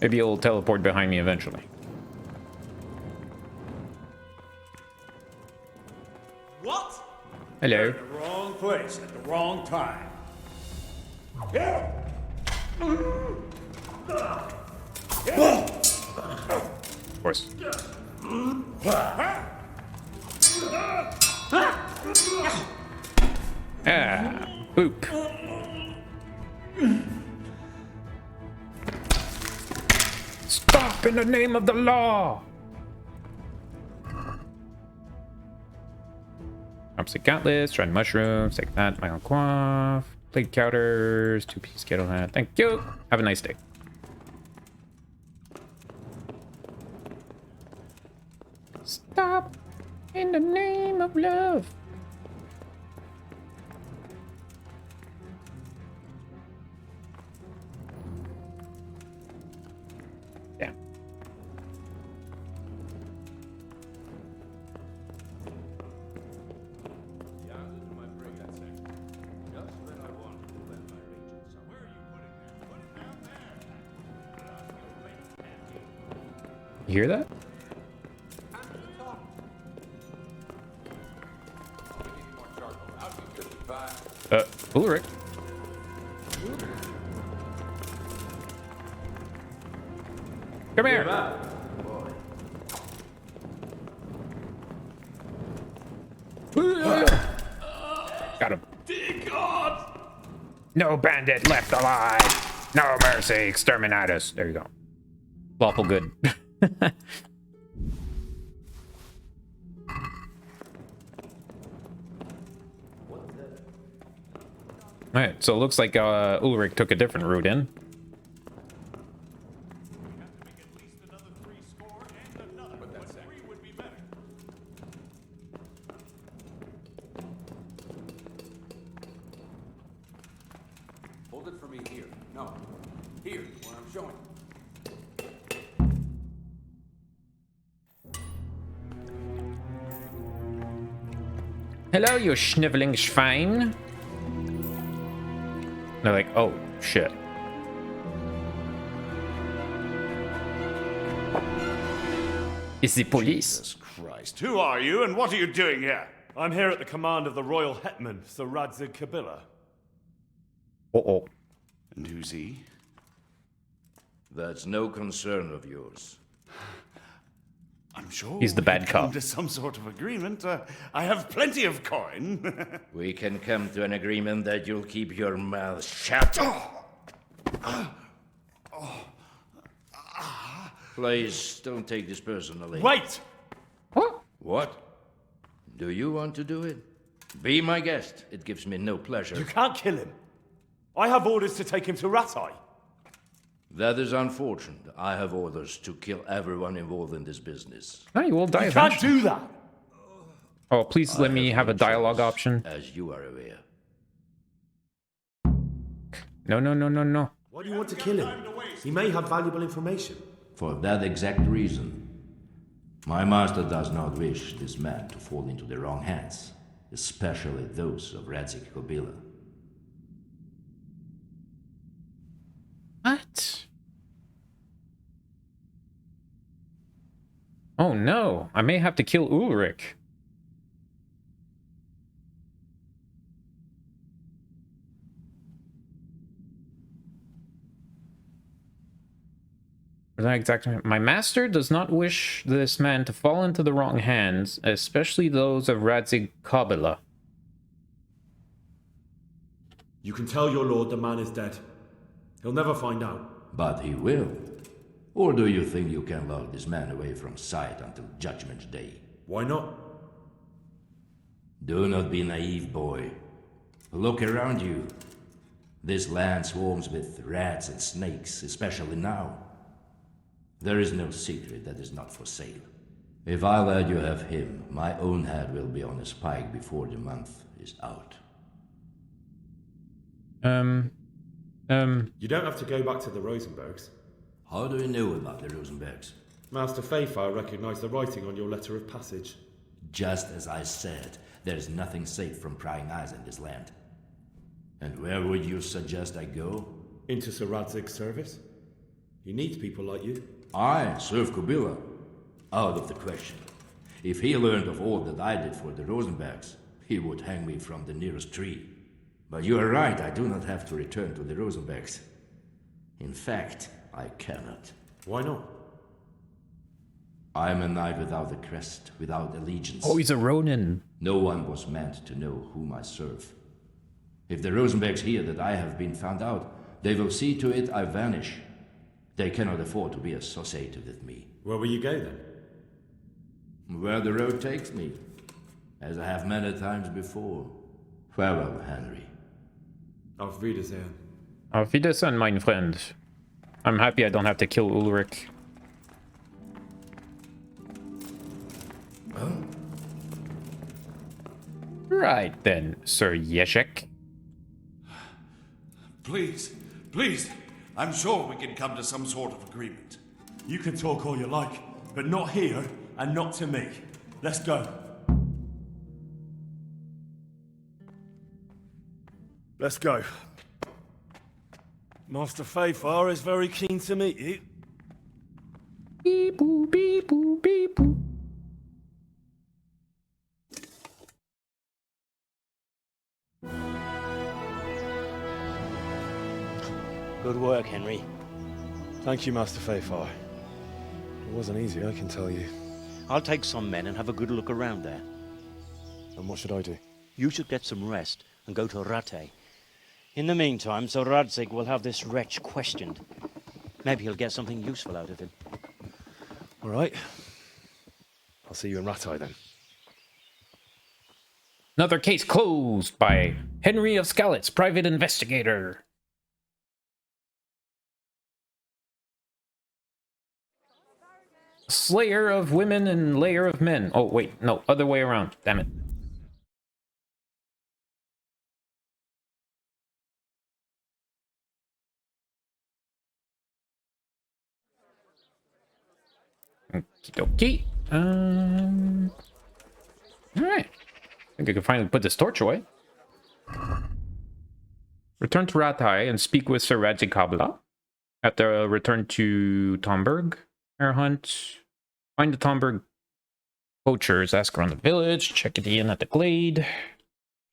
Maybe he'll teleport behind me eventually. What? Hello. You're in the wrong place at the wrong time. Of course. Ah, boop. Stop in the name of the law! Opposite countless, shredded mushrooms, take that, my own quaff, plate counters, 2-piece kettle hat. Thank you. Have a nice day. Stop in the name of love. Yeah. You hear that? Ulrich. Come here. Got him. Dear God! No bandit left alive. No mercy, exterminatus. There you go. Lawful good. Alright, so it looks like Ulrich took a different route in. Hold it for me here. No. Here, where I'm showing. Hello, you schniveling Schwein. They're like, oh, shit. It's the police. Jesus Christ, who are you and what are you doing here? I'm here at the command of the royal hetman, Sir Radzig Kabila. Uh-oh. And who's he? That's no concern of yours. I'm sure he's the bad come cop. To some sort of agreement. I have plenty of coin. We can come to an agreement that you'll keep your mouth shut. Please, don't take this personally. Wait! What? Do you want to do it? Be my guest. It gives me no pleasure. You can't kill him. I have orders to take him to Ratai. That is unfortunate. I have orders to kill everyone involved in this business. No, you will die You eventually. can't do that! Oh, please let me have a dialogue option. As you are aware. No, no, no, no, no. Why do you want to kill him? He may have valuable information. For that exact reason. My master does not wish this man to fall into the wrong hands, especially those of Radzig Kabila. What? Oh no, I may have to kill Ulrich. Exactly. My master does not wish this man to fall into the wrong hands, especially those of Radzig Kabila. You can tell your lord the man is dead. He'll never find out. But he will. Or do you think you can lock this man away from sight until Judgment Day? Why not? Do not be naive, boy. Look around you. This land swarms with rats and snakes, especially now. There is no secret that is not for sale. If I let you have him, my own head will be on a spike before the month is out. You don't have to go back to the Rosenbergs. How do you know about the Rosenbergs? Master Fayfire recognized the writing on your letter of passage. Just as I said, there is nothing safe from prying eyes in this land. And where would you suggest I go? Into Sir Radzig's service. He needs people like you. I serve Kabila. Out of the question. If he learned of all that I did for the Rosenbergs, he would hang me from the nearest tree. But you are right, I do not have to return to the Rosenbergs. In fact, I cannot. Why not? I am a knight without a crest, without allegiance. Oh, he's a Ronin. No one was meant to know whom I serve. If the Rosenbergs hear that I have been found out, they will see to it I vanish. They cannot afford to be associated with me. Where will you go then? Where the road takes me, as I have many times before. Farewell, Henry. Auf Wiedersehen. Auf Wiedersehen, mein Freund. I'm happy I don't have to kill Ulrich. Right then, Sir Yeshek. Please, please. I'm sure we can come to some sort of agreement. You can talk all you like, but not here and not to me. Let's go. Let's go. Master Fayfar is very keen to meet you. Beep boop, beep boop, beep boop. Good work, Henry. Thank you, Master Fayfar. It wasn't easy, I can tell you. I'll take some men and have a good look around there. And what should I do? You should get some rest and go to Rattay. In the meantime, Sir Radzig will have this wretch questioned. Maybe he'll get something useful out of him. All right. I'll see you in Rattay then. Another case closed by Henry of Skalitz, private investigator. Slayer of women and layer of men. Oh, wait, no, other way around. Damn it. Okie dokie. Alright. I think I can finally put this torch away. Return to Rattay and speak with Sir Radzik Kabla. At the return to Talmberg. Air hunt. Find the Talmberg poachers. Ask around the village. Check it in at the glade.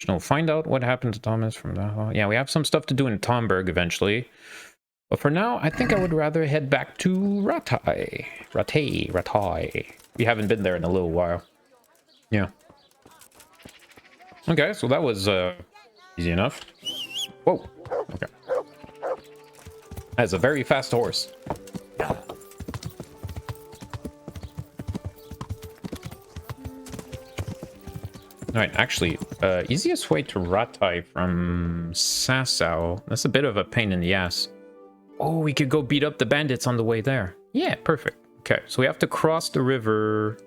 No, find out what happened to Thomas from the... Yeah, we have some stuff to do in Talmberg eventually. But for now, I think I would rather head back to Rattay. Rattay. We haven't been there in a little while. Yeah. Okay, so that was easy enough. Whoa. Okay. That's a very fast horse. Alright, actually, easiest way to Rattay from Sassau. That's a bit of a pain in the ass. Oh, we could go beat up the bandits on the way there. Yeah, perfect. Okay, so we have to cross the river.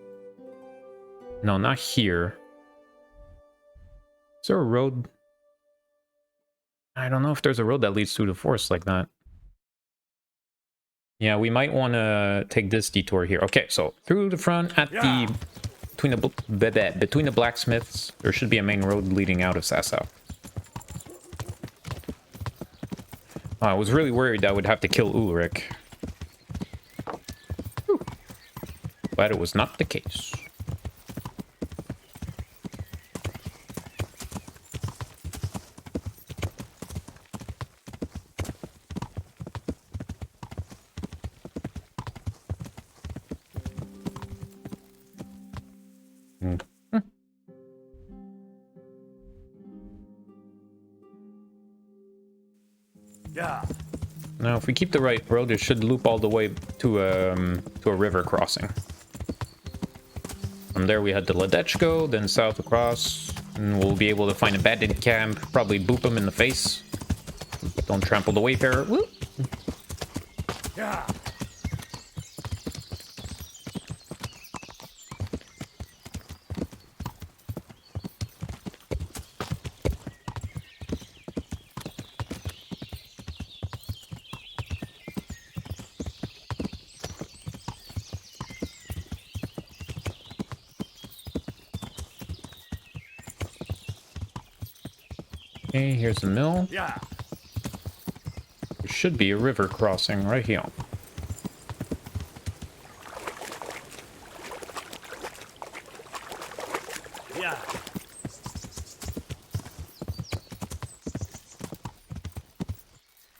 No, not here. Is there a road? I don't know if there's a road that leads through the forest like that. Yeah, we might want to take this detour here. Okay, so through the front at the... Between the blacksmiths, there should be a main road leading out of Sassau. Oh, I was really worried I would have to kill Ulrich. Whew. But it was not the case. Now, if we keep the right road, it should loop all the way to a river crossing. From there, we head to Ledechko, then south across, and we'll be able to find a bandit camp. Probably boop them in the face. Don't trample the wayfarer. Whoop. Yeah. Okay, here's the mill. Yeah. There should be a river crossing right here. Yeah.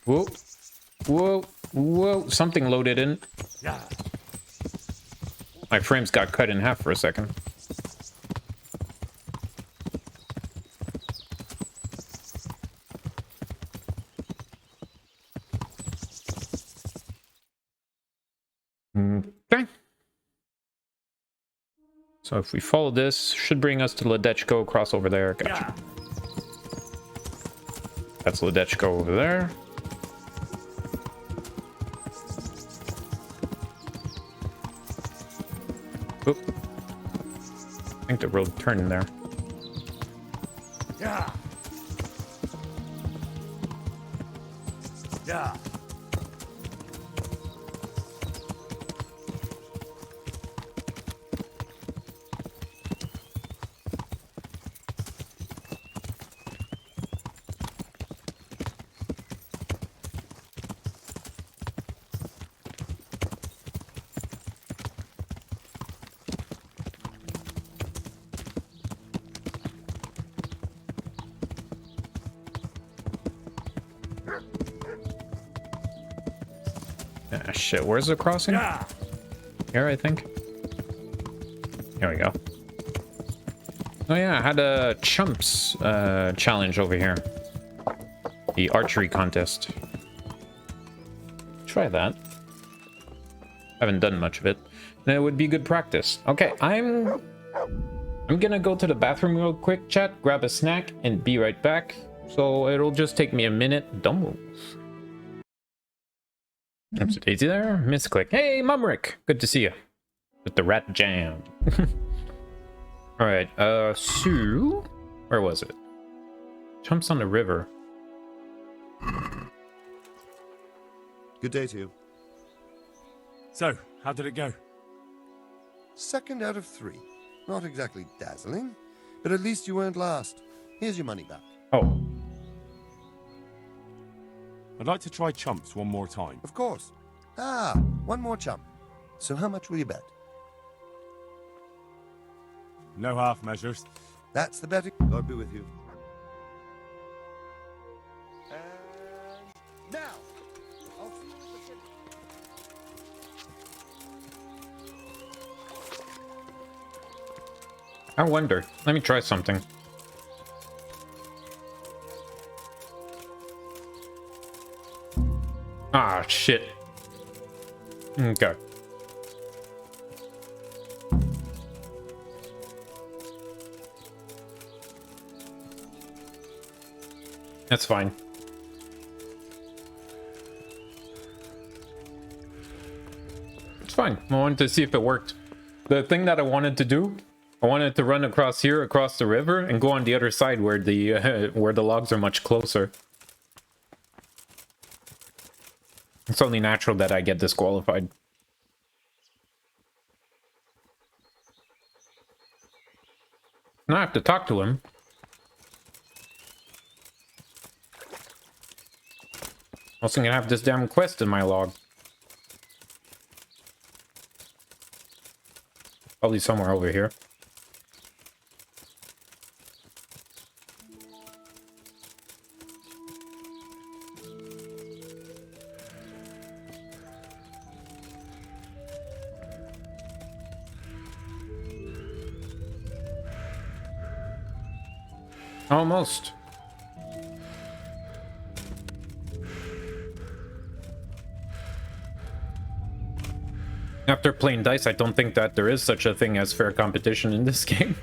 Whoa. Whoa. Whoa. Something loaded in. Yeah. My frames got cut in half for a second. Okay. So if we follow this, should bring us to Ledechko, cross over there. Gotcha. That's Ledechko over there. Oop. I think the road turned in there. Yeah. Yeah. Ah, shit. Where's the crossing? Yeah. Here, I think. Here we go. Oh yeah, I had a chumps challenge over here. The archery contest. Try that. Haven't done much of it. And it would be good practice. Okay, I'm gonna go to the bathroom real quick, chat, grab a snack, and be right back. So it'll just take me a minute. Don't move. Oops, Daisy there. Misclick. Hey, Mumrick. Good to see you. With the rat jam. Alright, so... Where was it? Chumps on the river. Good day to you. So, how did it go? 2nd out of 3. Not exactly dazzling, but at least you weren't last. Here's your money back. Oh. I'd like to try chumps one more time. Of course. Ah, one more chump. So how much will you bet? No half measures. That's the betting. God be with you. And now, I'll see you at the finish. I wonder. Let me try something. Ah, shit. Okay. That's fine. It's fine. I wanted to see if it worked. The thing that I wanted to do, I wanted to run across here, across the river, and go on the other side where the logs are much closer. It's only natural that I get disqualified. Now I have to talk to him. Also, I'm gonna have this damn quest in my log. Probably somewhere over here. Almost. After playing dice, I don't think that there is such a thing as fair competition in this game.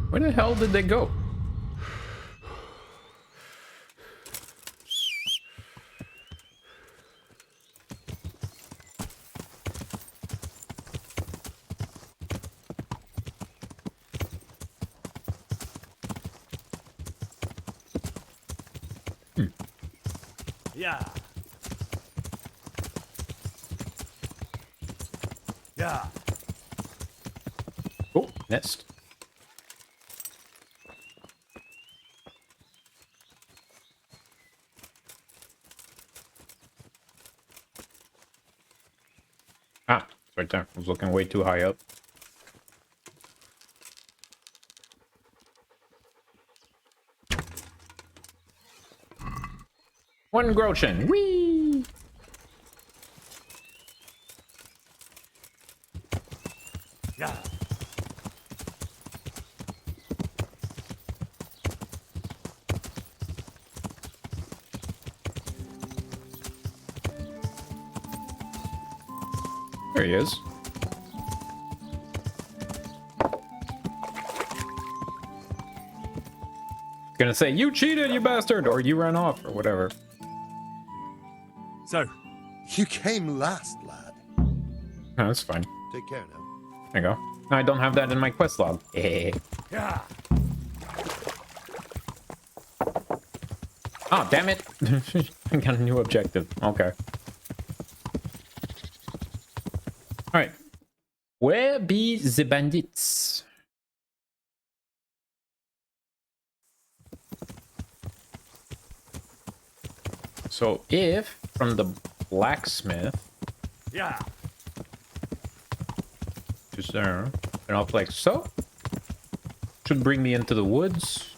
Where the hell did they go? Yeah. Yeah. Oh, nest. Right there. I was looking way too high up. One Groschen. Whee! Yeah. There he is. Gonna say, you cheated, you bastard, or you ran off, or whatever. So, you came last, lad. No, that's fine. Take care now. There you go. I don't have that in my quest log. yeah. Oh, damn it. I got a new objective. Okay. Alright. Where be the bandits? So if from the blacksmith, yeah, just there, and I'll like so, should bring me into the woods.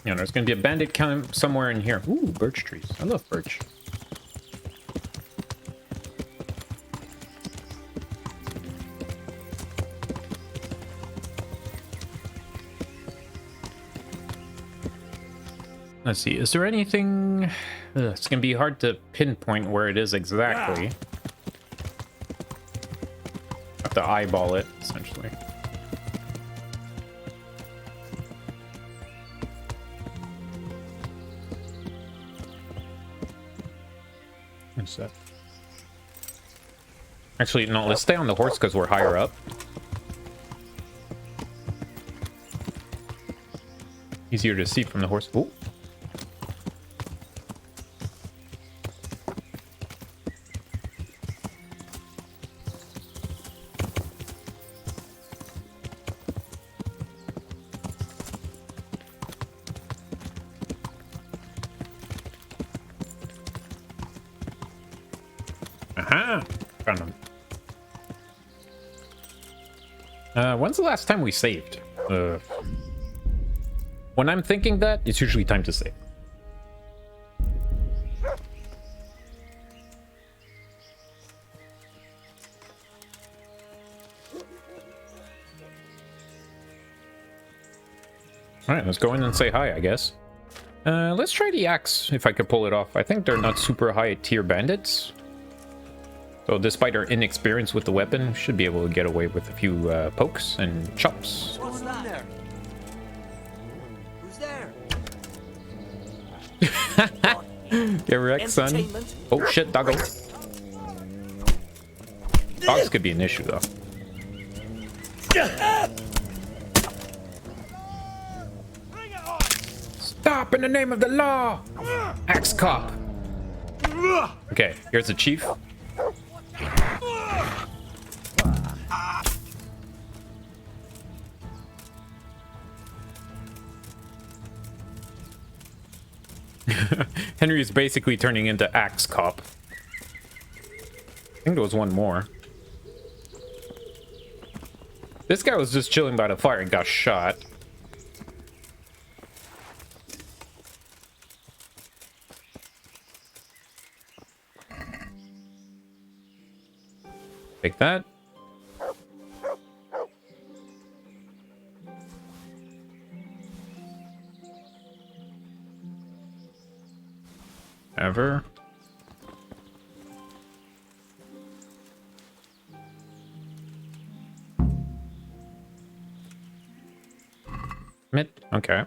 Yeah, there's gonna be a bandit camp somewhere in here. Ooh, birch trees. I love birch. Let's see, is there anything... it's gonna be hard to pinpoint where it is exactly. Yeah. Have to eyeball it, essentially. What's that? Actually, no, let's stay on the horse because we're higher up. Easier to see from the horse. Ooh. Aha! Found him. When's the last time we saved? When I'm thinking that, it's usually time to save. Alright, let's go in and say hi, I guess. Let's try the axe, if I could pull it off. I think they're not super high tier bandits. So despite our inexperience with the weapon, should be able to get away with a few pokes and chops. What's there? Who's there? Get wrecked, son. Oh shit, doggo. Dogs could be an issue, though. Stop in the name of the law! Axe cop. Okay, here's the chief. Henry is basically turning into Axe Cop. I think there was one more. This guy was just chilling by the fire and got shot. Take that. Ever. Mid. Okay.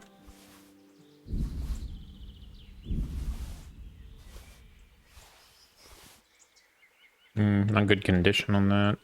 Not good condition on that.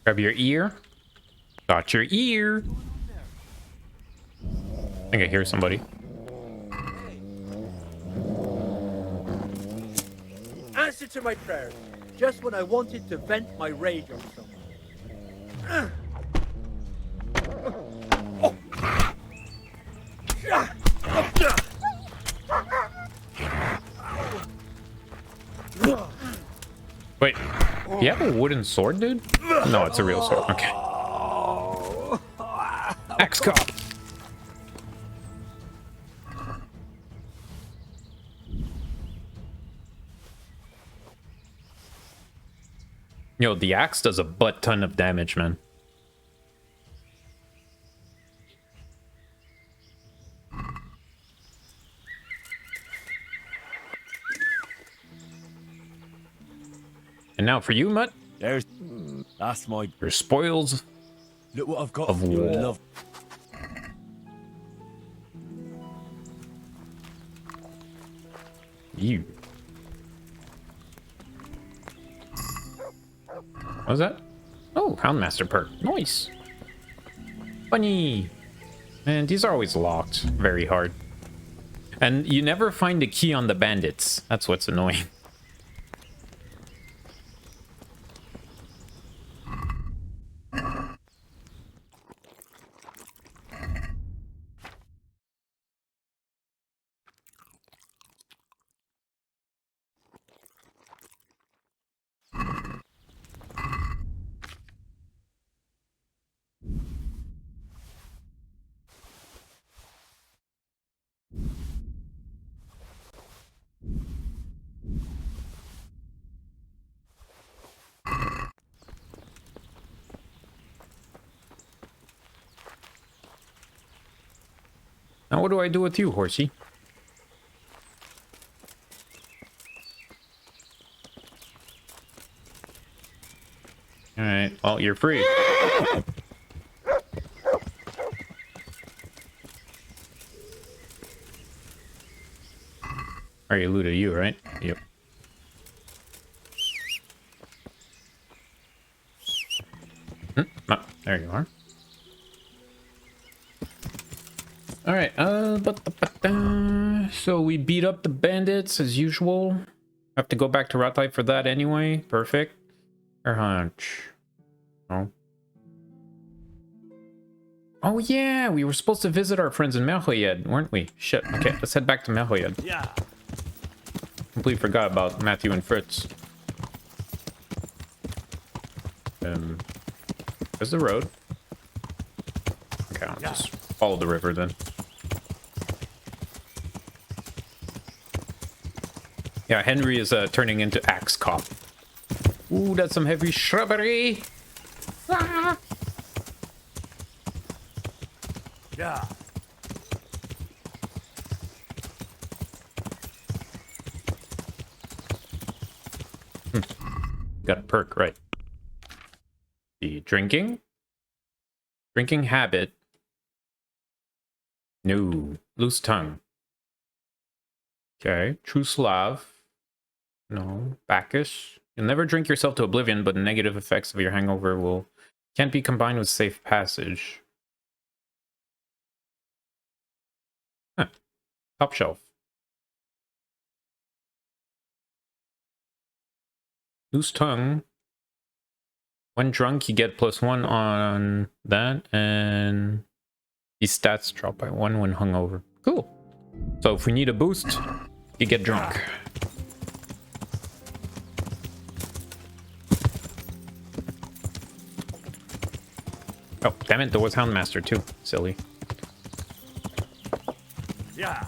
Grab your ear. Got your ear. I think I hear somebody. Answer to my prayers, just when I wanted to vent my rage on someone. Wait, you have a wooden sword, dude? No, it's a real sword. Okay. Axe cop. Yo, the axe does a butt ton of damage, man. And now for you, Mutt. That's my... Your spoils. Look what I've got of war. Love. You. What was that? Oh, Houndmaster perk. Nice. Funny. Man, these are always locked. Very hard. And you never find the key on the bandits. That's what's annoying. Now what do I do with you, horsey? Alright, well, you're free. Already looted you, right? Yep. There you are. Alright, so we beat up the bandits as usual. Have to go back to Ratai for that anyway. Perfect. Or hunch. Oh. Oh yeah, we were supposed to visit our friends in Merhoyed, weren't we? Shit. Okay, let's head back to Merhoyed. Yeah. Completely forgot about Matthew and Fritz. There's the road. Okay, I'll just follow the river then. Yeah, Henry is turning into Axe Cop. Ooh, that's some heavy shrubbery. Ah! Yeah. Got a perk, right. The drinking habit. No. Loose tongue. Okay. True Slav. No. Bacchus. You'll never drink yourself to oblivion, but the negative effects of your hangover can't be combined with safe passage. Huh. Top shelf. Loose tongue. When drunk, you get +1 on that, and these stats drop by 1 when hungover. Cool. So if we need a boost, you get drunk. Oh, damn it, there was Houndmaster too. Silly. Yeah.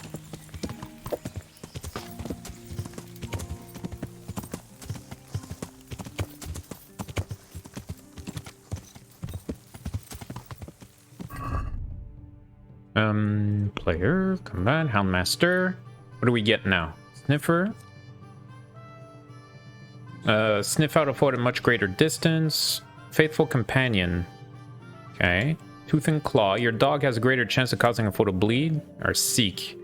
Player, combat, Houndmaster. What do we get now? Sniffer. Sniff out a foe at a much greater distance. Faithful companion. Okay. Tooth and claw. Your dog has a greater chance of causing a foe to bleed. Or seek.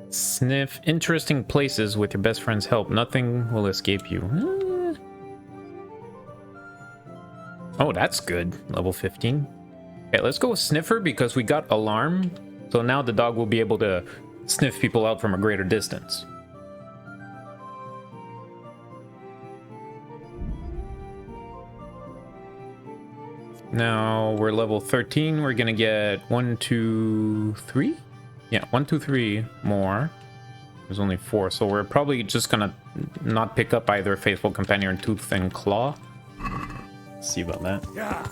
Sniff interesting places with your best friend's help. Nothing will escape you. Oh, that's good. Level 15. Okay, let's go with Sniffer because we got Alarm. So now the dog will be able to sniff people out from a greater distance. Now we're level 13. We're gonna get 1, 2, 3? Yeah, 1, 2, 3 more. There's only 4, so we're probably just gonna not pick up either Faithful Companion or Tooth and Claw. Let's see about that. Yeah.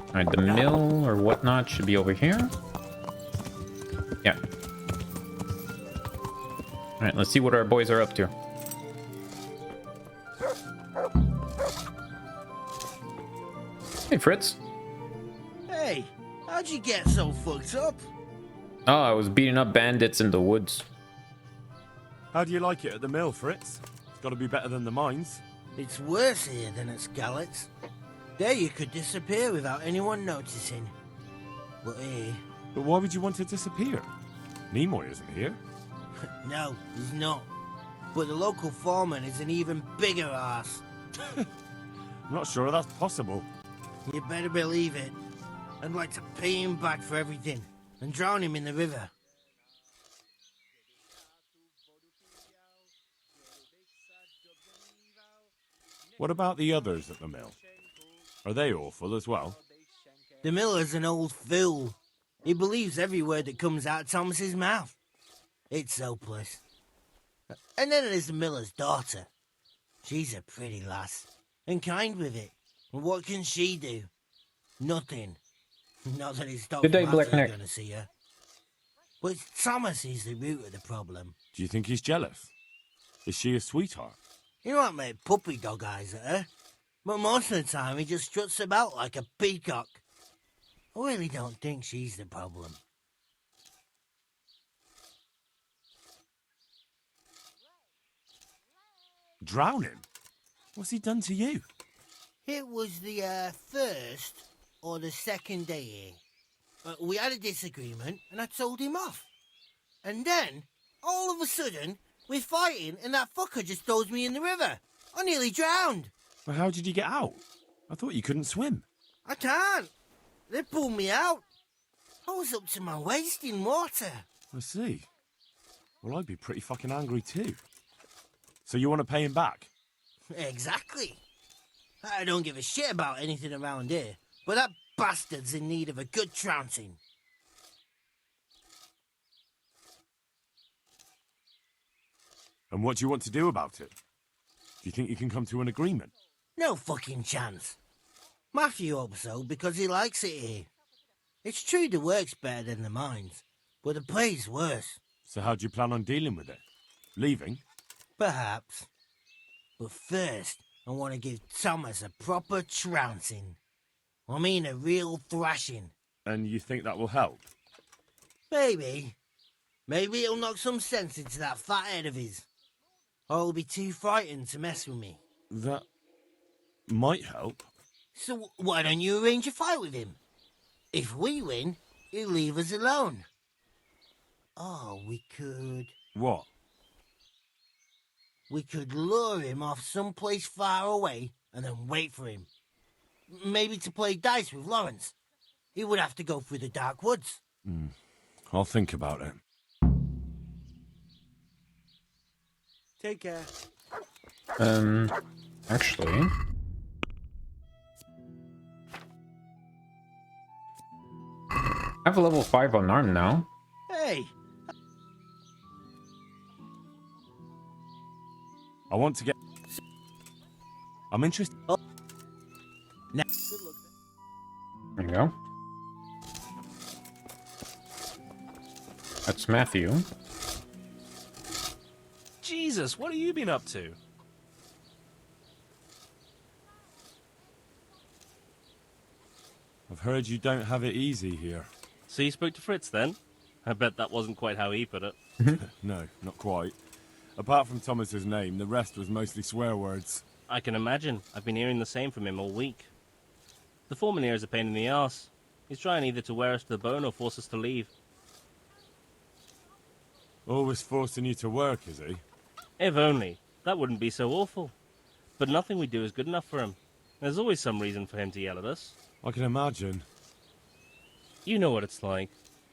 Alright, the mill or whatnot should be over here. Yeah. Alright, let's see what our boys are up to. Hey, Fritz. Hey, how'd you get so fucked up? Oh, I was beating up bandits in the woods. How do you like it at the mill, Fritz? It's got to be better than the mines. It's worse here than at Skalitz. There you could disappear without anyone noticing. But here... But why would you want to disappear? Nimoy isn't here. No, he's not. But the local foreman is an even bigger ass. I'm not sure that's possible. You better believe it. I'd like to pay him back for everything and drown him in the river. What about the others at the mill? Are they awful as well? The miller's an old fool. He believes every word that comes out of Thomas's mouth. It's hopeless. And then there's the miller's daughter. She's a pretty lass, and kind with it. And what can she do? Nothing. Not that it stops Good day, Martha Blackneck. gonna see her. But Thomas is the root of the problem. Do you think he's jealous? Is she a sweetheart? He might make puppy dog eyes at her, but most of the time he just struts about like a peacock. I really don't think she's the problem. Drowning? What's he done to you? It was the first or the second day here. We had a disagreement and I told him off. And then, all of a sudden, we're fighting and that fucker just throws me in the river. I nearly drowned. Well, how did you get out? I thought you couldn't swim. I can't. They pulled me out. I was up to my waist in water. I see. Well, I'd be pretty fucking angry too. So you want to pay him back? Exactly. I don't give a shit about anything around here, but that bastard's in need of a good trouncing. And what do you want to do about it? Do you think you can come to an agreement? No fucking chance. Matthew hopes so because he likes it here. It's true the work's better than the mines, but the pay's worse. So how do you plan on dealing with it? Leaving? Perhaps. But first, I want to give Thomas a proper trouncing. I mean a real thrashing. And you think that will help? Maybe. Maybe it'll knock some sense into that fat head of his. Or he'll be too frightened to mess with me. That might help. So why don't you arrange a fight with him? If we win, he'll leave us alone. Oh, we could... What? We could lure him off someplace far away and then wait for him. Maybe to play dice with Lawrence. He would have to go through the dark woods. I'll think about it. Take care. Actually... I have a level 5 unarmed now. Hey! I want to get... I'm interested... Oh. There you go. That's Matthew. Jesus, what have you been up to? I've heard you don't have it easy here. So you spoke to Fritz then? I bet that wasn't quite how he put it. No, not quite. Apart from Thomas's name, the rest was mostly swear words. I can imagine. I've been hearing the same from him all week. The foreman here is a pain in the arse. He's trying either to wear us to the bone or force us to leave. Always forcing you to work, is he? If only. That wouldn't be so awful. But nothing we do is good enough for him. There's always some reason for him to yell at us. I can imagine. You know what it's like.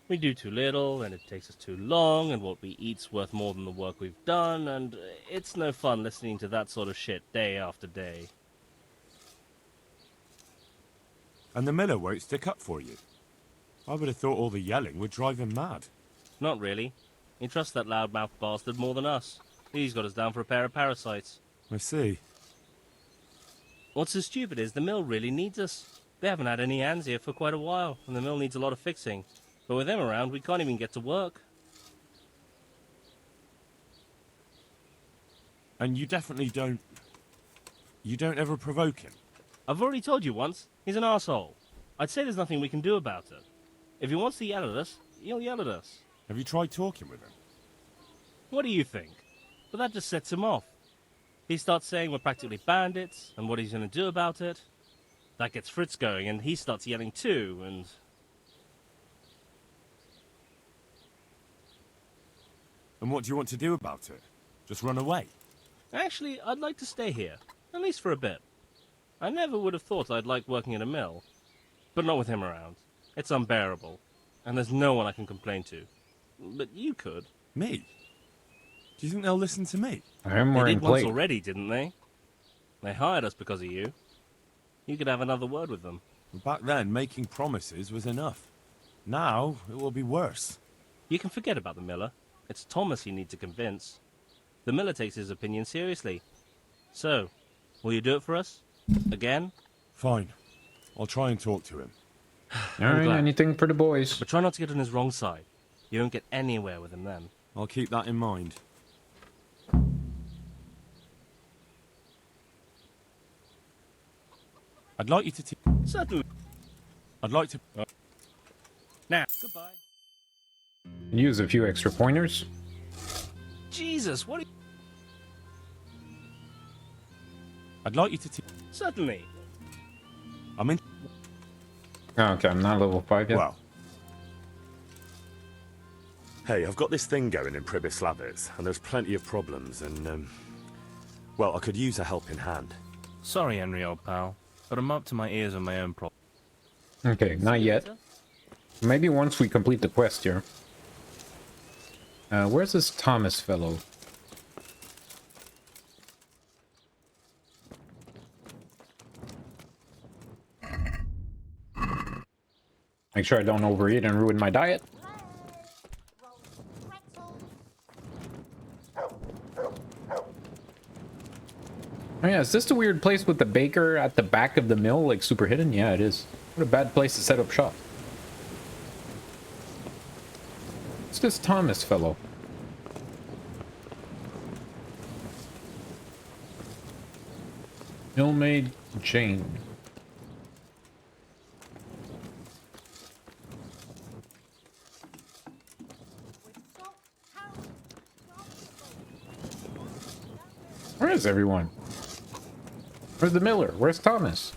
We do too little, and it takes us too long, and what we eat's worth more than the work we've done, and it's no fun listening to that sort of shit day after day. And the miller won't stick up for you? I would have thought all the yelling would drive him mad. Not really. He trusts that loudmouth bastard more than us. He's got us down for a pair of parasites. I see. What's so stupid is the mill really needs us. They haven't had any hands here for quite a while, and the mill needs a lot of fixing. But with them around, we can't even get to work. And you definitely don't... You don't ever provoke him? I've already told you once, he's an arsehole. I'd say there's nothing we can do about it. If he wants to yell at us, he'll yell at us. Have you tried talking with him? What do you think? But that just sets him off. He starts saying we're practically bandits, and what he's going to do about it. That gets Fritz going, and he starts yelling too, and... And what do you want to do about it? Just run away? Actually, I'd like to stay here, at least for a bit. I never would have thought I'd like working in a mill. But not with him around. It's unbearable, and there's no one I can complain to. But you could. Me? Do you think they'll listen to me? I'm They wearing did once plate. already, didn't they? They hired us because of you. You could have another word with them. Back then, making promises was enough. Now, it will be worse. You can forget about the miller. It's Thomas you need to convince. The miller takes his opinion seriously. So, will you do it for us? Again? Fine. I'll try and talk to him. Alright, anything for the boys. But try not to get on his wrong side. You won't get anywhere with him then. I'll keep that in mind. I'd like you to... Certainly. I'd like to... Now, goodbye. Use a few extra pointers. Jesus, what are you... I'd like you to... Certainly. I'm in... Oh, okay, I'm not level 5 yet. Well. Hey, I've got this thing going in Pribyslavitz, and there's plenty of problems, and, well, I could use a helping hand. Sorry, Henry, old pal, but I'm up to my ears on my own problems. Okay, not yet. Maybe once we complete the quest here. Where's this Thomas fellow? Make sure I don't overeat and ruin my diet. Oh yeah, is this the weird place with the baker at the back of the mill, like super hidden? Yeah, it is. What a bad place to set up shop. What's this Thomas fellow? Millmaid Jane. Where is everyone? Where's the miller? Where's Thomas?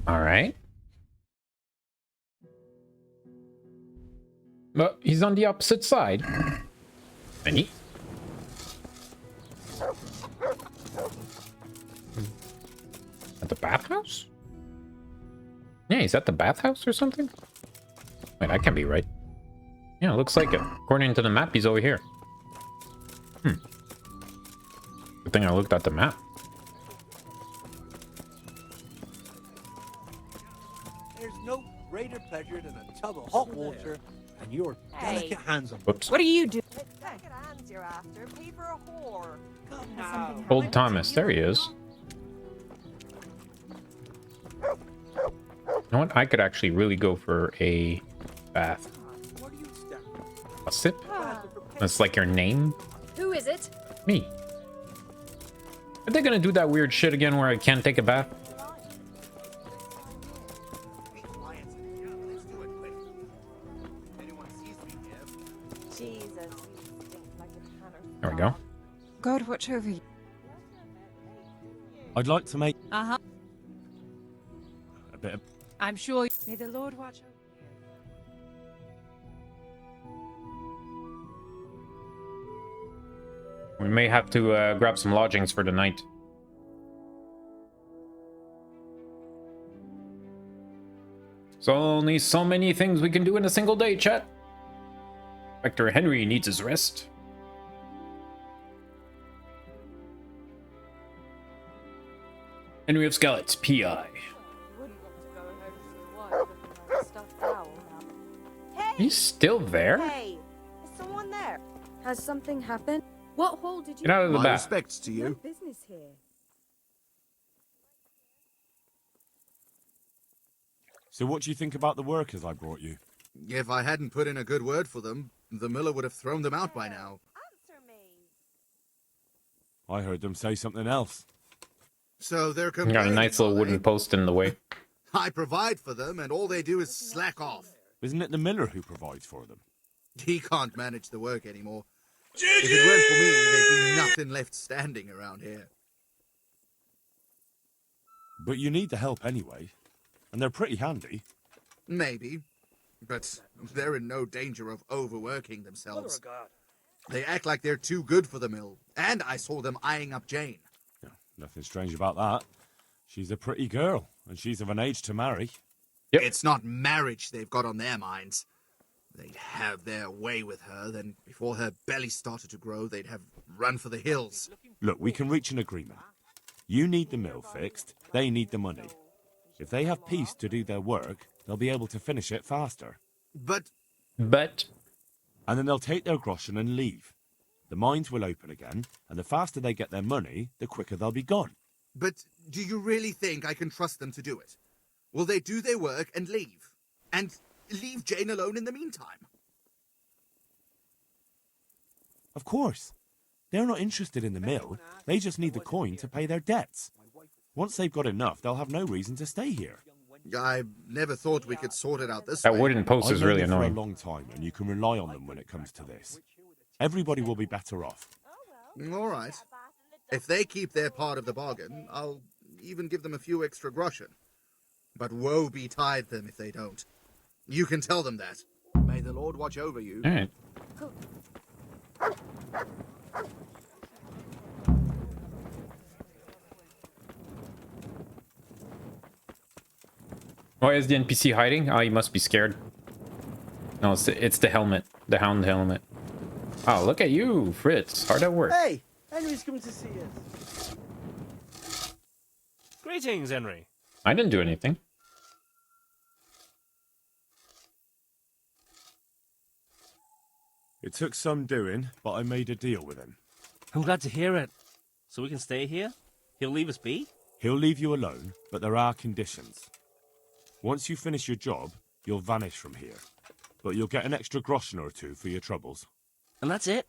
Alright. But he's on the opposite side. Any? At the bathhouse? Yeah, he's at the bathhouse or something? Wait, that can't be right. Yeah, it looks like it. According to the map, he's over here. Good thing I looked at the map. There's no greater pleasure than a tub of hot water and your delicate hands on. Whoops. What are you doing? Delicate hands you're after. Pay for a whore. Come Has now. something Old happened Thomas, to there you? he is. You know what? I could actually really go for a bath. What are you staring? A sip? Ah, That's like your name? who is it? Me. Are they gonna do that weird shit again where I can't take a bath? Jesus, you stink like a tanner. There we go. God watch over you. I'd like to make Uh-huh. a bit of... I'm sure. May the Lord watch over you. We may have to grab some lodgings for the night. So only so many things we can do in a single day, chat. Inspector Henry needs his rest. Henry of Skelet's PI. He's still there? Hey, is someone there? Has something happened? What hole did you? Get out of the My back. respects to No you. business here. So what do you think about the workers I brought you? If I hadn't put in a good word for them, the miller would have thrown them out by now. I heard them say something else. So they're Got a complaining, nice little are wooden they? post in the way. I provide for them, and all they do is slack off. Isn't it the miller who provides for them? He can't manage the work anymore. If it weren't for me, there'd be nothing left standing around here. But you need the help anyway. And they're pretty handy. Maybe, but they're in no danger of overworking themselves. They act like they're too good for the mill, and I saw them eyeing up Jane. Nothing strange about that. She's a pretty girl, and she's of an age to marry. Yep. It's not marriage they've got on their minds. They'd have their way with her, then before her belly started to grow, they'd have run for the hills. Look, we can reach an agreement. You need the mill fixed, they need the money. If they have peace to do their work, they'll be able to finish it faster. But... And then they'll take their groschen and leave. The mines will open again, and the faster they get their money, the quicker they'll be gone. But do you really think I can trust them to do it? Will they do their work and leave? And leave Jane alone in the meantime? Of course. They're not interested in the mill. They just need the coin to pay their debts. Once they've got enough, they'll have no reason to stay here. I never thought we could sort it out this That way. wooden post is really I've known them annoying. for a long time, and you can rely on them when it comes to this. Everybody will be better off. All right. If they keep their part of the bargain, I'll even give them a few extra groschen. But woe betide them if they don't. You can tell them that. May the Lord watch over you. All right. Why is the NPC hiding? Oh, he must be scared. No, it's the helmet. The hound helmet. Oh, look at you, Fritz. Hard at work. Hey, Henry's coming to see us. Greetings, Henry. I didn't do anything. It took some doing, but I made a deal with him. I'm glad to hear it. So we can stay here? He'll leave us be? He'll leave you alone, but there are conditions. Once you finish your job, you'll vanish from here. But you'll get an extra groschen or two for your troubles. And that's it?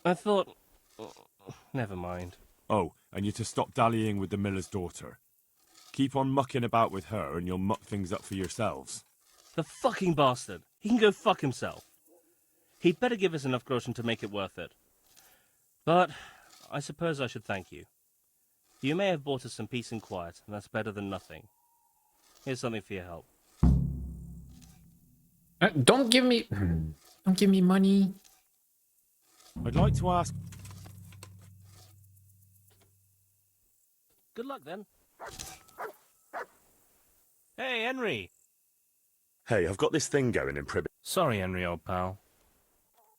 I thought... Never mind. Oh, and you're to stop dallying with the miller's daughter. Keep on mucking about with her and you'll muck things up for yourselves. The fucking bastard. He can go fuck himself. He'd better give us enough groschen to make it worth it. But I suppose I should thank you. You may have bought us some peace and quiet, and that's better than nothing. Here's something for your help. Don't give me money. I'd like to ask... Good luck, then. Hey, Henry. Hey, I've got this thing going in Pribby. Sorry, Henry, old pal.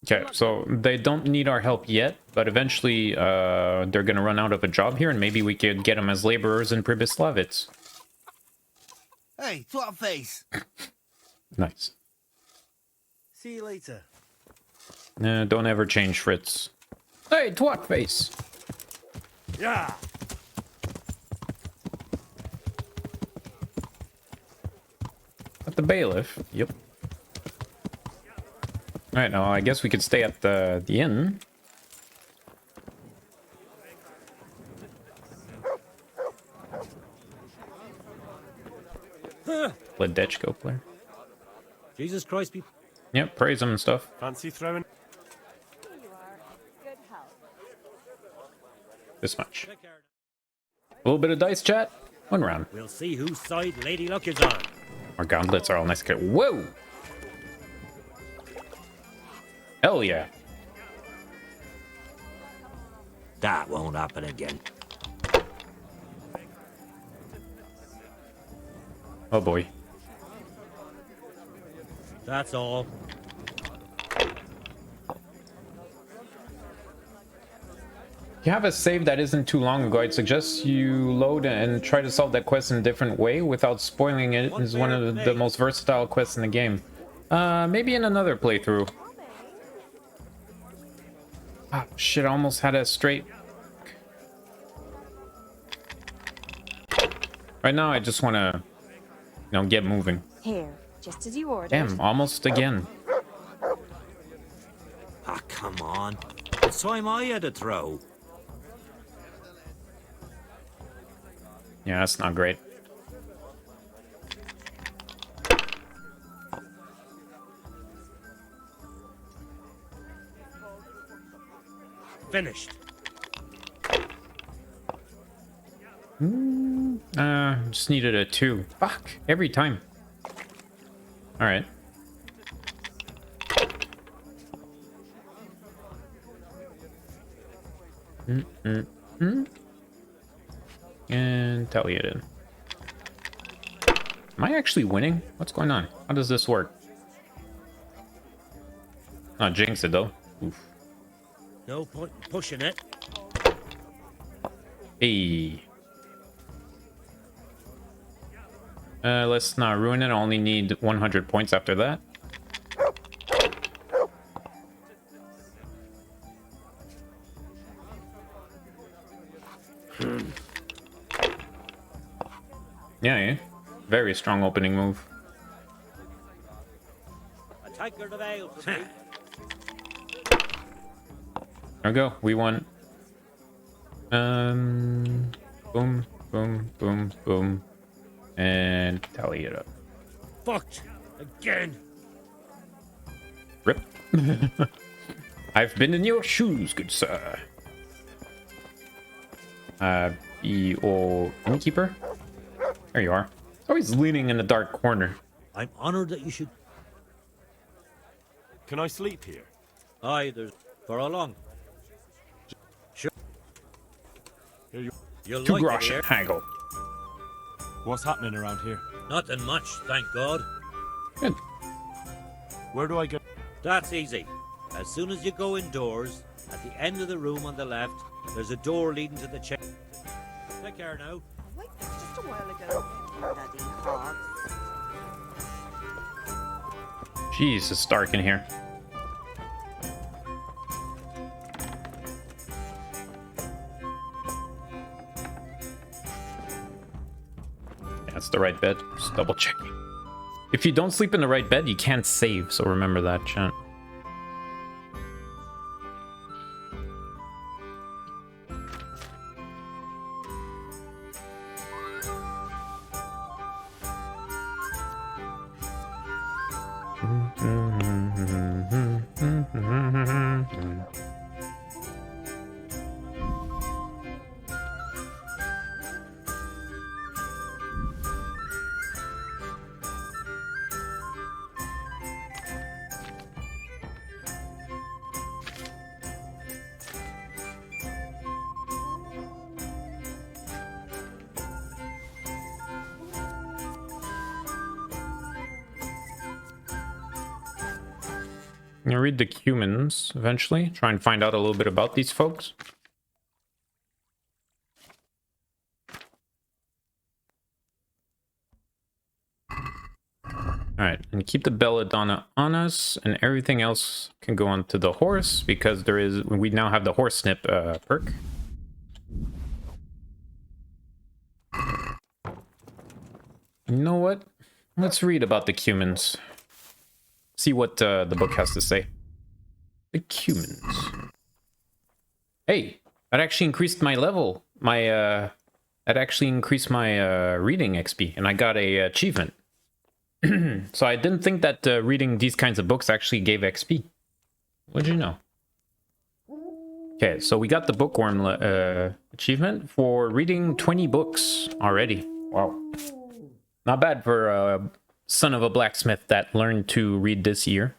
Okay, so they don't need our help yet, but eventually they're gonna run out of a job here, and maybe we could get them as laborers in Pribyslavitz. Hey, twat face. Nice. See you later. Don't ever change, Fritz. Hey, twat face. Yeah. At the bailiff. Yep. All right, now I guess we could stay at the inn. Ledechko player. Jesus Christ, people. Yep, praise him and stuff. Fancy throwing? This much. A little bit of dice chat. One round. We'll see whose side Lady Luck is on. Our gauntlets are all nice. Whoa! Hell yeah. That won't happen again. Oh boy. That's all. If you have a save that isn't too long ago, I'd suggest you load and try to solve that quest in a different way without spoiling it. It's one of the most versatile quests in the game. Maybe in another playthrough. Ah, shit, I almost had a straight. Right now, I just want to, you know, get moving. Here, just as you ordered. Damn, almost again. Ah, come on. It's time I had a throw. Yeah, that's not great. Finished. Just needed a 2. Fuck, every time. Alright. And tally it in. Am I actually winning? What's going on? How does this work? Not jinx it though. Oof. No point in pushing it. Hey. Let's not ruin it. I only need 100 points after that. Yeah. Very strong opening move. A tiger the veil for me. There we go. We won. Boom, boom, boom, boom. And tally it up. Fucked again. Rip. I've been in your shoes, good sir. Or innkeeper? There you are. Always leaning in the dark corner. I'm honored that you should. Can I sleep here? Aye, there's for how long? Sure. Here you. You'll 2 like it groschen here. haggle. What's happening around here? Nothing much, thank God. Good. Where do I go? That's easy. As soon as you go indoors, at the end of the room on the left, there's a door leading to the chamber. Take care now. Wait, that's just a while ago. Bloody hogs. Jeez, it's dark in here. That's the right bed. Just double checking. If you don't sleep in the right bed, you can't save, so remember that, chat. I'm gonna read the humans eventually, try and find out a little bit about these folks. Alright, and keep the belladonna on us, and everything else can go onto the horse, because we now have the horse snip perk. You know what? Let's read about the humans. See what the book has to say. The humans. Hey, that actually increased my level. That actually increased my reading XP, and I got a achievement. So I didn't think that reading these kinds of books actually gave XP. What'd you know? Okay, so we got the bookworm achievement for reading 20 books already. Wow. Not bad for a son of a blacksmith that learned to read this year.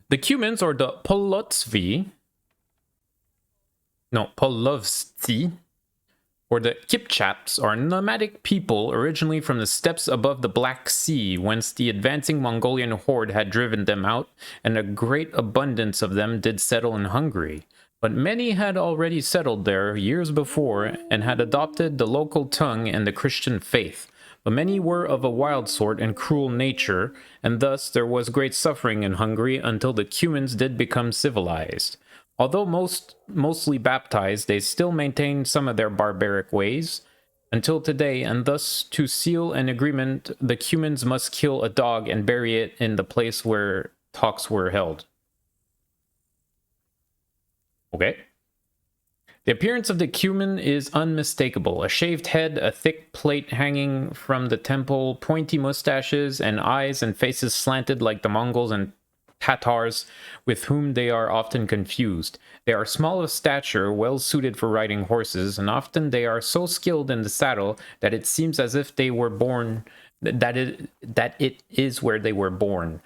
The Cumans, or the Polotsvi, No, Polovsti, or the Kipchaps, are nomadic people originally from the steppes above the Black Sea, whence the advancing Mongolian horde had driven them out, and a great abundance of them did settle in Hungary. But many had already settled there years before, and had adopted the local tongue and the Christian faith. But many were of a wild sort and cruel nature, and thus there was great suffering in Hungary until the Cumans did become civilized. Although mostly baptized, they still maintained some of their barbaric ways until today, and thus to seal an agreement, the Cumans must kill a dog and bury it in the place where talks were held. Okay. The appearance of the Cuman is unmistakable. A shaved head, a thick plate hanging from the temple, pointy mustaches, and eyes and faces slanted like the Mongols and Tatars, with whom they are often confused. They are small of stature, well suited for riding horses, and often they are so skilled in the saddle that it seems as if they were born, that it is where they were born.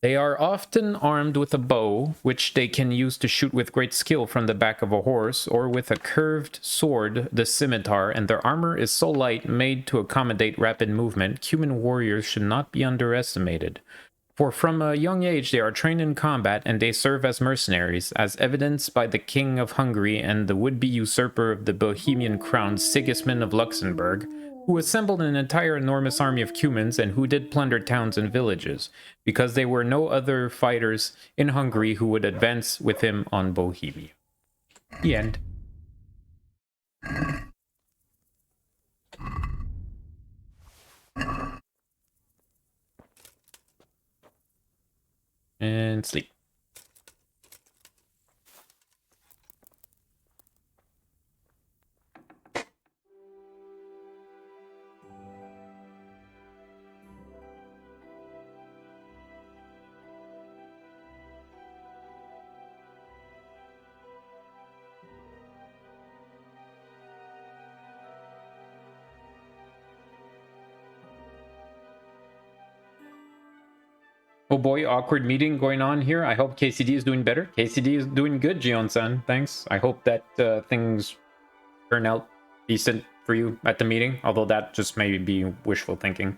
They are often armed with a bow, which they can use to shoot with great skill from the back of a horse, or with a curved sword, the scimitar, and their armor is so light, made to accommodate rapid movement, Cuman warriors should not be underestimated. For from a young age they are trained in combat, and they serve as mercenaries, as evidenced by the King of Hungary and the would-be usurper of the Bohemian crown, Sigismund of Luxembourg, who assembled an entire enormous army of Cumans and who did plunder towns and villages, because there were no other fighters in Hungary who would advance with him on Bohemia. The end. And sleep. Oh boy, awkward meeting going on here. I hope KCD is doing better. KCD is doing good, Gion-san. Thanks. I hope that things turn out decent for you at the meeting, although that just may be wishful thinking.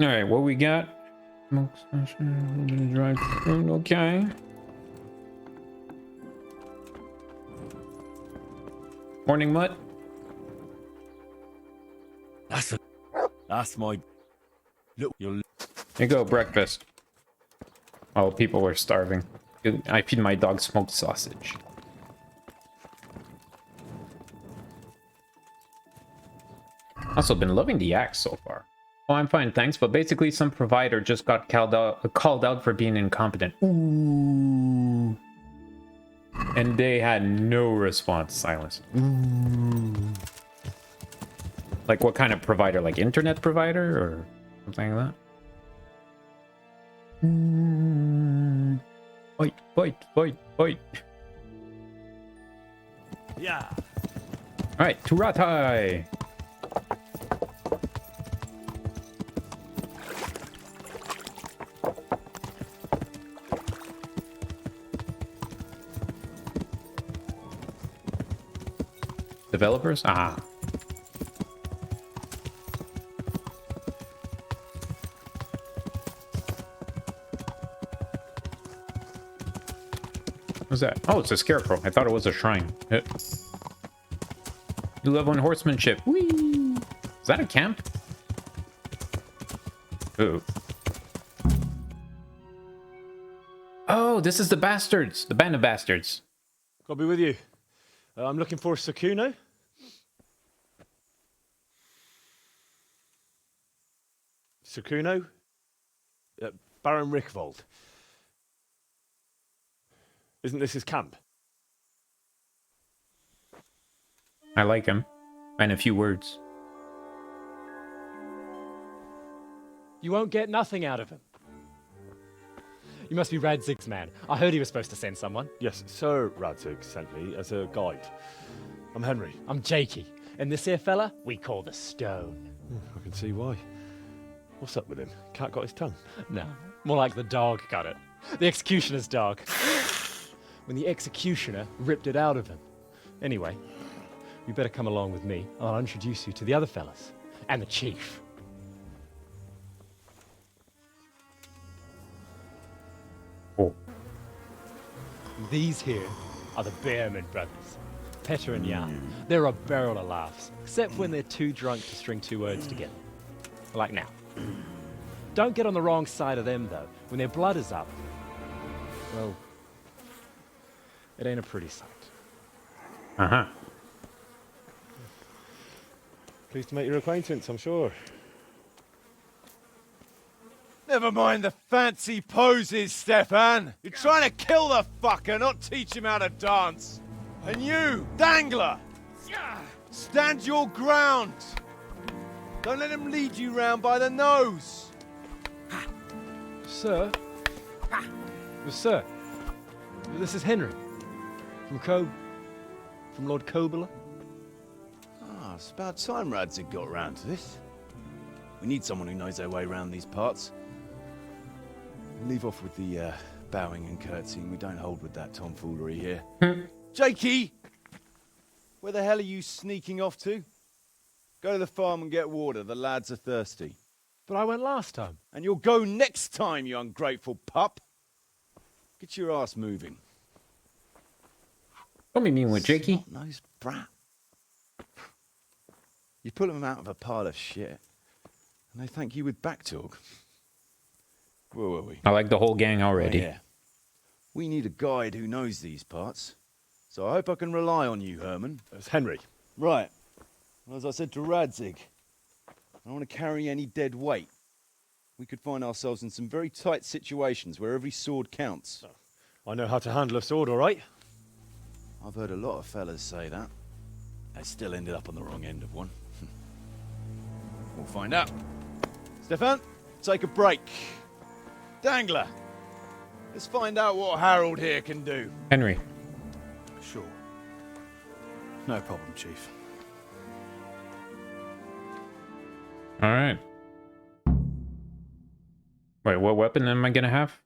Alright, what we got? Okay. Morning, Mutt. That's my... Look, Here you go, breakfast. Oh, people were starving. I feed my dog smoked sausage. Also been loving the axe so far. Oh, I'm fine, thanks, but basically some provider just got called out for being incompetent. Ooh. And they had no response. Silence. Ooh. Like what kind of provider? Like internet provider or something like that? Ooh. Fight, fight, fight, fight. Yeah. Alright, Turatai. Developers? Ah. What's that? Oh, it's a scarecrow. I thought it was a shrine. You level 1 horsemanship. Whee! Is that a camp? Ooh. Oh, this is the bastards. The band of bastards. I'll be with you. I'm looking for Sakuno. Sakuno? Baron Rickvold. Isn't this his camp? I like him. And a few words. You won't get nothing out of him. You must be Radzig's man. I heard he was supposed to send someone. Yes, Sir Radzig sent me as a guide. I'm Henry. I'm Jakey. And this here fella, we call the Stone. I can see why. What's up with him? Cat got his tongue? No, more like the dog got it. The executioner's dog. When the executioner ripped it out of him. Anyway, you better come along with me. I'll introduce you to the other fellas. And the chief. Oh. These here are the Bearman brothers. Petter and Jan. They're a barrel of laughs, except when they're too drunk to string two words together. Like now. Don't get on the wrong side of them, though. When their blood is up, well, it ain't a pretty sight. Uh-huh. Pleased to make your acquaintance, I'm sure. Never mind the fancy poses, Stefan. You're trying to kill the fucker, not teach him how to dance. And you, Dangler, stand your ground. Don't let him lead you round by the nose. Sir? Well, sir, this is Henry. From Lord Kobler. Ah, it's about time Radzig got round to this. We need someone who knows their way around these parts. Leave off with the bowing and curtsying. We don't hold with that tomfoolery here. Jakey! Where the hell are you sneaking off to? Go to the farm and get water. The lads are thirsty. But I went last time. And you'll go next time, you ungrateful pup. Get your ass moving. Don't be mean with Jakey. Nice brat. You put them out of a pile of shit, and they thank you with back talk. Where were we? I like the whole gang already. Oh, yeah. We need a guide who knows these parts. So I hope I can rely on you, Herman. It's Henry. Right. Well, as I said to Radzig, I don't want to carry any dead weight. We could find ourselves in some very tight situations where every sword counts. I know how to handle a sword, all right? I've heard a lot of fellas say that. They still ended up on the wrong end of one. We'll find out. Stefan, take a break. Dangler, let's find out what Harold here can do. Henry. Sure. No problem, Chief. All right. Wait, what weapon am I gonna have?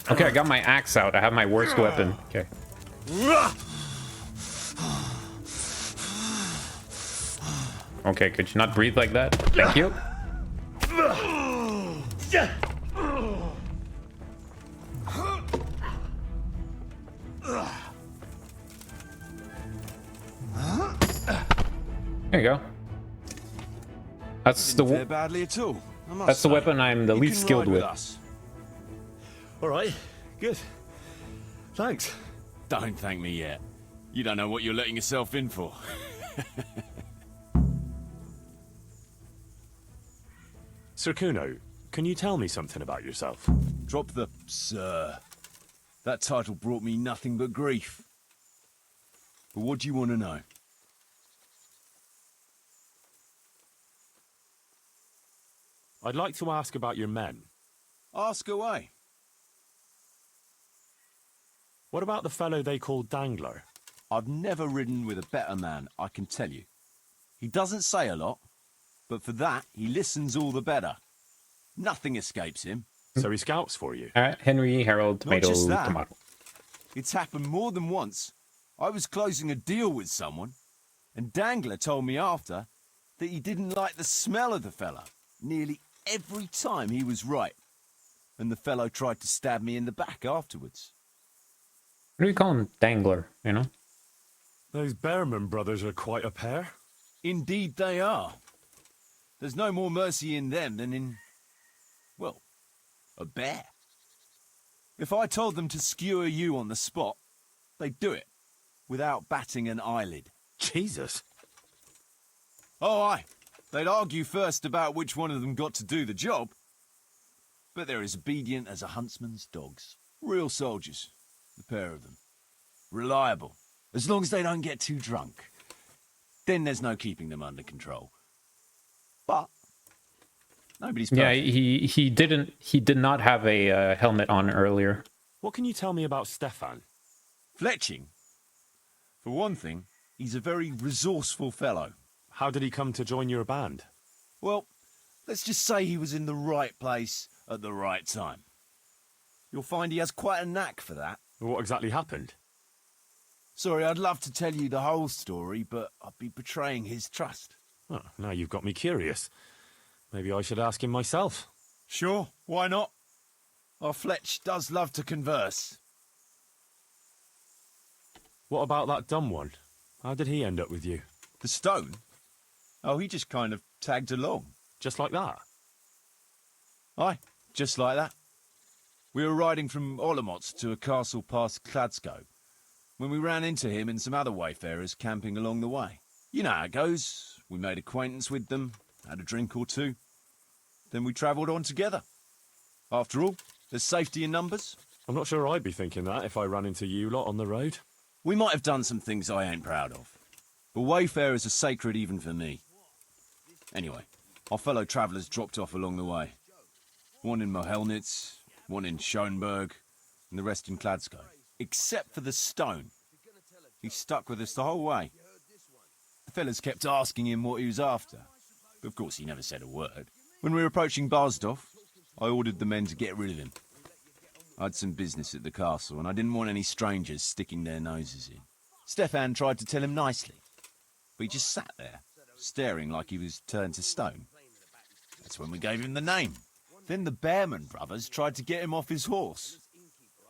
Okay, I got my axe out. I have my worst weapon. Okay. Okay, could you not breathe like that? Thank you. There you go. That's the Didn't fare badly at all. I must that's the say. weapon I'm the You least can skilled ride with. Us. All right, good. Thanks. Don't thank me yet. You don't know what you're letting yourself in for. Sir Kuno, can you tell me something about yourself? Drop the sir. That title brought me nothing but grief. But what do you want to know? I'd like to ask about your men. Ask away. What about the fellow they call Dangler? I've never ridden with a better man, I can tell you. He doesn't say a lot, but for that, he listens all the better. Nothing escapes him. So he scouts for you? Henry, Harold, tomato, Not just that. tomato. It's happened more than once. I was closing a deal with someone, and Dangler told me after that he didn't like the smell of the fella nearly every time he was right. And the fellow tried to stab me in the back afterwards. What do we call him? Dangler, you know? Those Bearman brothers are quite a pair. Indeed they are. There's no more mercy in them than in, well, a bear. If I told them to skewer you on the spot, they'd do it, without batting an eyelid. Jesus. Oh, aye. They'd argue first about which one of them got to do the job. But they're as obedient as a huntsman's dogs. Real soldiers, the pair of them. Reliable, as long as they don't get too drunk. Then there's no keeping them under control. But Nobody's Yeah, perfect. he did not have a helmet on earlier. What can you tell me about Stefan? Fletching? For one thing, he's a very resourceful fellow. How did he come to join your band? Well, let's just say he was in the right place at the right time. You'll find he has quite a knack for that. What exactly happened? Sorry, I'd love to tell you the whole story, but I'd be betraying his trust. Oh, now you've got me curious. Maybe I should ask him myself. Sure, why not? Our Fletch does love to converse. What about that dumb one? How did he end up with you? The stone? Oh, he just kind of tagged along. Just like that? Aye, just like that. We were riding from Olomouc to a castle past Kladsko, when we ran into him and some other wayfarers camping along the way. You know how it goes. We made acquaintance with them, had a drink or two. Then we travelled on together. After all, there's safety in numbers. I'm not sure I'd be thinking that if I ran into you lot on the road. We might have done some things I ain't proud of. But wayfarers are sacred even for me. Anyway, our fellow travellers dropped off along the way. One in Mohelnitz, one in Schoenberg, and the rest in Kladsko. Except for the stone. He stuck with us the whole way. The fellas kept asking him what he was after. But of course he never said a word. When we were approaching Barsdorf, I ordered the men to get rid of him. I had some business at the castle, and I didn't want any strangers sticking their noses in. Stefan tried to tell him nicely, but he just sat there, staring like he was turned to stone. That's when we gave him the name. Then the Bearman brothers tried to get him off his horse.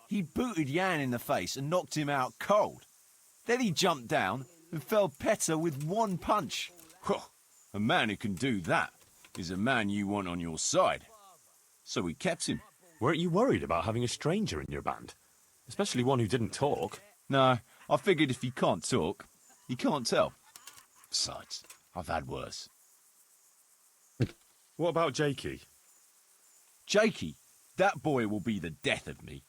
He booted Jan in the face and knocked him out cold. Then he jumped down and felled Petter with one punch. A man who can do that is a man you want on your side. So we kept him. Weren't you worried about having a stranger in your band? Especially one who didn't talk? No, I figured if he can't talk, he can't tell. Besides, I've had worse. What about Jakey? Jakey? That boy will be the death of me.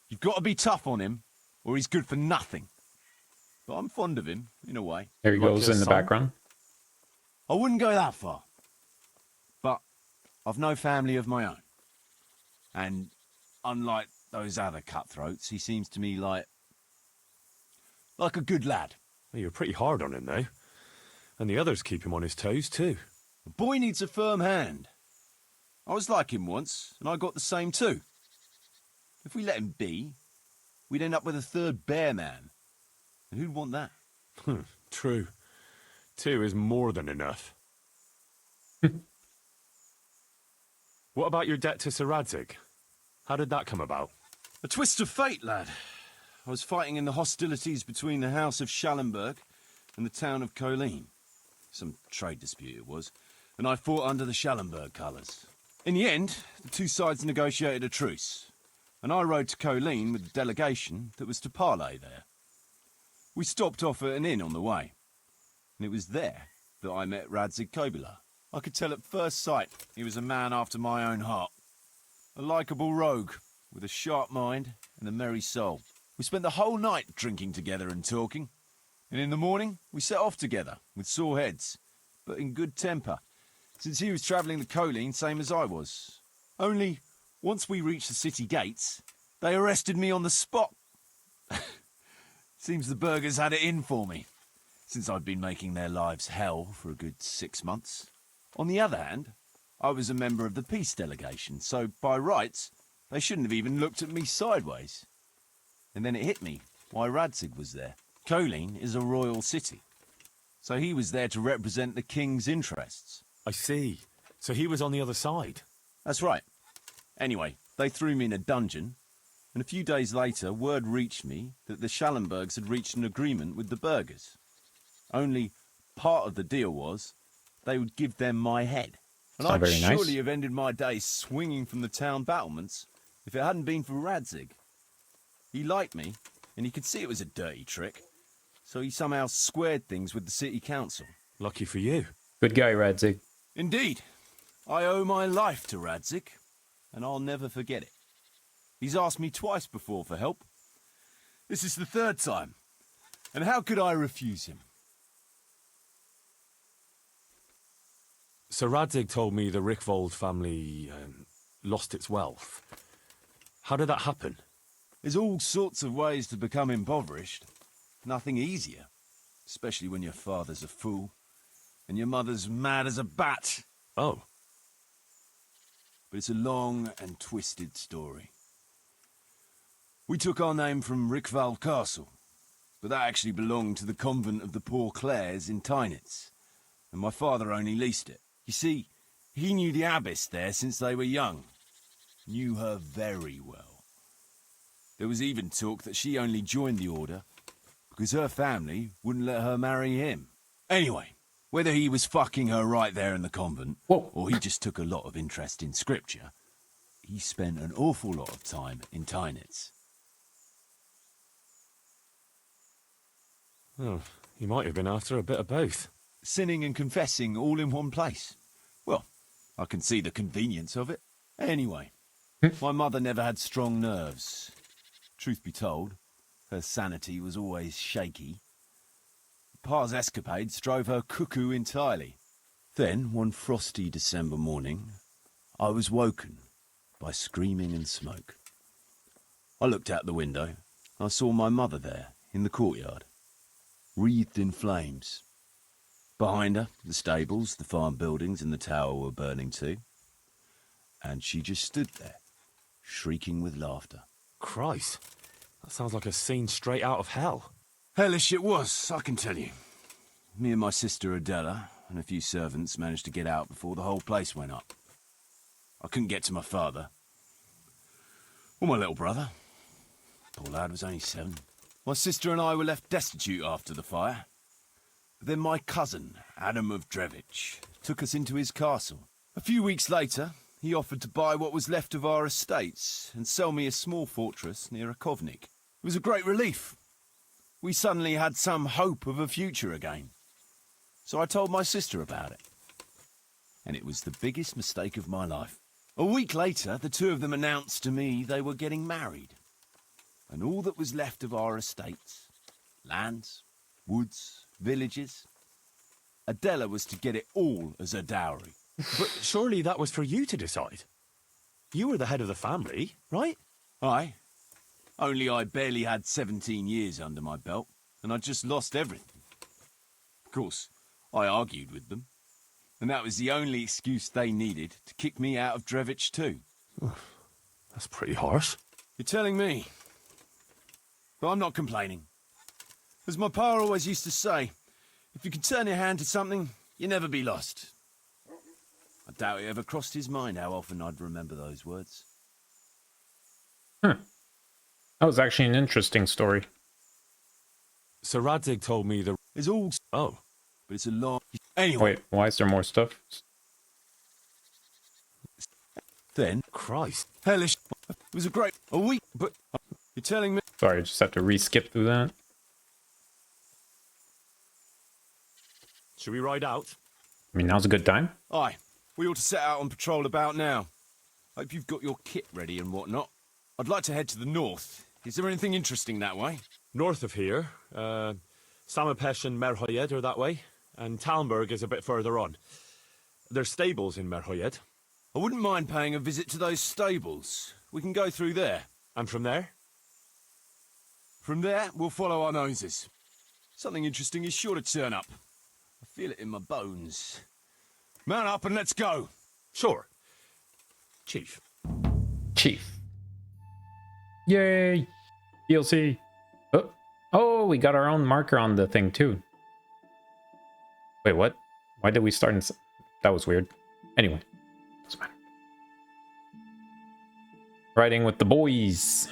You've got to be tough on him, or he's good for nothing. But I'm fond of him, in a way. There he goes in the background. I wouldn't go that far. But I've no family of my own. And unlike those other cutthroats, he seems to me like a good lad. Well, you're pretty hard on him, though. And the others keep him on his toes, too. The boy needs a firm hand. I was like him once, and I got the same too. If we let him be, we'd end up with a third bear man. And who'd want that? True. 2 is more than enough. What about your debt to Sir Radzig? How did that come about? A twist of fate, lad. I was fighting in the hostilities between the House of Schallenberg and the town of Colleen. Some trade dispute it was, and I fought under the Schallenberg colours. In the end, the two sides negotiated a truce, and I rode to Colleen with the delegation that was to parley there. We stopped off at an inn on the way, and it was there that I met Radzig Kobyla. I could tell at first sight he was a man after my own heart. A likeable rogue, with a sharp mind and a merry soul. We spent the whole night drinking together and talking, and in the morning we set off together, with sore heads, but in good temper, since he was travelling the Colleen same as I was. Only, once we reached the city gates, they arrested me on the spot. Seems the burghers had it in for me, since I'd been making their lives hell for a good 6 months. On the other hand, I was a member of the peace delegation, so by rights, they shouldn't have even looked at me sideways. And then it hit me why Radzig was there. Colleen is a royal city, so he was there to represent the king's interests. I see. So he was on the other side. That's right. Anyway, they threw me in a dungeon, and a few days later word reached me that the Schallenbergs had reached an agreement with the burghers. Only part of the deal was they would give them my head. And I'd surely have ended my days swinging from the town battlements if it hadn't been for Radzig. He liked me, and he could see it was a dirty trick, so he somehow squared things with the city council. Lucky for you. Good guy, Radzig. Indeed. I owe my life to Radzig, and I'll never forget it. He's asked me twice before for help. This is the third time, and how could I refuse him? Sir Radzig told me the Rickvold family lost its wealth. How did that happen? There's all sorts of ways to become impoverished. Nothing easier. Especially when your father's a fool and your mother's mad as a bat. Oh. But it's a long and twisted story. We took our name from Rickvold Castle, but that actually belonged to the convent of the Poor Clares in Tynitz, and my father only leased it. You see, he knew the abbess there since they were young. Knew her very well. There was even talk that she only joined the order because her family wouldn't let her marry him. Anyway, whether he was fucking her right there in the convent, or he just took a lot of interest in scripture, he spent an awful lot of time in Tynitz. Oh, he might have been after a bit of both. Sinning and confessing all in one place. Well, I can see the convenience of it. Anyway, my mother never had strong nerves. Truth be told, her sanity was always shaky. Pa's escapades drove her cuckoo entirely. Then, one frosty December morning, I was woken by screaming and smoke. I looked out the window. I saw my mother there, in the courtyard, wreathed in flames. Behind her, the stables, the farm buildings and the tower were burning too. And she just stood there, shrieking with laughter. Christ, that sounds like a scene straight out of hell. Hellish it was, I can tell you. Me and my sister Adela and a few servants managed to get out before the whole place went up. I couldn't get to my father. Or my little brother. Poor lad was only 7. My sister and I were left destitute after the fire. But then my cousin, Adam of Drevich, took us into his castle. A few weeks later, he offered to buy what was left of our estates and sell me a small fortress near Akovnik. It was a great relief. We suddenly had some hope of a future again. So I told my sister about it. And it was the biggest mistake of my life. A week later, the two of them announced to me they were getting married. And all that was left of our estates, lands, woods, villages, Adela was to get it all as a dowry. But surely that was for you to decide. You were the head of the family, right? Aye. Only I barely had 17 years under my belt, and I'd just lost everything. Of course, I argued with them, and that was the only excuse they needed to kick me out of Drevich too. That's pretty harsh. You're telling me. But I'm not complaining. As my pa always used to say, if you can turn your hand to something, you'll never be lost. I doubt it ever crossed his mind how often I'd remember those words. That was actually an interesting story. Sir Radzig told me the... It's all... Oh. But it's a long... Anyway. Wait, why is there more stuff? Then... Christ. Hellish. It was a week, but... You're telling me... Sorry, I just have to re-skip through that. Should we ride out? I mean, now's a good time. Aye. We ought to set out on patrol about now. Hope you've got your kit ready and whatnot. I'd like to head to the north. Is there anything interesting that way? North of here, Samapesh and Merhoyed are that way, and Talmberg is a bit further on. There's stables in Merhoyed. I wouldn't mind paying a visit to those stables. We can go through there. And from there? From there, we'll follow our noses. Something interesting is sure to turn up. I feel it in my bones. Mount up and let's go. Sure. Chief. Yay! DLC. Oh, we got our own marker on the thing too. Wait, what? Why did we start in... That was weird. Anyway, doesn't matter. Riding with the boys.